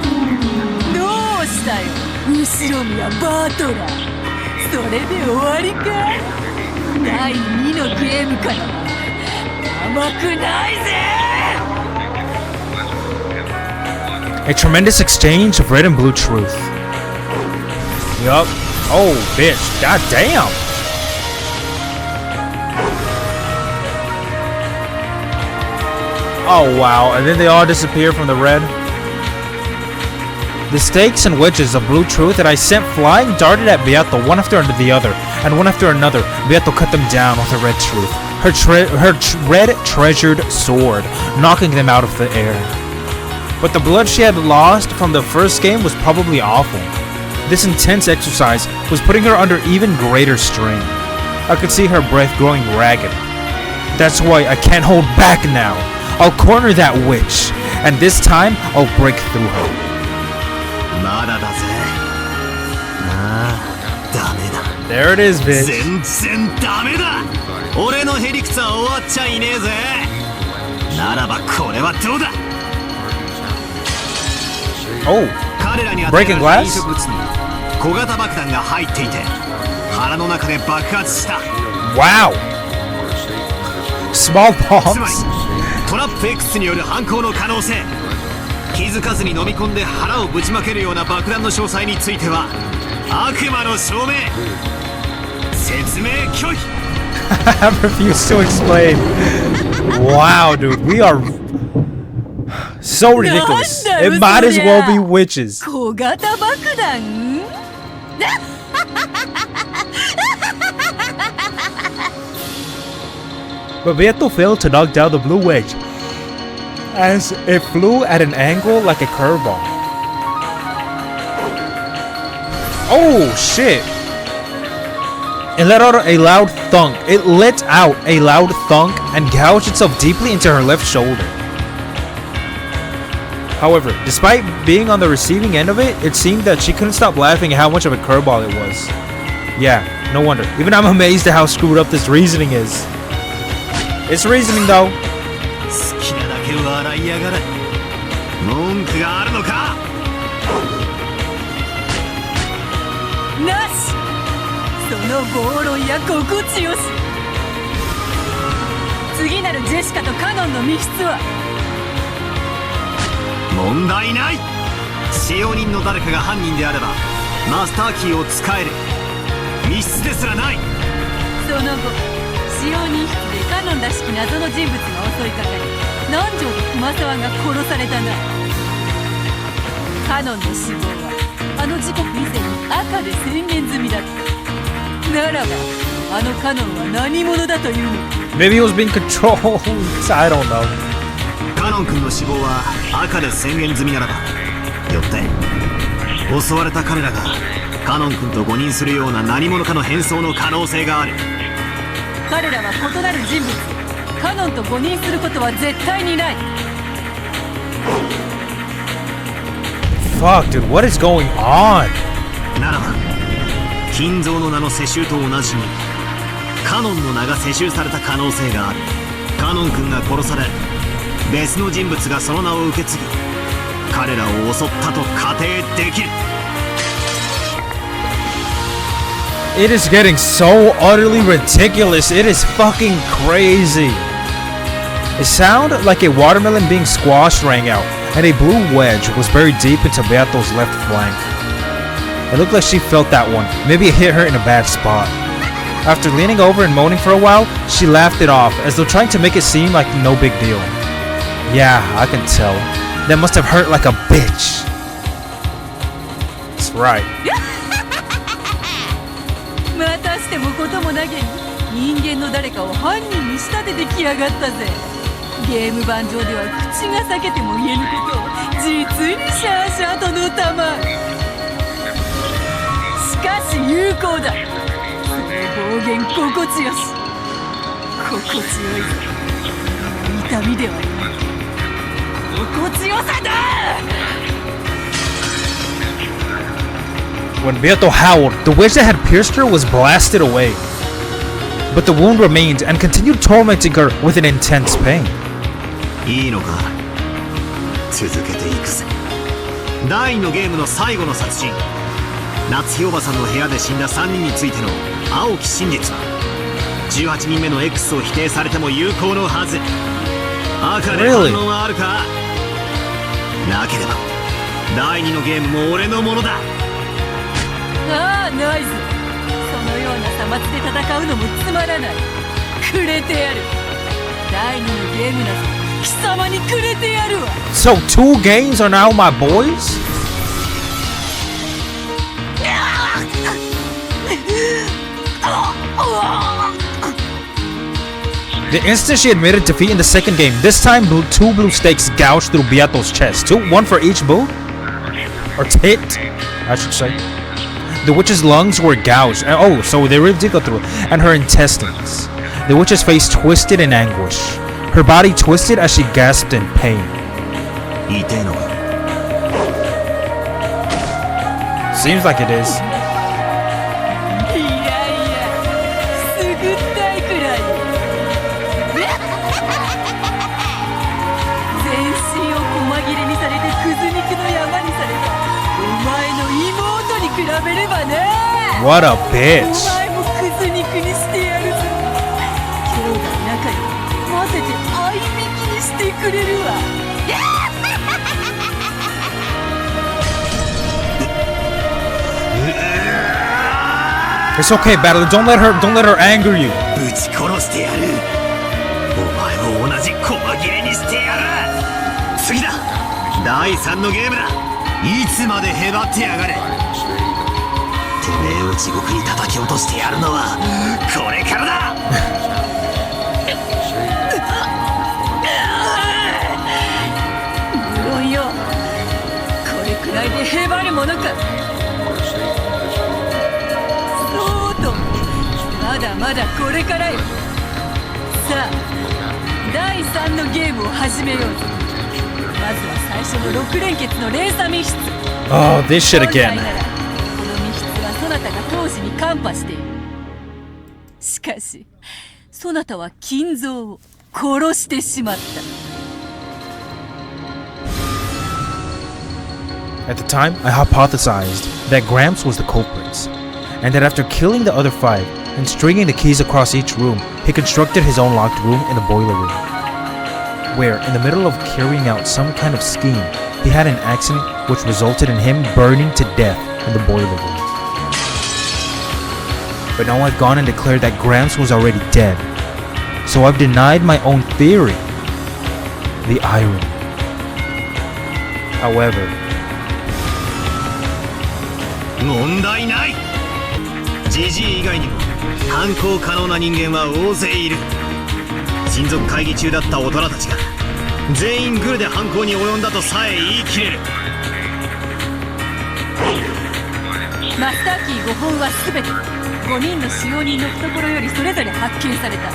S2: どうしたよ後ろ宮バートラー。それで終わりか。第2のゲームから甘くないぜ。
S1: A tremendous exchange of red and blue truth. Yup. Oh, bitch. God damn. Oh wow, and then they all disappear from the red. The stakes and wedges of blue truth that I sent flying darted at Beato one after the other, and one after another, Beato cut them down with her red truth, her red treasured sword, knocking them out of the air. But the blood she had lost from the first game was probably awful. This intense exercise was putting her under even greater strain. I could see her breath growing ragged. That's why I can't hold back now. I'll corner that witch, and this time I'll break through her.
S3: まだだぜ。ああ、ダメだ。
S1: There it is, bitch.
S3: 全然ダメだ。俺のへりくつは終わっちゃいねえぜ。ならばこれはどうだ。
S1: Oh,
S3: 彼らに与えら
S1: breaking
S3: れた
S1: glass?
S3: 飲食物に小型爆弾が入っていて、腹の中で爆発した。
S1: Wow. Small
S3: つまり
S1: bombs.
S3: トラップ X による犯行の可能性。気づかずに飲み込んで腹をぶちまけるような爆弾の詳細については悪魔の証明。説明拒否。
S1: I refuse to explain. Wow, dude, we are so ridiculous. It might as well be witches.
S2: 小型爆弾
S1: But Beato failed to knock down the blue wedge, as it flew at an angle like a curveball. Oh shit! It let out a loud thunk. It let out a loud thunk and gouged itself deeply into her left shoulder. However, despite being on the receiving end of it, it seemed that she couldn't stop laughing at how much of a curveball it was. Yeah, no wonder. Even I'm amazed at how screwed up this reasoning is. It's reasoning though.
S3: 好きなだけ笑いやがれ。文句があるのか。
S2: なし。その暴論や心地よし。次なるジェシカとカノンの密室は
S3: 問題ない。使用人の誰かが犯人であればマスターキーを使える。密室ですらない。
S2: その後使用人室でカノンらしき謎の人物が襲いかかり南條と熊沢が殺されたな。カノンの死亡はあの時刻以前に赤で宣言済みだった。ならばあのカノンは何者だというの。
S1: Maybe he was being controlled. I don't know.
S3: カノン君の死亡は赤で宣言済みならば、よって襲われた彼らがカノン君と誤認するような何者かの変装の可能性がある。
S2: 彼らは異なる人物。カノンと誤認することは絶対にない。
S1: Fuck, dude, what is going on?
S3: ならば金蔵の名の世襲と同じにカノンの名が世襲された可能性がある。カノン君が殺され別の人物がその名を受け継ぎ彼らを襲ったと仮定できる。
S1: It is getting so utterly ridiculous. It is fucking crazy. A sound like a watermelon being squashed rang out, and a blue wedge was buried deep into Beato's left flank. It looked like she felt that one. Maybe it hit her in a bad spot. After leaning over and moaning for a while, she laughed it off, as though trying to make it seem like no big deal. Yeah, I can tell. That must have hurt like a bitch. That's right.
S2: またしてもこともなげに人間の誰かを犯人に仕立ててきやがったぜ。ゲーム盤上では口が裂けても言えぬことを実にシャーシャーとのたま。しかし有効だ。その暴言心地よし。心地よいぞ。痛みではない。心地よさだ。
S1: When Beato howled, the wedge that had pierced her was blasted away. But the wound remained and continued tormenting her with an intense pain.
S3: いいのか。続けていくぜ。第2のゲームの最後の殺人。夏日おばさんの部屋で死んだ3人についての青き真実は18人目の X を否定されても有効のはず。赤で反応があるか。なければ第2のゲームも俺のものだ。
S2: ああ、ナイス。そのようなさまつで戦うのもつまらない。くれてやる。第2のゲームなぞ貴様にくれてやるわ。
S1: So 2 games are now my boys? The instant she admitted defeat in the second game, this time 2 blue stakes gouged through Beato's chest. 1 for each boob? Or tit, I should say. The witch's lungs were gouged. Oh, so they really did go through. And her intestines. The witch's face twisted in anguish. Her body twisted as she gasped in pain. Seems like it is.
S2: いやいや、くすぐったいくらい。全身を細切れにされてくず肉の山にされたお前の妹に比べればね。
S1: What a
S2: お
S1: bitch.
S2: 前もくず肉にしてやるぞ。兄弟仲良く混ぜて合いびきにしてくれるわ。
S1: It's okay, Battler. Don't let her anger you.
S3: ぶち殺してやる。お前も同じ細切れにしてやる。次だ。第3のゲームだ。いつまでへばってやがれ。てめえを地獄に叩き落としてやるのはこれからだ。
S2: 無論よ、これくらいでへばるものか。そうと、まだまだこれからよ。さあ、第3のゲームを始めよう。まずは最初の6連結の連鎖密室。
S1: Oh, this shit
S2: 本来
S1: again.
S2: ならこの密室はそなたが当時にカンパしている。しかしそなたは金蔵を殺してしまった。
S1: At the time, I hypothesized that Gramps was the culprit, and that after killing the other 5 and stringing the keys across each room, he constructed his own locked room in the boiler room, where, in the middle of carrying out some kind of scheme, he had an accident which resulted in him burning to death in the boiler room. But now I've gone and declared that Gramps was already dead, so I've denied my own theory. The irony. However,
S3: 問題ない。ジジイ以外にも犯行可能な人間は大勢いる。親族会議中だった大人たちが全員グルで犯行に及んだとさえ言い切れる。
S2: マスターキー5本は全て5人の使用人の懐よりそれぞれ発見された。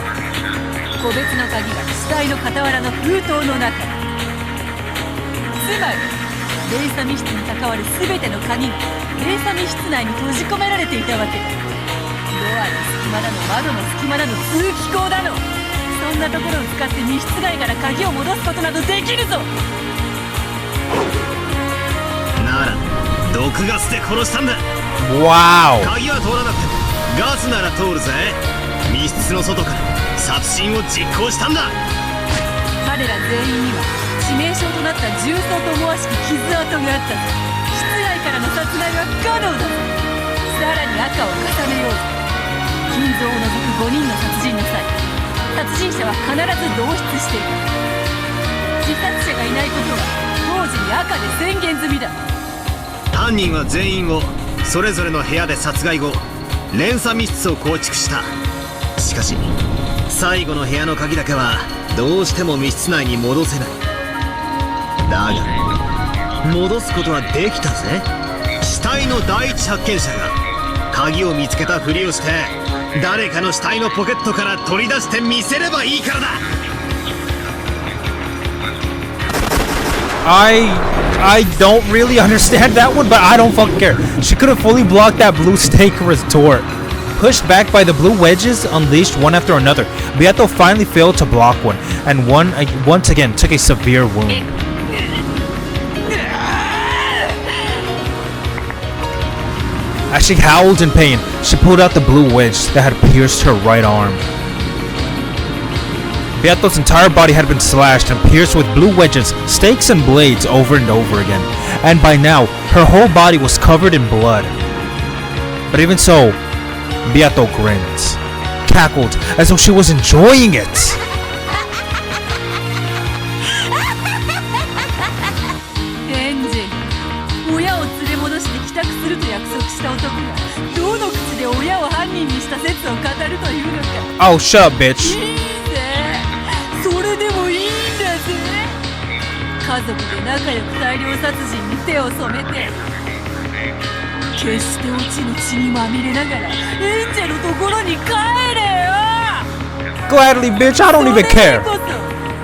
S2: 個別の鍵は死体の傍らの封筒の中。つまり連鎖密室に関わる全ての鍵が連鎖密室内に閉じ込められていたわけだ。ドアの隙間だの窓の隙間だの通気口だの、そんなところを使って密室外から鍵を戻すことなどできるぞ。
S3: なら毒ガスで殺したんだ。
S1: wow.
S3: 鍵は通らなくてもガスなら通るぜ。密室の外から殺人を実行したんだ。
S2: 彼ら全員には致命傷となった重曹と思わしき傷跡があったぞ。室外からの殺害は不可能だぞ。さらに赤を重ねようぞ。金蔵を除く5人の殺人の際、殺人者は必ず同室している。自殺者がいないことは当時に赤で宣言済みだ。
S3: 犯人は全員をそれぞれの部屋で殺害後、連鎖密室を構築した。しかし最後の部屋の鍵だけはどうしても密室内に戻せない。だが戻すことはできたぜ。死体の第一発見者が鍵を見つけたふりをして誰かの死体のポケットから取り出して見せればいいからだ。
S1: I don't really understand that one, but I don't fucking care. She could have fully blocked that blue stake retort. Pushed back by the blue wedges, unleashed one after another, Beato finally failed to block one, and once again took a severe wound. As she howled in pain, she pulled out the blue wedge that had pierced her right arm. Beato's entire body had been slashed and pierced with blue wedges, stakes, and blades over and over again, and by now, her whole body was covered in blood. But even so, Beato grinned, cackled as though she was enjoying it. Oh, shut up, bitch.
S2: いいぜ、それでもいいんだぜ。家族で仲良く大量殺人に手を染めて、決して落ちぬ血にまみれながらエンジェのところに帰れよ。
S1: Gladly, bitch. I don't even
S2: それ
S1: care.
S2: こそ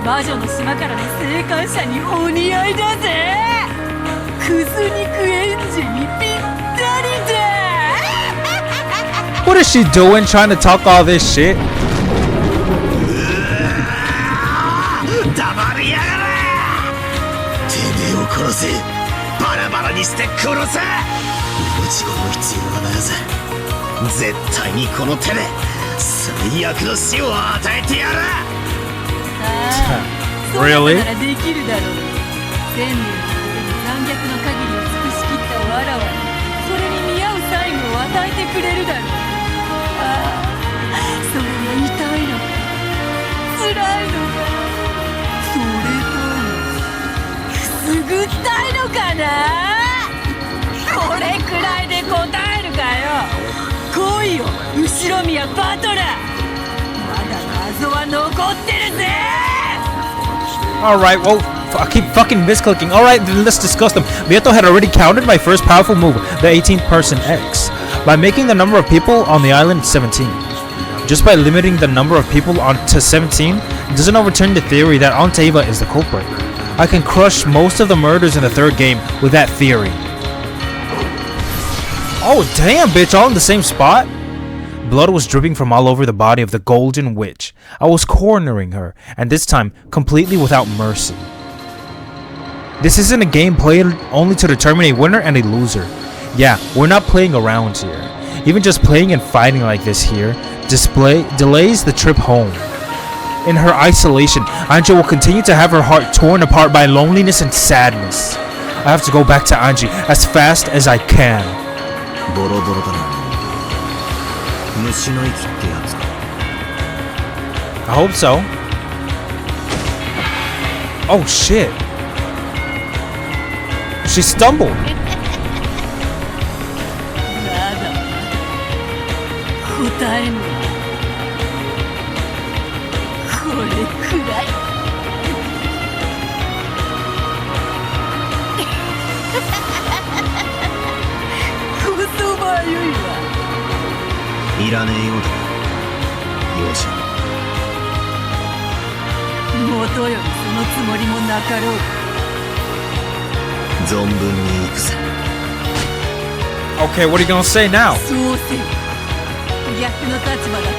S2: 魔女の島からの生還者にお似合いだぜ。クズ肉エンジェにぴったりだ。
S1: What is she doing trying to talk all this shit?
S3: 黙りやがれ。てめえを殺せ、バラバラにして殺せ。命を必要はならず、絶対にこの手で最悪の死を与えてやる。
S2: そう
S1: Really?
S2: ならできるだろう。千年の残虐の限りを尽くしきったわらわに、それに見合う最後を与えてくれるだろう。ああ、それが痛いのか辛いのか、それともくすぐったいのかな。これくらいで答えるかよ。来いよ後ろ宮バトラー、まだ謎は残ってるぜ。
S1: Alright, well, I keep fucking misclicking. Alright, then let's discuss them. Mieto had already counted my first powerful move, the 18th person X, by making the number of people on the island 17. Just by limiting the number of people on to 17 doesn't overturn the theory that Anteva is the culprit. I can crush most of the murders in the third game with that theory. Oh damn, bitch, all in the same spot? Blood was dripping from all over the body of the Golden Witch. I was cornering her, and this time, completely without mercy. This isn't a game played only to determine a winner and a loser. Yeah, we're not playing around here. Even just playing and fighting like this here delays the trip home. In her isolation, Anja will continue to have her heart torn apart by loneliness and sadness. I have to go back to Anji as fast as I can.
S3: ボロボロだな。虫の息ってやつか。
S1: I hope so. Oh shit. She stumbled.
S2: まだ答えぬ。これくらい。こそばよいわ。
S3: いらねえようだ。容赦。
S2: もとよりそのつもりもなかろう。
S3: 存分に行くぜ。
S1: Okay, what are you gonna say now?
S2: そうせよ。逆の立場だった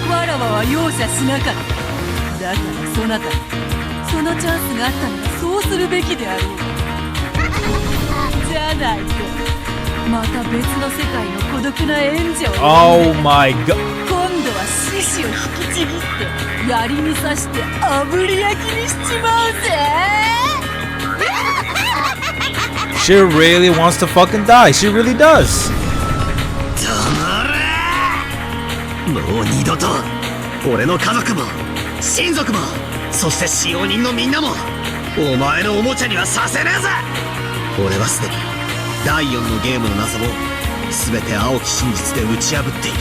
S2: 時、わらわは容赦しなかった。だからそなたにそのチャンスがあったならそうするべきであろう。じゃないとまた別の世界の孤独な援助を。
S1: Oh my god.
S2: 今度は獅子を引きちぎって槍に刺して炙り焼きにしちまうぜ。
S1: She really wants to fucking die. She really does.
S3: 黙れ。もう二度と俺の家族も親族も、そして使用人のみんなもお前のおもちゃにはさせねえぜ。俺はすでに第4のゲームの謎を全て青き真実で打ち破っている。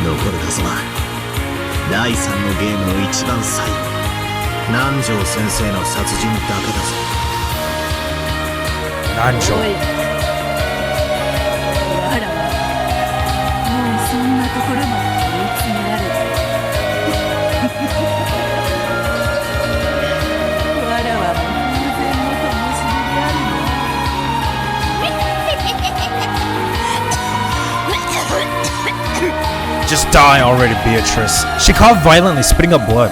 S3: 残る謎は第3のゲームの一番最後、南條先生の殺人だけだぞ。
S2: おい、
S1: Nanjo.
S2: わらわもうそんなところまで追い詰められてわらわも偶然の灯火であるの。
S1: Just die already, Beatrice. She coughed violently, spitting up blood.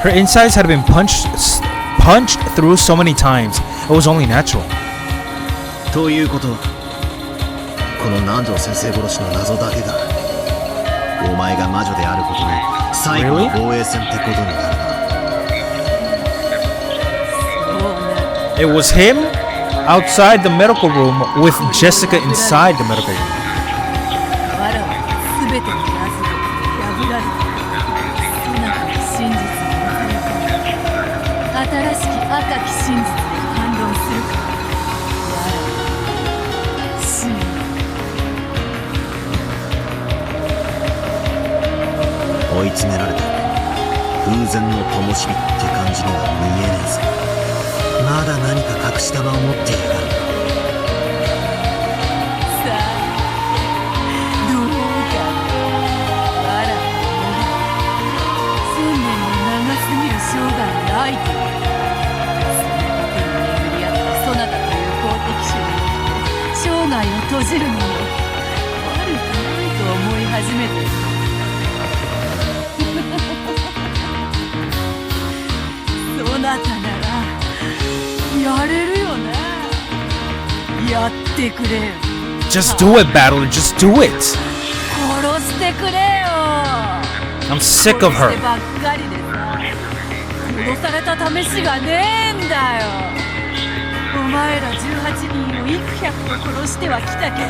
S1: Her insides had been punched through so many times. It was only natural.
S3: ということは、この南條先生殺しの謎だけがお前が魔女であることの最後の防衛戦ってことになるな。
S1: It was him outside the medical room with Jessica inside the medical room.
S2: わらわは全ての謎を破られた。そなたの真実に残り新しき赤き真実で反論するか。わらわは死ぬ。
S3: 詰められて風前の灯火って感じには見えねえぜ。まだ何か隠し玉を持っているが。
S2: さあどうかわら千年の長すぎる生涯に愛とその手に巡り合ったそなたという公的種に生涯を閉じるのも悪くないと思い始めている。そなたならやれるよね。やってくれよ。
S1: Just do it, Battler. Just do it.
S2: 殺してくれよ。
S1: I'm sick of her.
S2: 殺してばっかりでさ殺された試しがねえんだよ。お前ら18人を幾百と殺してはきたけど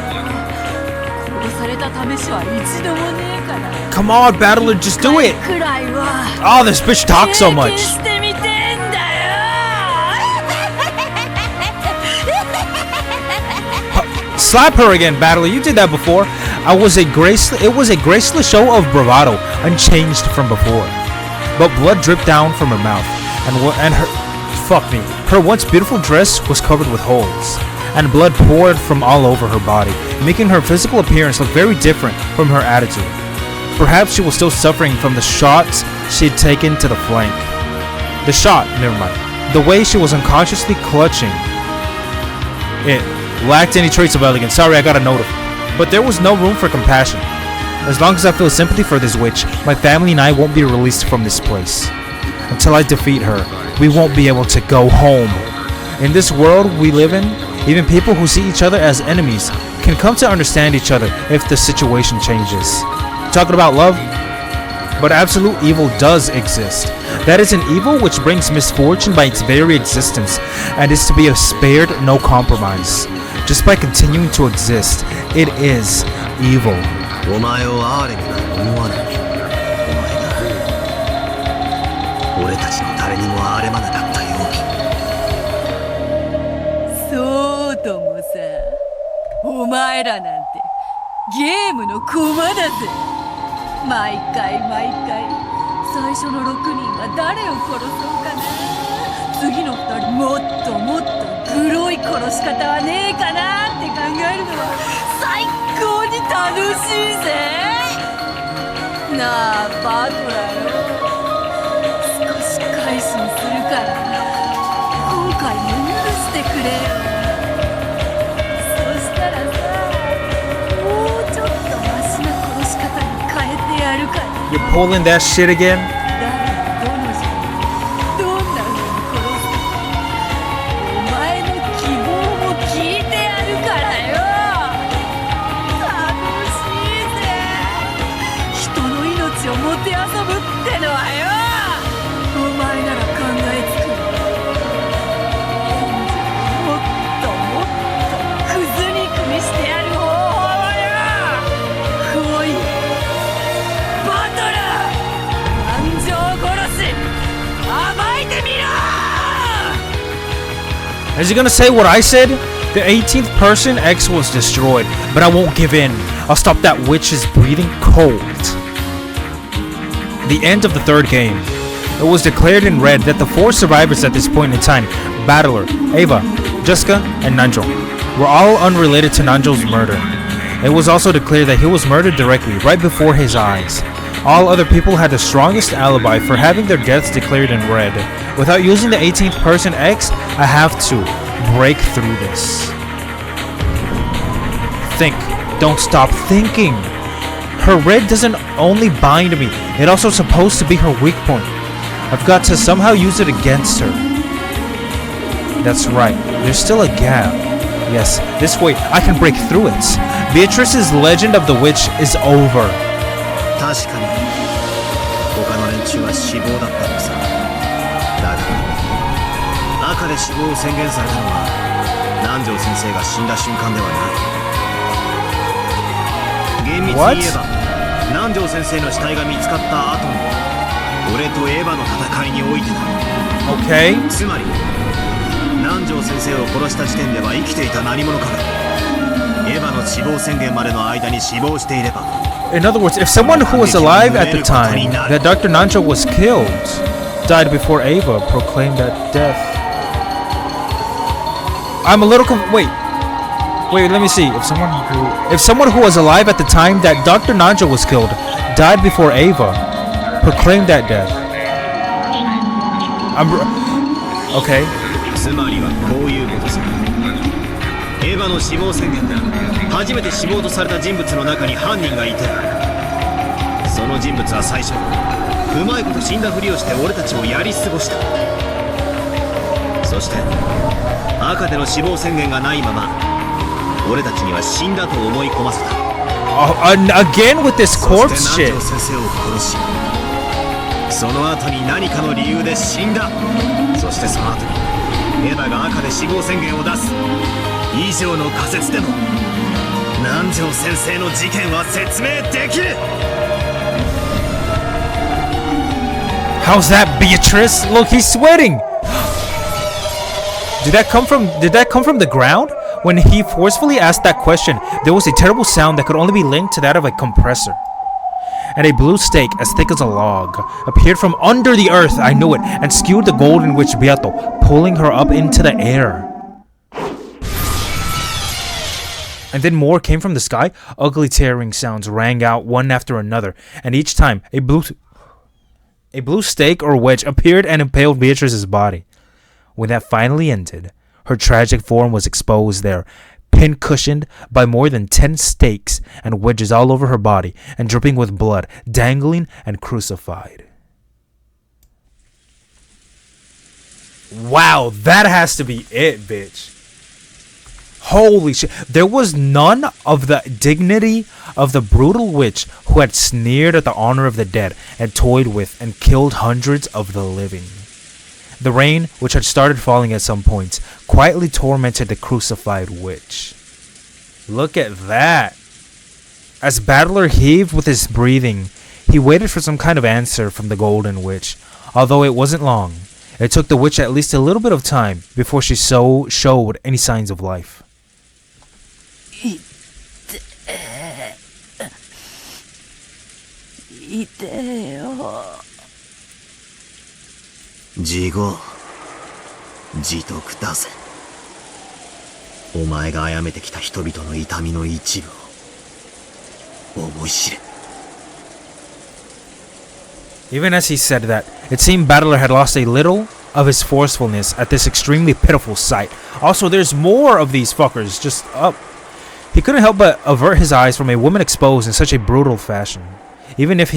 S2: 殺された試しは一度もねえから。
S1: Come on, Battler. Just do it.
S2: くらいは
S1: Oh, this bitch talks so
S2: 経験
S1: much.
S2: してみてえんだよ。
S1: Slap her again, Battler. You did that before. It was a graceless show of bravado, unchanged from before. But blood dripped down from her mouth, and her once beautiful dress was covered with holes, and blood poured from all over her body, making her physical appearance look very different from her attitude. Perhaps she was still suffering from the shots she had taken to the flank. The way she was unconsciously clutching it lacked any trace of elegance. Sorry, I got a note of. But there was no room for compassion. As long as I feel sympathy for this witch, my family and I won't be released from this place. Until I defeat her, we won't be able to go home. In this world we live in, even people who see each other as enemies can come to understand each other if the situation changes. Talking about love? But absolute evil does exist. That is an evil which brings misfortune by its very existence, and is to be spared no compromise. Just by continuing to exist, it is evil.
S3: お前を哀れには思わない。お前が俺たちの誰にも憐れまなかったように。
S2: そうともさ、お前らなんてゲームの駒だぜ。毎回最初の6人は誰を殺そうかな、次の2人もっともっとグロい殺し方はねえかなって考えるのは最高に楽しいぜ。なあバトラーよ、少し改心するから今回も許してくれよ。そしたらさ、もうちょっとマシな殺し方に変えてやるから。
S1: You're pulling that shit again?
S2: 誰がどの人どんな風に殺すか、お前の希望も聞いてやるからよ。楽しいぜ、人の命をもてあそぶってのはよ。お前なら考えつく。もっともっとクズ肉にしてやる方法はよ。来いバトラー、感情殺し暴いてみろ。
S1: Is he gonna say what I said? The 18th person, X was destroyed, but I won't give in. I'll stop that witch's breathing cold. The end of the third game. It was declared in red that the 4 survivors at this point in time, Battler, Ava, Jessica, and Nanjo, were all unrelated to Nanjo's murder. It was also declared that he was murdered directly, right before his eyes. All other people had the strongest alibi for having their deaths declared in red. Without using the 18th person X, I have to break through this. Think. Don't stop thinking. Her red doesn't only bind me, it also supposed to be her weak point. I've got to somehow use it against her. That's right, there's still a gap. Yes, this way I can break through it. Beatrice's legend of the witch is over.
S3: 確かに他の連中は死亡だったのさ。だが赤で死亡を宣言されたのは南條先生が死んだ瞬間ではない。厳密に言えば南條先生の死体が見つかった後の俺とエヴァの戦いにおいてだ。
S1: Okay.
S3: つまり南條先生を殺した時点では生きていた何者かがエヴァの死亡宣言までの間に死亡していれば
S1: In other words, if someone who was alive at the time that Dr. Nanjo was killed died before Ava proclaimed that death. I'm a little Wait, let me see. If someone who was alive at the time that Dr. Nanjo was killed died before Ava proclaimed that death. Okay.
S3: つまりはこういうことさ。エヴァの死亡宣言で初めて死亡とされた人物の中に犯人がいて、その人物は最初うまいこと死んだふりをして俺たちをやり過ごした。そして赤での死亡宣言がないまま俺たちには死んだと思い込ませた。
S1: Again with this corpse shit.
S3: そして南條先生を殺し、その後に何かの理由で死んだ。そしてその後にエヴァが赤で死亡宣言を出す。以上の仮説でも南條先生の事件は説明できる。
S1: How's that, Beatrice? Look, he's sweating. Did that come from the ground? When he forcefully asked that question, there was a terrible sound that could only be linked to that of a compressor. And a blue stake as thick as a log appeared from under the earth, I knew it, and skewed the golden witch Beato, pulling her up into the air. And then more came from the sky. Ugly tearing sounds rang out one after another, and each time a blue stake or wedge appeared and impaled Beatrice's body. When that finally ended, her tragic form was exposed there, pin-cushioned by more than 10 stakes and wedges all over her body, and dripping with blood, dangling and crucified. Wow, that has to be it, bitch. Holy shit. There was none of the dignity of the brutal witch who had sneered at the honor of the dead and toyed with and killed hundreds of the living. The rain, which had started falling at some points, quietly tormented the crucified witch. Look at that. As Battler heaved with his breathing, he waited for some kind of answer from the golden witch. Although it wasn't long, it took the witch at least a little bit of time before she showed any signs of life.
S3: Jigo, 自得だぜ。お前が殺めてきた人々の痛みの一部を思い知れ。
S1: Even as he said that, it seemed Battler had lost a little of his forcefulness at this extremely pitiful sight. Also, there's more of these fuckers just up. He couldn't help but avert his eyes from a woman exposed in such a brutal fashion, even if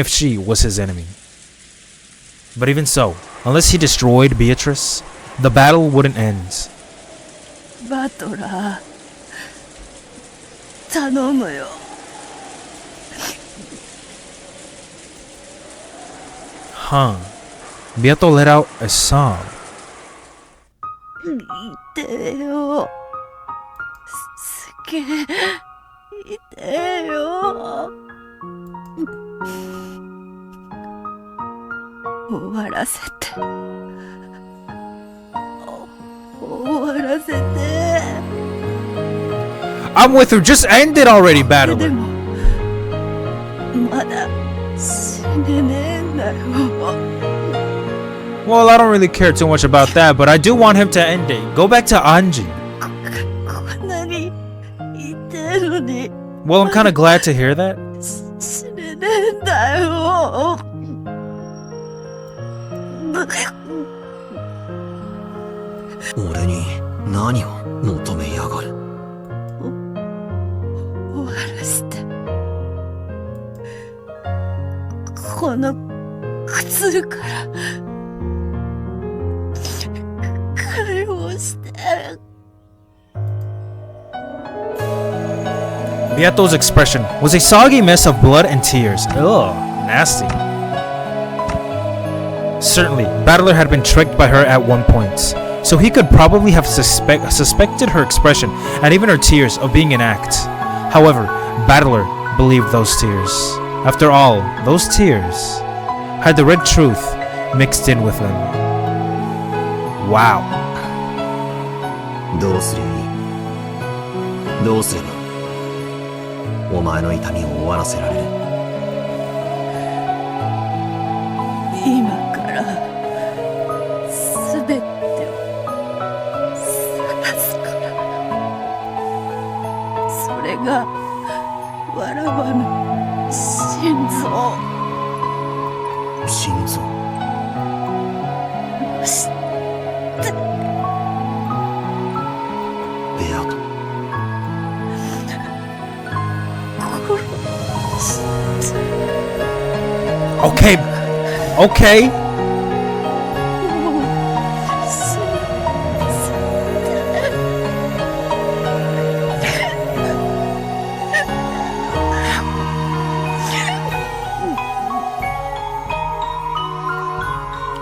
S1: she was his enemy. But even so, unless he destroyed Beatrice, the battle wouldn't end.
S2: Battler, 頼むよ。
S1: Huh. Beato let out a sob.
S2: いてよ。すげえ。いてよ。終わらせて。終わらせて。
S1: I'm with her. Just end it already, Battler.
S2: でもまだ死ねねえんだよ。
S1: Well, I don't really care too much about that, but I do want him to end it. Go back to Anji.
S2: こんなにいてるのに。
S1: Well, I'm kind of glad to hear that.
S2: 死ねねえんだよ。
S3: 俺に何を求めやがる。
S2: 終わらせて。この苦痛から解放して。
S1: Beato's expression was a soggy mess of blood and tears. Ugh, nasty. Certainly, Battler had been tricked by her at one point, so he could probably have suspected her expression and even her tears of being an act. However, Battler believed those tears. After all, those tears had the red truth mixed in with them. Wow. どうすりゃいい？どうすれば？
S3: お前の痛みを終わらせられる。
S2: 今から全てを晒すから。それがわらわの心臓。
S3: 心臓。
S2: 知って
S3: ベアト。
S1: Okay, okay.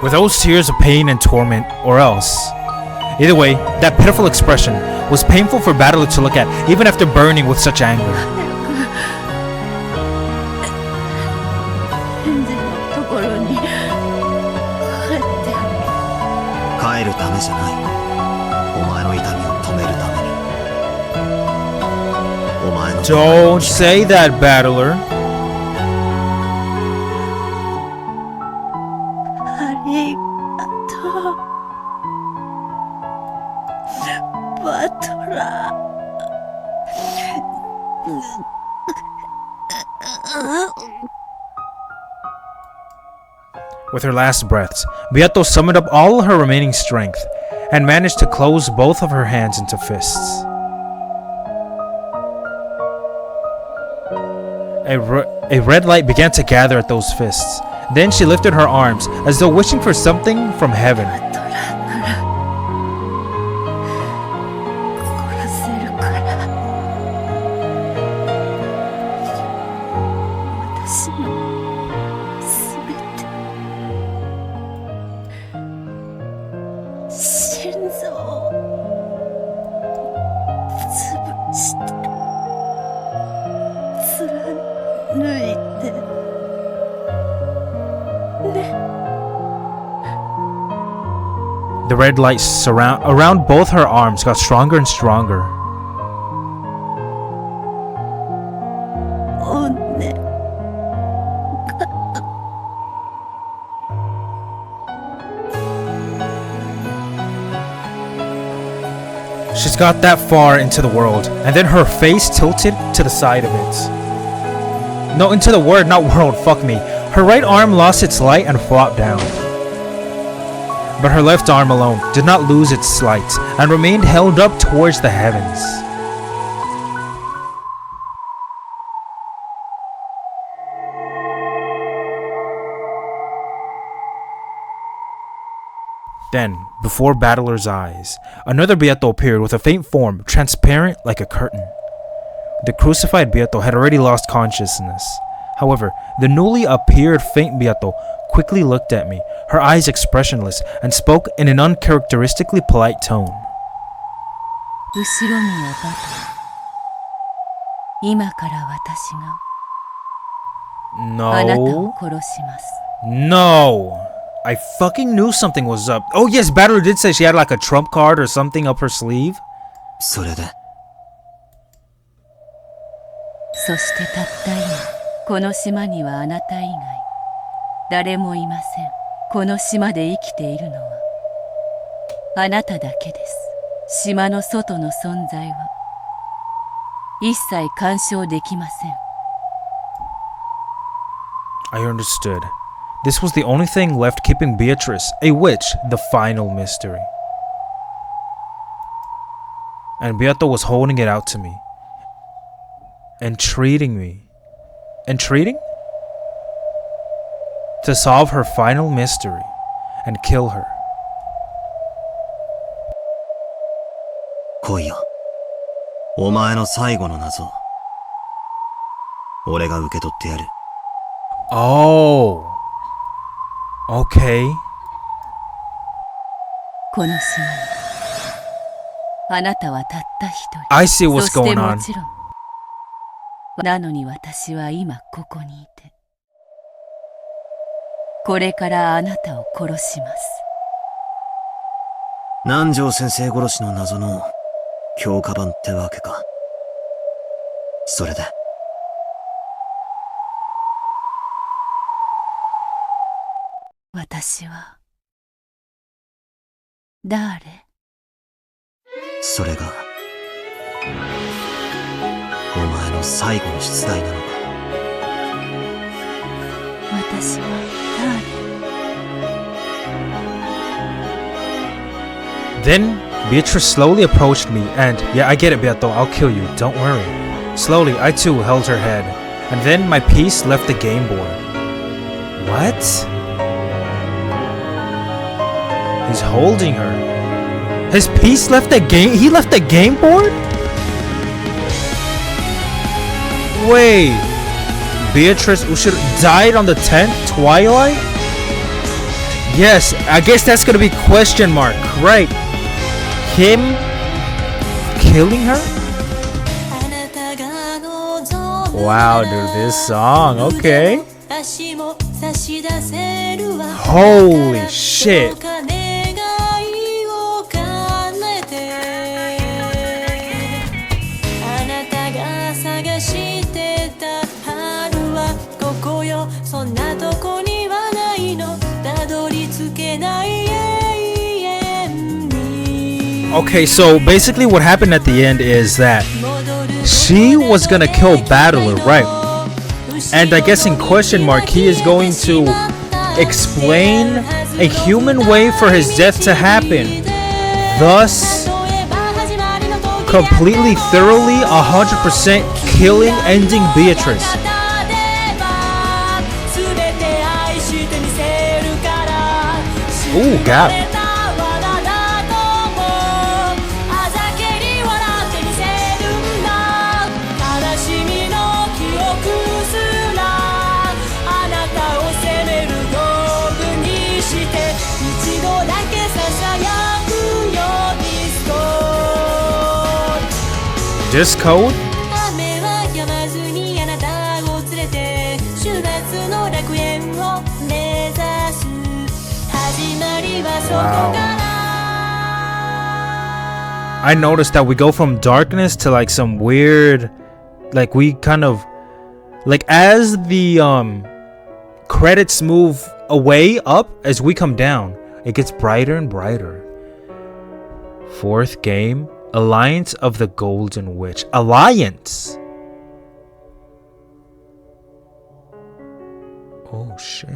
S1: Were those tears of pain and torment, or else? Either way, that pitiful expression was painful for Battler to look at, even after burning with such anger.
S2: ところに帰って
S3: 帰るためじゃない。お前の痛みを止めるために。お前の
S1: Don't say that, Battler.
S2: ありがとうバトラー。
S1: With her last breaths, Beato summoned up all her remaining strength and managed to close both of her hands into fists. A red light began to gather at those fists. Then she lifted her arms as though wishing for something from heaven.
S2: 殺せるから私の全て心臓を潰して貫いてね。
S1: The red lights around both her arms got stronger and stronger.
S2: おね。
S1: She's got that far into the world, and then her face tilted to the side of it. No, into the word, not world, fuck me. Her right arm lost its light and flopped down. But her left arm alone did not lose its light and remained held up towards the heavens. Then, before Battler's eyes, another Beato appeared with a faint form, transparent like a curtain. The crucified Beato had already lost consciousness. However, the newly appeared faint Beato quickly looked at me, her eyes expressionless, and spoke in an uncharacteristically polite tone.
S2: 後ろ見よバトル。今から私があなたを
S1: No.
S2: 殺します。
S1: No. I fucking knew something was up. Oh yes, Battler did say she had like a trump card or something up her sleeve.
S3: それで
S2: そしてたった今、この島にはあなた以外誰もいません。この島で生きているのはあなただけです。島の外の存在は一切干渉できません。
S1: I understood. This was the only thing left keeping Beatrice, a witch, the final mystery. And Beato was holding it out to me. Entreating me. Entreating? To solve her final mystery and kill her.
S3: 来いよ。お前の最後の謎。俺が受け取ってやる。
S1: Oh. Okay.
S2: この島にあなたはたった一人。
S1: I see what's
S2: そして
S1: going
S2: も
S1: on.
S2: ちろんなのに私は今ここにいてこれからあなたを殺します。
S3: 南條先生殺しの謎の強化版ってわけか。それで
S2: 私は誰？
S3: それがお前の最後の出題なのか。
S2: 私は誰？
S1: Then Beatrice slowly approached me and, yeah, I get it, Beato, I'll kill you, don't worry. Slowly, I too held her head, and then my piece left the game board. What? He's holding her. His piece left the game? He left the game board? Wait. Beatrice Ushiro died on the 10th Twilight? Yes, I guess that's gonna be question mark, right? Him killing her? Wow, dude, this song, okay. Holy shit. Okay, so basically what happened at the end is that she was gonna kill Battler, right? And I guess in question mark, he is going to explain a human way for his death to happen, thus completely, thoroughly, 100% killing, ending Beatrice. Ooh, God. Discode? Wow. I noticed that we go from darkness to like some weird, like we kind of, like as the credits move away up, as we come down, it gets brighter and brighter. Fourth game. Alliance of the Golden Witch. Alliance? Oh shit.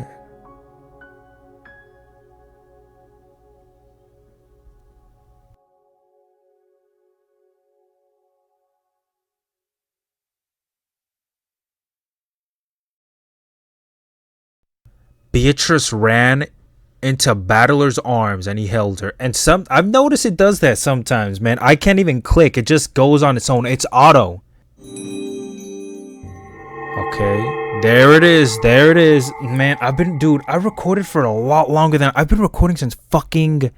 S1: Beatrice ran into Battler's arms and he held her, and I've noticed it does that sometimes, man. I can't even click, it just goes on its own. It's auto. Okay, there it is, man. I recorded for a lot longer than I've been recording since fucking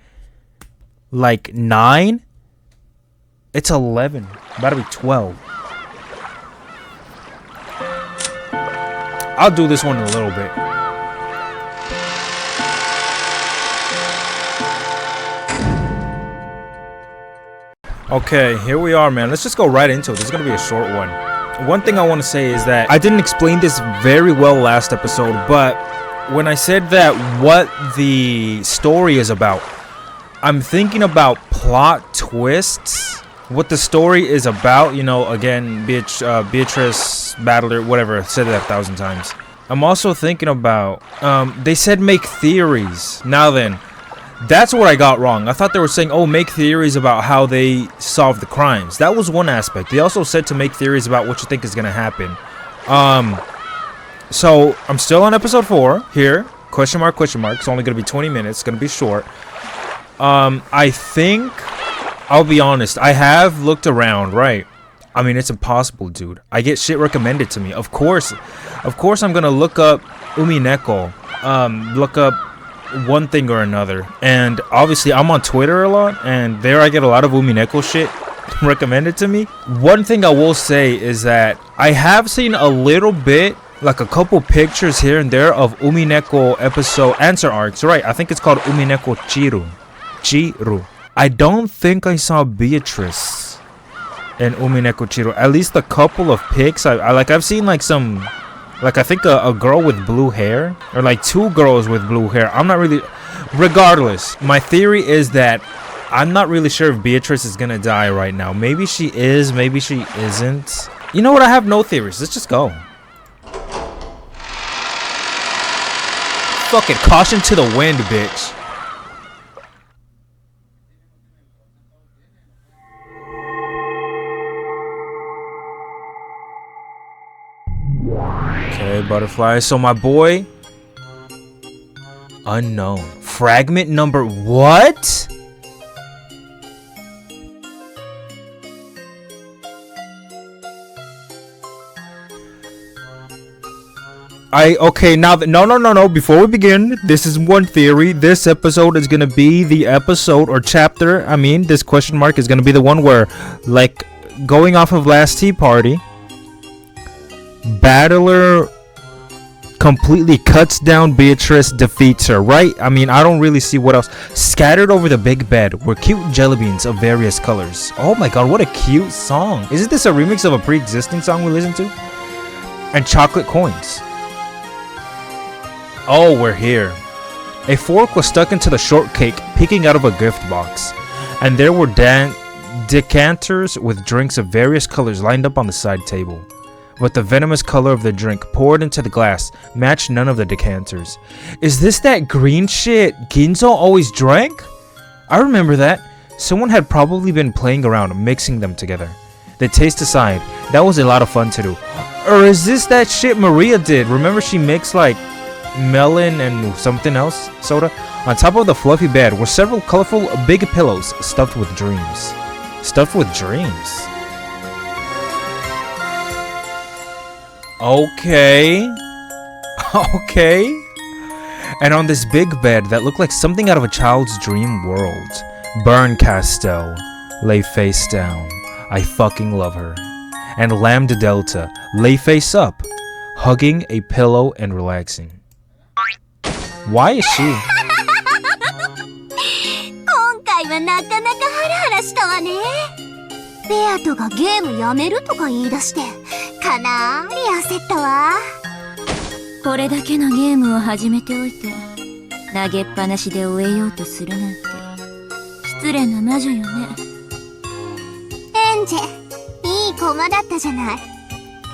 S1: like 9. It's 11, about to be 12. I'll do this one in a little bit. Okay, here we are, man. Let's just go right into it. This is gonna be a short one. One thing I want to say is that I didn't explain this very well last episode, but when I said that what the story is about, I'm thinking about plot twists. What the story is about, you know, again, Beatrice, Battler, whatever. I said that 1,000 times. I'm also thinking about, they said make theories. Now then, that's what I got wrong. I thought they were saying, oh, make theories about how they solve the crimes. That was one aspect. They also said to make theories about what you think is going to happen. So I'm still on episode 4 here. Question mark, question mark. It's only going to be 20 minutes. It's going to be short. I think, I'll be honest, I have looked around, right? I mean, it's impossible, dude. I get shit recommended to me. Of course, I'm going to look up UMINEKO. Look up one thing or another, and obviously I'm on Twitter a lot, and there I get a lot of UMINEKO shit recommended to me. One thing I will say is that I have seen a little bit, like a couple pictures here and there of UMINEKO episode answer arcs, right? I think it's called UMINEKO Chiru. I don't think I saw Beatrice in UMINEKO Chiru. At least a couple of pics. I've seen like some Like, I think a girl with blue hair, or like two girls with blue hair. I'm not really, regardless, my theory is that I'm not really sure if Beatrice is gonna die right now. Maybe she is, maybe she isn't. You know what, I have no theories. Let's just go. Fuck it, caution to the wind, bitch. Okay, butterfly. So my boy, unknown. Fragment number what? Okay, now no, before we begin, this is one theory. This episode is gonna be the episode or chapter, I mean, this question mark is gonna be the one where, like, going off of last tea party, Battler completely cuts down Beatrice, defeats her, right? I mean, I don't really see what else. Scattered over the big bed were cute jelly beans of various colors. Oh my god, what a cute song. Isn't this a remix of a pre-existing song we listened to? And chocolate coins. Oh, we're here. A fork was stuck into the shortcake peeking out of a gift box. And there were decanters with drinks of various colors lined up on the side table. But the venomous color of the drink poured into the glass matched none of the decanters. Is this that green shit Ginzo always drank? I remember that. Someone had probably been playing around mixing them together. The taste aside, that was a lot of fun to do. Or is this that shit Maria did? Remember she mixed like melon and something else soda? On top of the fluffy bed were several colorful big pillows stuffed with dreams. Stuffed with dreams. Okay. Okay. And on this big bed that looked like something out of a child's dream world, Bern Castell lay face down. I fucking love her. And Lambda Delta lay face up, hugging a pillow and relaxing. Why is she?
S5: 今回はなかなかハラハラしたわね。ベアトがゲームやめるとか言い出して、かなり焦ったわ。
S6: これだけのゲームを始めておいて、投げっぱなしで終えようとするなんて、失礼な魔女よね。
S5: エンジェ、いい駒だったじゃない。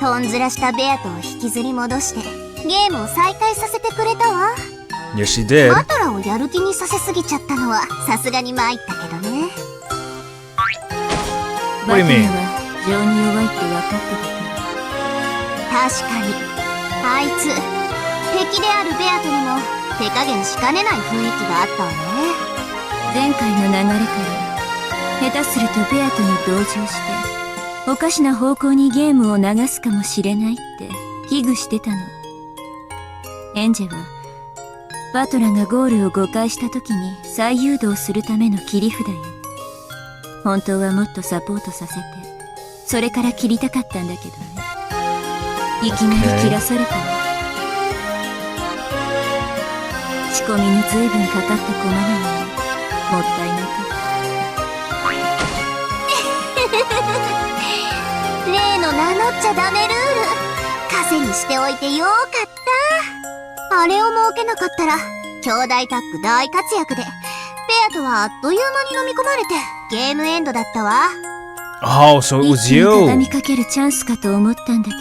S5: とんずらしたベアトを引きずり戻して、ゲームを再開させてくれたわ。
S1: Yes, she did.
S5: バトラをやる気にさせすぎちゃったのはさすがに参ったけどね。
S1: What do you mean?
S6: は情に弱いって分かって
S5: た。確かにあいつ敵であるベアトにも手加減しかねない雰囲気があったわね。
S6: 前回の流れから下手するとベアトに同情しておかしな方向にゲームを流すかもしれないって危惧してたの。エンジェはバトラがゴールを誤解した時に再誘導するための切り札よ。本当はもっとサポートさせてそれから切りたかったんだけどね。いきなり切らされたわ。仕込みに随分かかった駒なのにもったいなかった。
S5: 例の名乗っちゃダメルール枷にしておいてよかった。あれを設けなかったら兄弟タッグ大活躍でペアとはあっという間に飲み込まれてゲームエンドだったわ。
S1: Oh, so it was
S6: 一気に
S1: you.
S6: 畳みかけるチャンスかと思ったんだけど、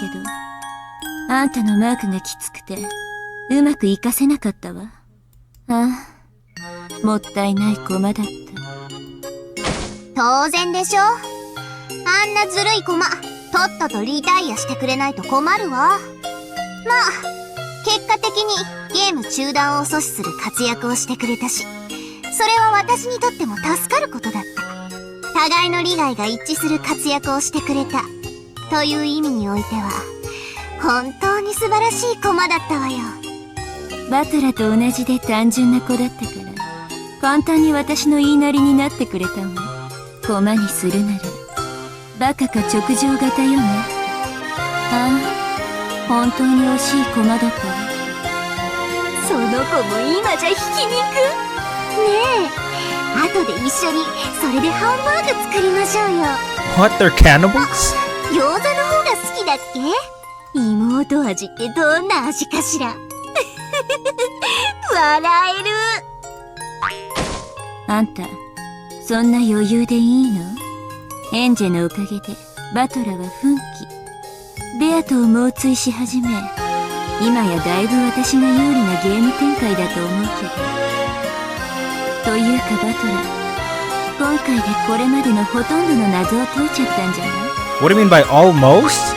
S6: あんたのマークがきつくてうまく活かせなかったわ。ああ、もったいない駒だった。
S5: 当然でしょ。あんなずるい駒とっととリタイアしてくれないと困るわ。まあ結果的にゲーム中断を阻止する活躍をしてくれたし、それは私にとっても助かることだった。互いの利害が一致する活躍をしてくれたという意味においては本当に素晴らしい駒だったわよ。
S6: バトラと同じで単純な子だったから簡単に私の言いなりになってくれたわ。駒にするならバカか直情型よね。ああ、本当に惜しい駒だったわ。
S5: その子も今じゃひき肉ねえ。後で一緒にそれでハンバーグ作りましょうよ。
S1: What? They're cannibals?
S5: 餃子の方が好きだっけ？妹味ってどんな味かしら。笑える。
S6: あんた、そんな余裕でいいの？エンジェのおかげでバトラは奮起。ベアとを猛追し始め、今やだいぶ私が有利なゲーム展開だと思うけど。というかバトラ、今回でこれまでのほとんどの謎を解いちゃったんじゃない？
S1: What do you mean by almost?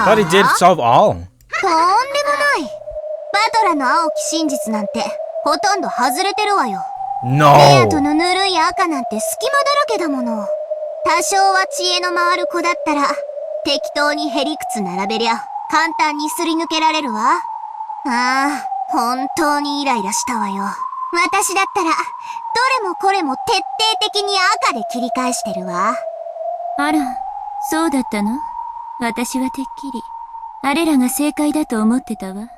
S1: Thought he did solve all.
S5: とんでもない。バトラの青き真実なんてほとんど外れてるわよ。ベア
S1: No.
S5: とのぬるい赤なんて隙間だらけだもの。多少は知恵の回る子だったら適当にへりくつ並べりゃ簡単にすり抜けられるわ。ああ、本当にイライラしたわよ。私だったらどれもこれも徹底的に赤で切り返してるわ。
S6: あら、そうだったの？私はてっきり、あれらが正解だと思ってたわ。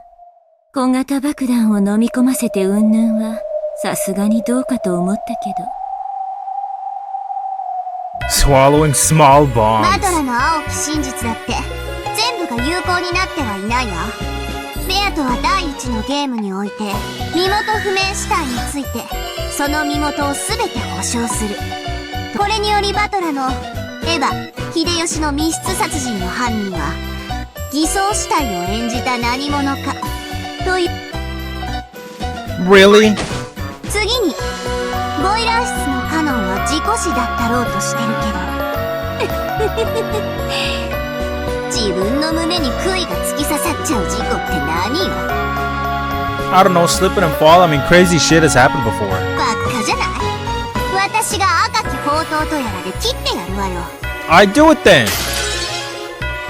S6: 小型爆弾を飲み込ませて云々は、さすがにどうかと思ったけど。
S1: Swallowing small
S5: バト
S1: bombs.
S5: ラの青き真実だって全部が有効になってはいないわ。ベアとは第一のゲームにおいて身元不明死体についてその身元を全て保証する。これによりバトラのエヴァ秀吉の密室殺人の犯人は偽装死体を演じた何者かという。
S1: Really?
S5: 次にボイラー室のカノンは事故死だったろうとしてるけど自分の胸に杭が突き刺さっちゃう事故って何よ。
S1: I don't know, slip and fall. I mean, crazy shit has happened before.
S5: ばっかじゃない。私が赤き宝刀とやらで切ってやるわよ。
S1: I do it then.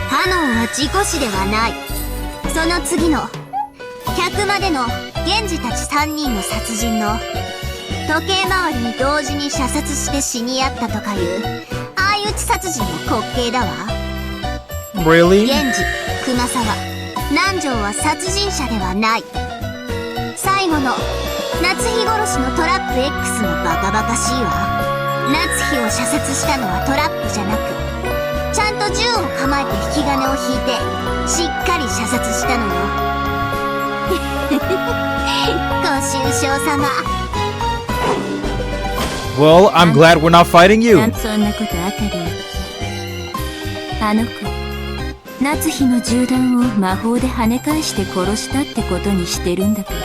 S5: カノンは事故死ではない。その次の客間での源氏たち3人の殺人の時計回りに同時に射殺して死に合ったとかいう相打ち殺人の滑稽だわ。
S1: Really?
S5: 源氏、熊沢、南條は殺人者ではない。最後の夏日殺しのトラップ X もバカバカしいわ。夏日を射殺したのはトラップじゃなくちゃんと銃を構えて引き金を引いてしっかり射殺したのよ。ご愁傷様。
S1: Well, I'm glad we're not fighting
S6: な
S1: you.
S6: んそんなこと赤で言って。あの子、夏日の銃弾を魔法で跳ね返して殺したってことにしてるんだから。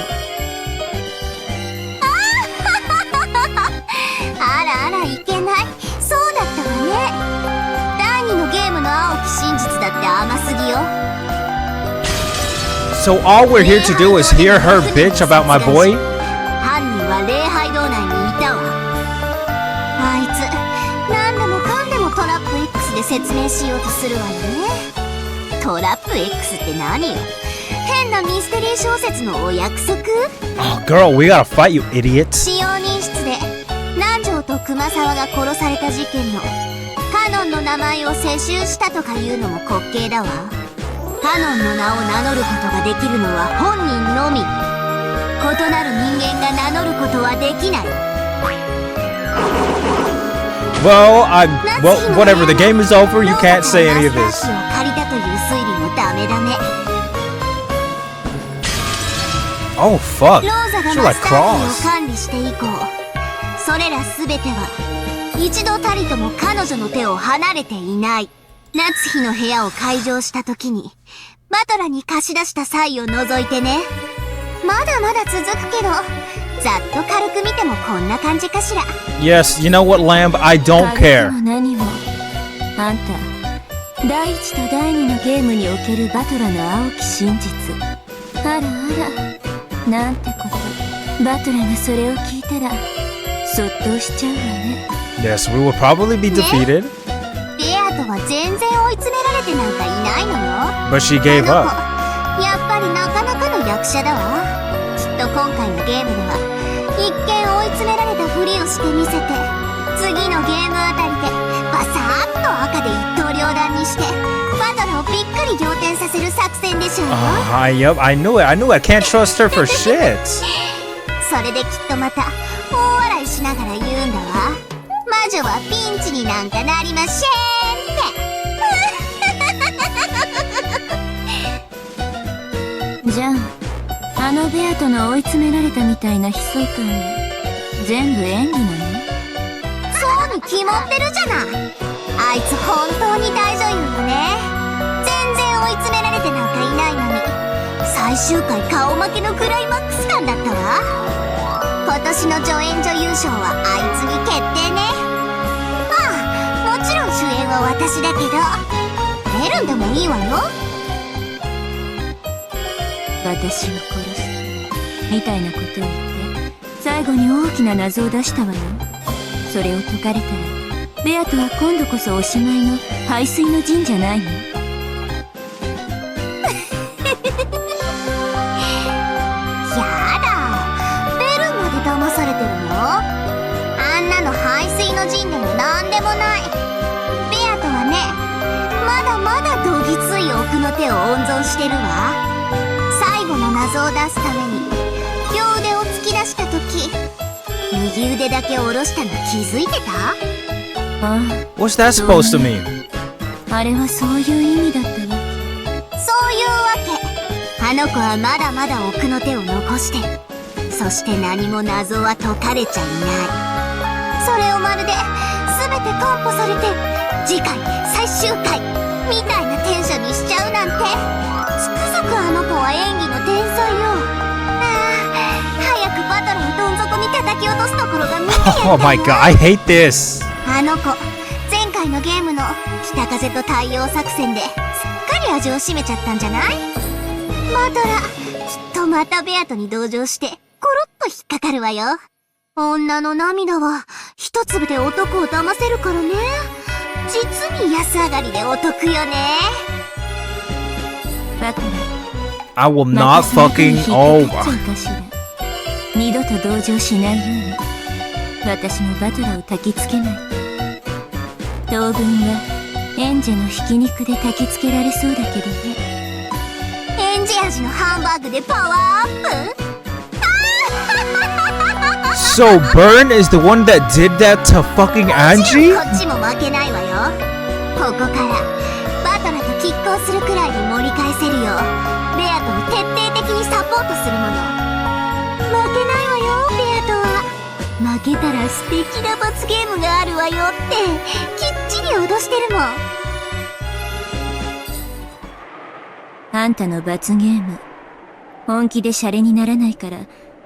S5: あらあら、いけない。そうだったわね。第2のゲームの青き真実だって甘すぎよ。
S1: So all we're here to do is hear her bitch about my boy?
S5: 犯人は礼拝堂内にいたわ。あいつ何でもかんでもトラップ X で説明しようとするわよね。トラップ X って何よ。変なミステリー小説のお約束。
S1: Oh, girl, we gotta fight, you idiots.
S5: 使用人室で南條と熊沢が殺された事件のカノンの名前を世襲したとかいうのも滑稽だわ。カノンの名を名乗ることができるのは本人のみ。異なる人間が名乗ることはできない。
S1: Well, whatever. The game is over. You can't say any of this.
S5: 夏日を借りたという推理もダメダメ。
S1: Oh, fuck.
S5: ローザが
S1: She's
S5: マ
S1: like
S5: スターキー
S1: Cross.
S5: を管理して以降、それらすべては一度たりとも彼女の手を離れていない。夏日の部屋を開錠した時にバトラに貸し出した際を除いてね。まだまだ続くけど、ざっと軽く見てもこんな感じかしら。
S1: Yes, you know what, Lamb? I don't
S6: 軽
S1: care.
S6: くも何も。あんた、第1と第2のゲームにおけるバトラの青き真実。あらあら、なんてこと。バトラがそれを聞いたら、そっとしちゃうわね。
S1: Yes, we will probably be defeated.
S5: ベアとは全然追い詰められてなんかいないのよ。
S1: But she gave
S5: あの
S1: up.
S5: 子、やっぱりなかなかの役者だわ。きっと今回のゲームでは一見追い詰められたふりをしてみせて、次のゲームあたりでバサーッと赤で一刀両断にしてバトルをびっくり仰天させる作戦でしょうよ。
S1: Yup, I knew it. I can't trust her for shit.
S5: それできっとまた大笑いしながら言うんだわ。魔女はピンチになんかなりましぇんって。
S6: ベアとの追い詰められたみたいな悲壮感は全部演技なの？
S5: そうに決まってるじゃない。あいつ本当に大女優よね。全然追い詰められてなんかいないのに、最終回顔負けのクライマックス感だったわ。今年の助演女優賞はあいつに決定ね。まあもちろん主演は私だけど、ベルンでもいいわよ。
S6: 私を殺すみたいなことを言って最後に大きな謎を出したわよ。それを解かれたらベアとは今度こそおしまいの排水の陣じゃないの？
S5: やだ、ベルンまで騙されてるの？あんなの排水の陣でもなんでもない。ベアとはね、まだまだどぎつい奥の手を温存してるわ。最後の謎を出すために両腕を突き出した時、右腕だけ下ろしたの気づいてた？
S6: ああ、
S1: What's that supposed to mean?
S6: あれはそういう意味だったわ。
S5: そういうわけ。あの子はまだまだ奥の手を残してる。そして何も謎は解かれちゃいない。それをまるで全て完歩されて次回最終回みたいなテンションにしちゃうなんて、つくづくあの子は演技の天才よ。早くバトラーをどん底に叩き落とすところが見てやりたいわ。
S1: Oh my god, I hate this!
S5: あの子、前回のゲームの北風と太陽作戦ですっかり味を占めちゃったんじゃない？バトラー、きっとまたベアトに同情してコロッと引っかかるわよ。女の涙は一粒で男を騙せるからね。実に安上がりでお得よね。
S6: バトラー、
S1: I will
S6: ま
S1: not
S6: たその手に
S1: fucking
S6: 引っかかっ
S1: over.
S6: ちゃうかしら。二度と同情しないように私もバトラーを焚きつけないと。当分はエンジェのひき肉で焚きつけられそうだけどね。
S5: エンジ味のハンバーグでパワーアップ。
S1: So Bern is the one that did that to fucking
S5: もち
S1: Angie?
S5: ろんこっちも負けないわよ。ここからバトラと拮抗するくらいに盛り返せるようベアトを徹底的にサポートするもの。負けないわよ、ベアトは。負けたら素敵な罰ゲームがあるわよってきっちり脅してるもん。
S6: あんたの罰ゲーム本気でシャレにならないから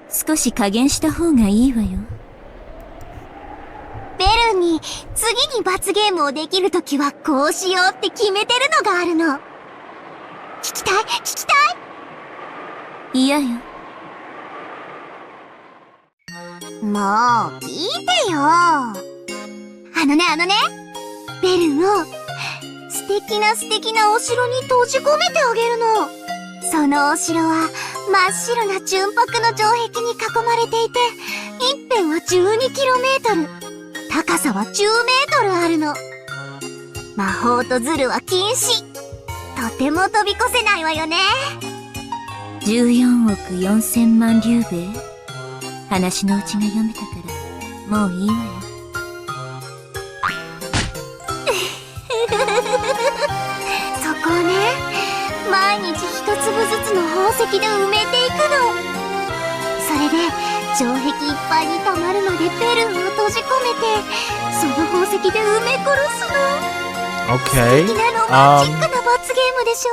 S6: 少し加減した方がいいわよ。
S5: ベルンに次に罰ゲームをできるときはこうしようって決めてるのがあるの。聞きたい聞きたい。
S6: 嫌よ。
S5: もう聞いてよ。あのね、ベルンを素敵なお城に閉じ込めてあげるの。そのお城は真っ白な純白の城壁に囲まれていて、一辺は 12km、 高さは 10m あるの。魔法とズルは禁止。とても飛び越せないわよね。
S6: 14億4000万竜兵。話のうちが読めたからもういいわよ。
S5: そこをね、毎日一粒ずつの宝石で埋めていくの。それで城壁いっぱいに溜まるまでベルンを閉じ込めて、その宝石で埋め殺すの。
S1: Okay.
S5: 素敵なロマンチックな罰ゲームでしょ。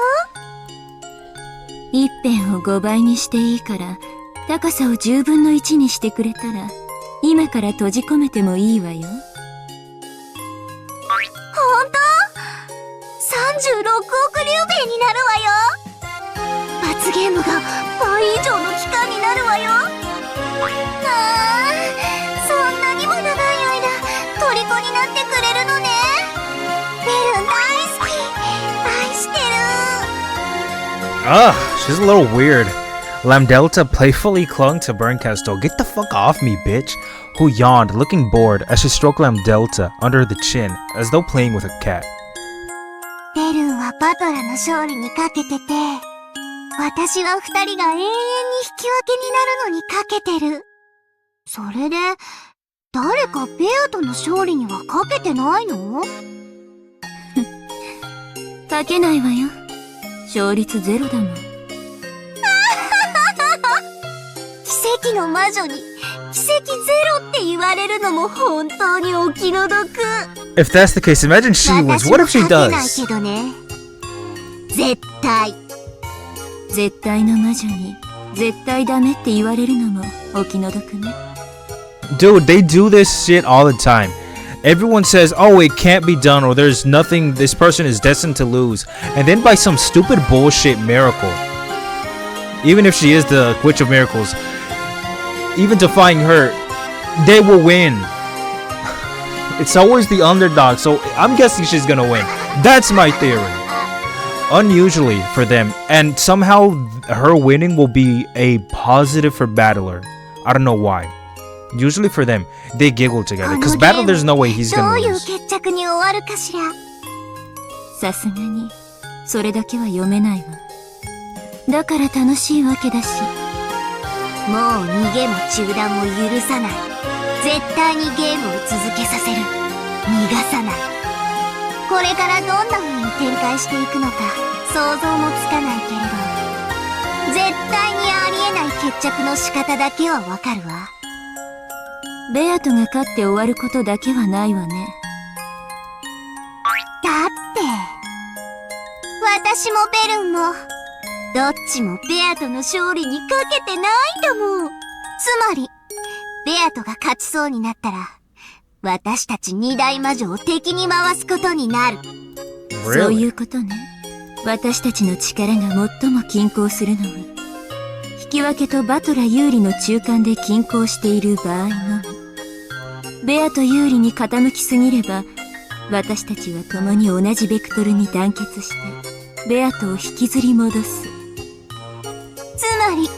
S6: 一辺を5倍にしていいから高さを10分の1にしてくれたら今から閉じ込めてもいいわよ。
S5: ほんと？36億竜兵になるわよ。罰ゲームが倍以上の期間になるわよ。そんなにも長い間虜になってくれるのね。ベルン大好き、愛してる。
S1: Ugh, she's a little weird. Lamdelta playfully clung to Bern Castle. Get the fuck off me, bitch. Who yawned, looking bored as she stroked Lamdelta under the chin as though playing with a cat.
S5: ベルンはバトラの勝利にかけてて、私は二人が永遠に引き分けになるのにかけてる。それで、誰かベアとの勝利にはかけてないの？
S6: かけないわよ。勝率0だもん。
S5: 跡の魔女に奇跡ゼロって言われるのも本当にお気の毒。
S1: If that's the case, imagine she wins. What if she
S5: 私も書けない
S1: does?
S5: けどね。絶対。
S6: 絶対の魔女に絶対ダメって言われるのもお気の毒ね。
S1: Dude, they do this shit all the time. Everyone says, oh, it can't be done, or there's nothing, this person is destined to lose. And then by some stupid bullshit miracle, even if she is the Witch of Miracles, even defying her, they will win. It's always the underdog, so I'm guessing she's gonna win. That's my theory. Unusually for them, and somehow her winning will be a positive for Battler. I don't know why. Usually for them, they giggle together. Because Battler, there's no way he's
S5: ど
S1: gonna
S5: ういう
S1: lose.
S5: 決着に終わるかしら。
S6: さすがにそれだけは読めないわ。だから楽しいわけだし。
S5: もう逃げも中断も許さない。絶対にゲームを続けさせる。逃がさない。これからどんな風に展開していくのか想像もつかないけれど、絶対にありえない決着の仕方だけはわかるわ。
S6: ベアトが勝って終わることだけはないわね。
S5: だって私もベルンもどっちもベアトの勝利にかけてないんだもん。つまりベアトが勝ちそうになったら私たち二大魔女を敵に回すことになる。
S6: そういうことね。私たちの力が最も均衡するのは引き分けとバトラ有利の中間で均衡している場合のみ。ベアト有利に傾きすぎれば私たちは共に同じベクトルに団結してベアトを引きずり戻す。
S5: つまり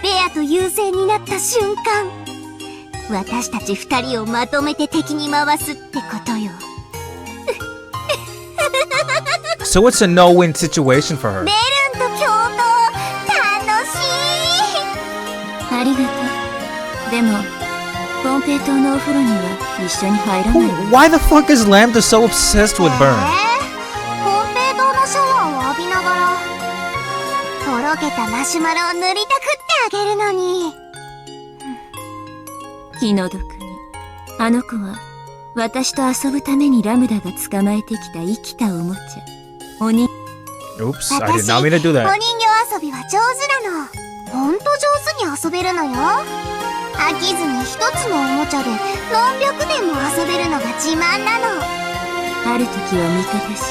S5: ベアト優勢になった瞬間、私たち二人をまとめて敵に回すってことよ。
S1: So it's a no-win situation for her.
S5: ベルンと共闘楽しい。
S6: ありがとう。でもポンペイ島のお風呂には一緒に入らないわ。
S1: Why the fuck is Lambda so obsessed with Bern?
S5: ポンペイ島のシャワーを浴びながらとろけたマシュマロを塗りたくってあげるのに。
S6: 気の毒にあの子は私と遊ぶためにラムダが捕まえてきた生きたおもちゃ鬼。
S1: Oops, I did not mean to do
S5: お
S1: that.
S5: 人形遊びは上手なの。ほんと上手に遊べるのよ。飽きずに一つのおもちゃで何百年も遊べるのが自慢なの。
S6: ある時は味方し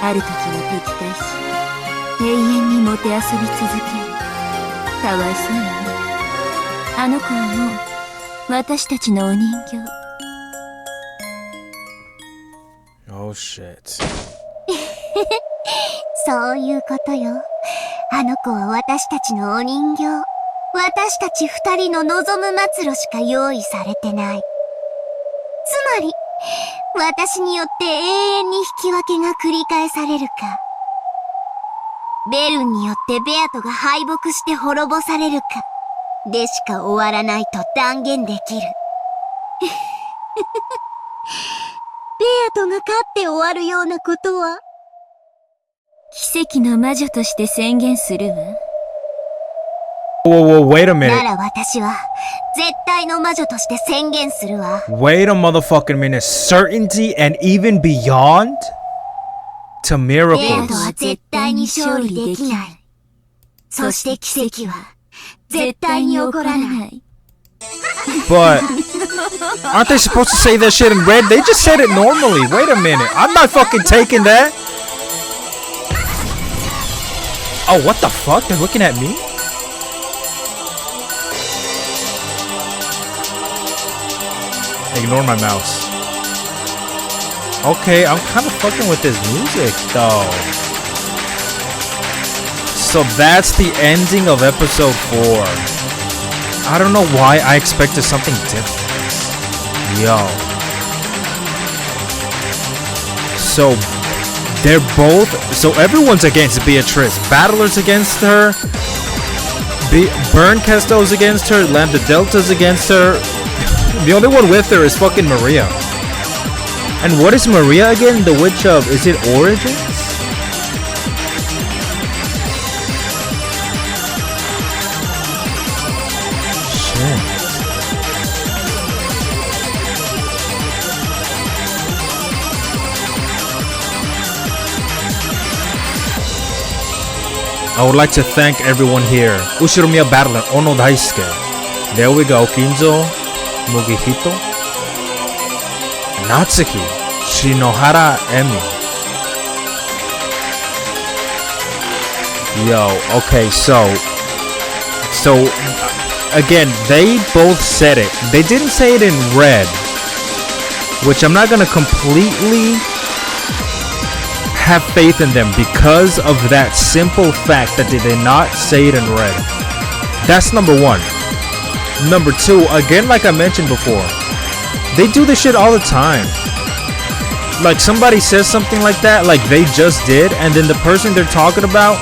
S6: ある時は敵対し永遠にもてあそび続ける。かわいそうにね。あの子はもう私たちのお人形。
S1: Oh shit.
S5: そういうことよ。あの子は私たちのお人形。私たち二人の望む末路しか用意されてない。つまり、私によって永遠に引き分けが繰り返されるか、ベルンによってベアトが敗北して滅ぼされるか、でしか終わらないと断言できる。ベアトが勝って終わるようなことは、
S6: 奇跡の魔女として宣言するわ。
S1: Whoa, wait a
S5: な
S1: minute.
S5: ら私は絶対の魔女として宣言するわ。
S1: Wait a motherfucking minute. Certainty and even beyond? To
S5: ベア
S1: miracles.
S5: トは絶対に勝利できない。そして奇跡は絶対に起こらない。
S1: But aren't they supposed to say that shit in red? They just said it normally. Wait a minute. I'm not fucking taking that. Oh, what the fuck? They're looking at me? Ignore my mouse. Okay, I'm kind of fucking with this music though. So that's the ending of episode 4. I don't know why I expected something different. Yo. So they're both, so everyone's against Beatrice. Battler's against her. Bern Casto's against her. Lambda Delta's against her. The only one with her is fucking Maria. And what is Maria again? The witch of, is it Origins? I would like to thank everyone here. Ushiromiya Battler, Ono Daisuke. There we go, Kinzo, Mugihito, Natsuki, Shinohara Emi. Yo, okay, so again, they both said it. They didn't say it in red, which I'm not gonna completely have faith in them because of that simple fact that they did not say it in red. That's number one. Number two, again, like I mentioned before, they do this shit all the time. Like somebody says something like that, like they just did, and then the person they're talking about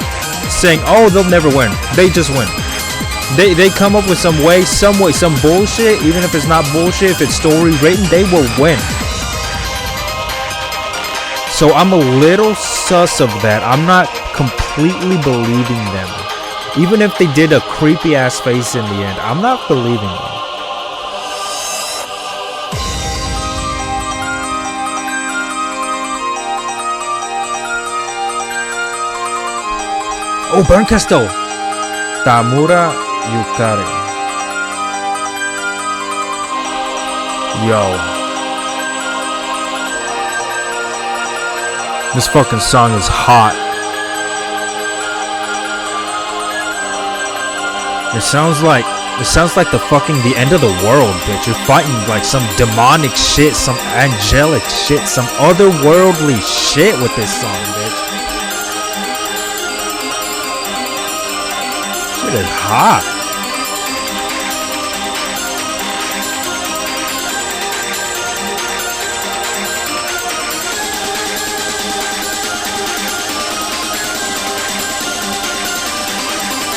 S1: saying, oh, they'll never win. They just win. They come up with some bullshit, even if it's not bullshit, if it's story written, they will win. So I'm a little sus of that. I'm not completely believing them. Even if they did a creepy ass face in the end, I'm not believing them. Oh, Bern Castle! Tamura Yukari. Yo. This fucking song is hot. It sounds like the end of the world, bitch. You're fighting like some demonic shit, some angelic shit, some otherworldly shit with this song, bitch. Shit is hot.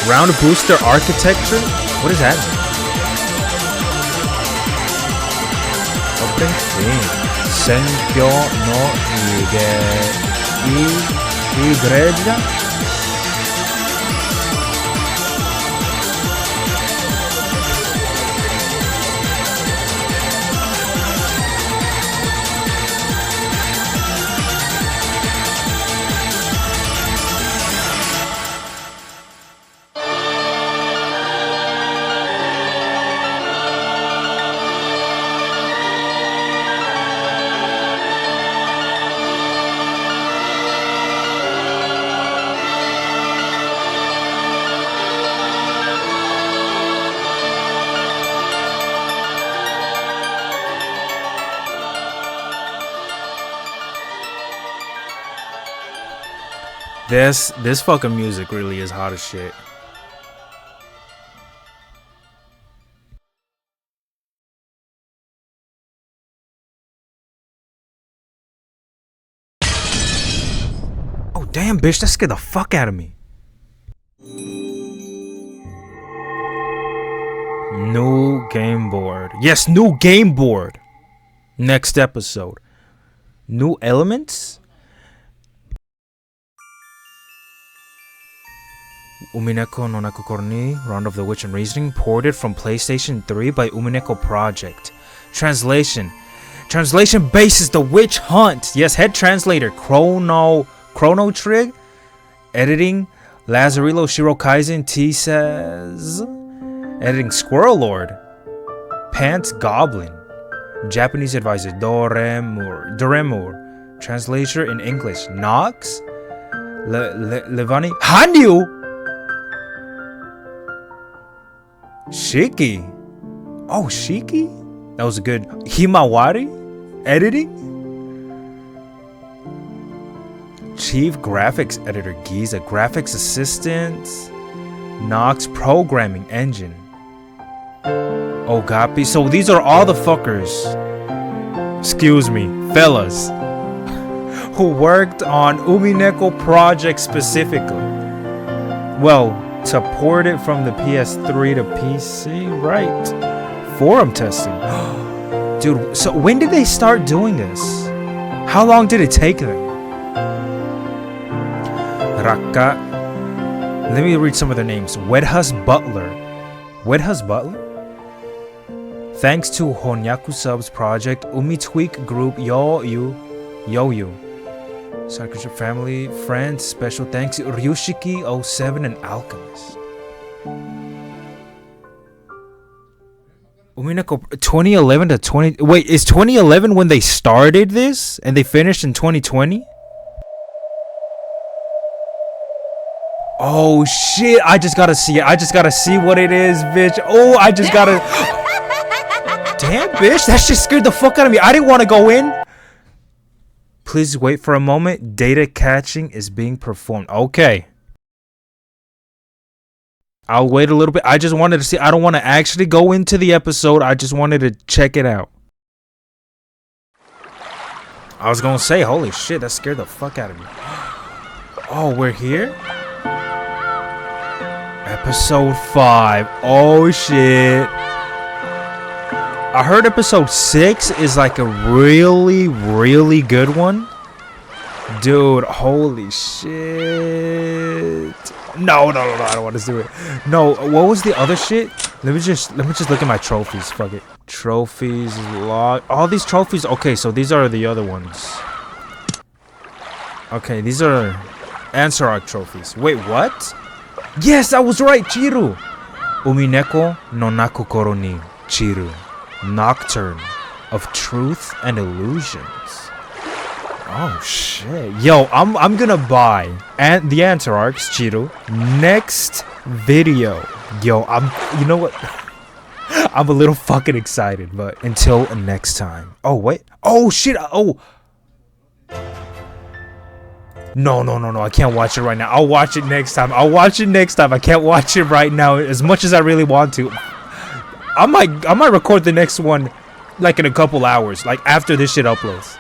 S1: Round booster architecture? What is that? Open theme. Senkyo no igreja? This fucking music really is hot as shit. Oh damn, bitch, that scared the fuck out of me. New game board. Yes, new game board. Next episode. New elements? Umineko no Nakukorni, Round of the Witch and Reasoning, ported from PlayStation 3 by UMINEKO Project. Translation base is The Witch Hunt. Yes, head translator Chrono Trig. Editing Lazarillo Shirokaizen T says. Editing Squirrel Lord. Pants Goblin. Japanese advisor Doremur. Translator in English Nox. Levani Hanyu. Shiki. Oh, Shiki? That was a good. Himawari? Editing? Chief Graphics Editor Giza. Graphics Assistant Nox. Programming Engine. Ogapi. So these are all the fuckers. Excuse me, fellas. Who worked on UMINEKO Project specifically. Well, to port it from the PS3 to PC, right? Forum testing. Dude, so when did they start doing this? How long did it take them? Raka. Let me read some of their names. Wedhus Butler. Wedhus Butler? Thanks to Honyaku Subs Project, UmiTweak Group Yoyu. Sakurai family, friends, special thanks. Ryushiki07 and Alchemist. Umineko 2011 to 20. Wait, is 2011 when they started this and they finished in 2020? Oh shit, I just gotta see it. I just gotta see what it is, bitch. Oh, I just gotta. Damn, bitch, that shit scared the fuck out of me. I didn't want to go in. Please wait for a moment. Data catching is being performed. Okay. I'll wait a little bit. I just wanted to see. I don't want to actually go into the episode. I just wanted to check it out. I was gonna say, holy shit, that scared the fuck out of me. Oh, we're here? Episode 5. Oh shit. I heard episode 6 is like a really, really good one. Dude, holy shit. No, I don't want to do it. No, what was the other shit? Let me just look at my trophies. Fuck it. Trophies, log. All these trophies. Okay, so these are the other ones. Okay, these are answer arc trophies. Wait, what? Yes, I was right, Chiru. Umineko no Nakokoro ni Chiru. Nocturne of Truth and Illusions. Oh shit. Yo, I'm gonna buy and the answer arcs, Chiru, next video. Yo, you know what? I'm a little fucking excited, but until next time. Oh wait. Oh shit. Oh. No, I can't watch it right now. I'll watch it next time. I can't watch it right now as much as I really want to. I might record the next one like in a couple hours, like after this shit uploads.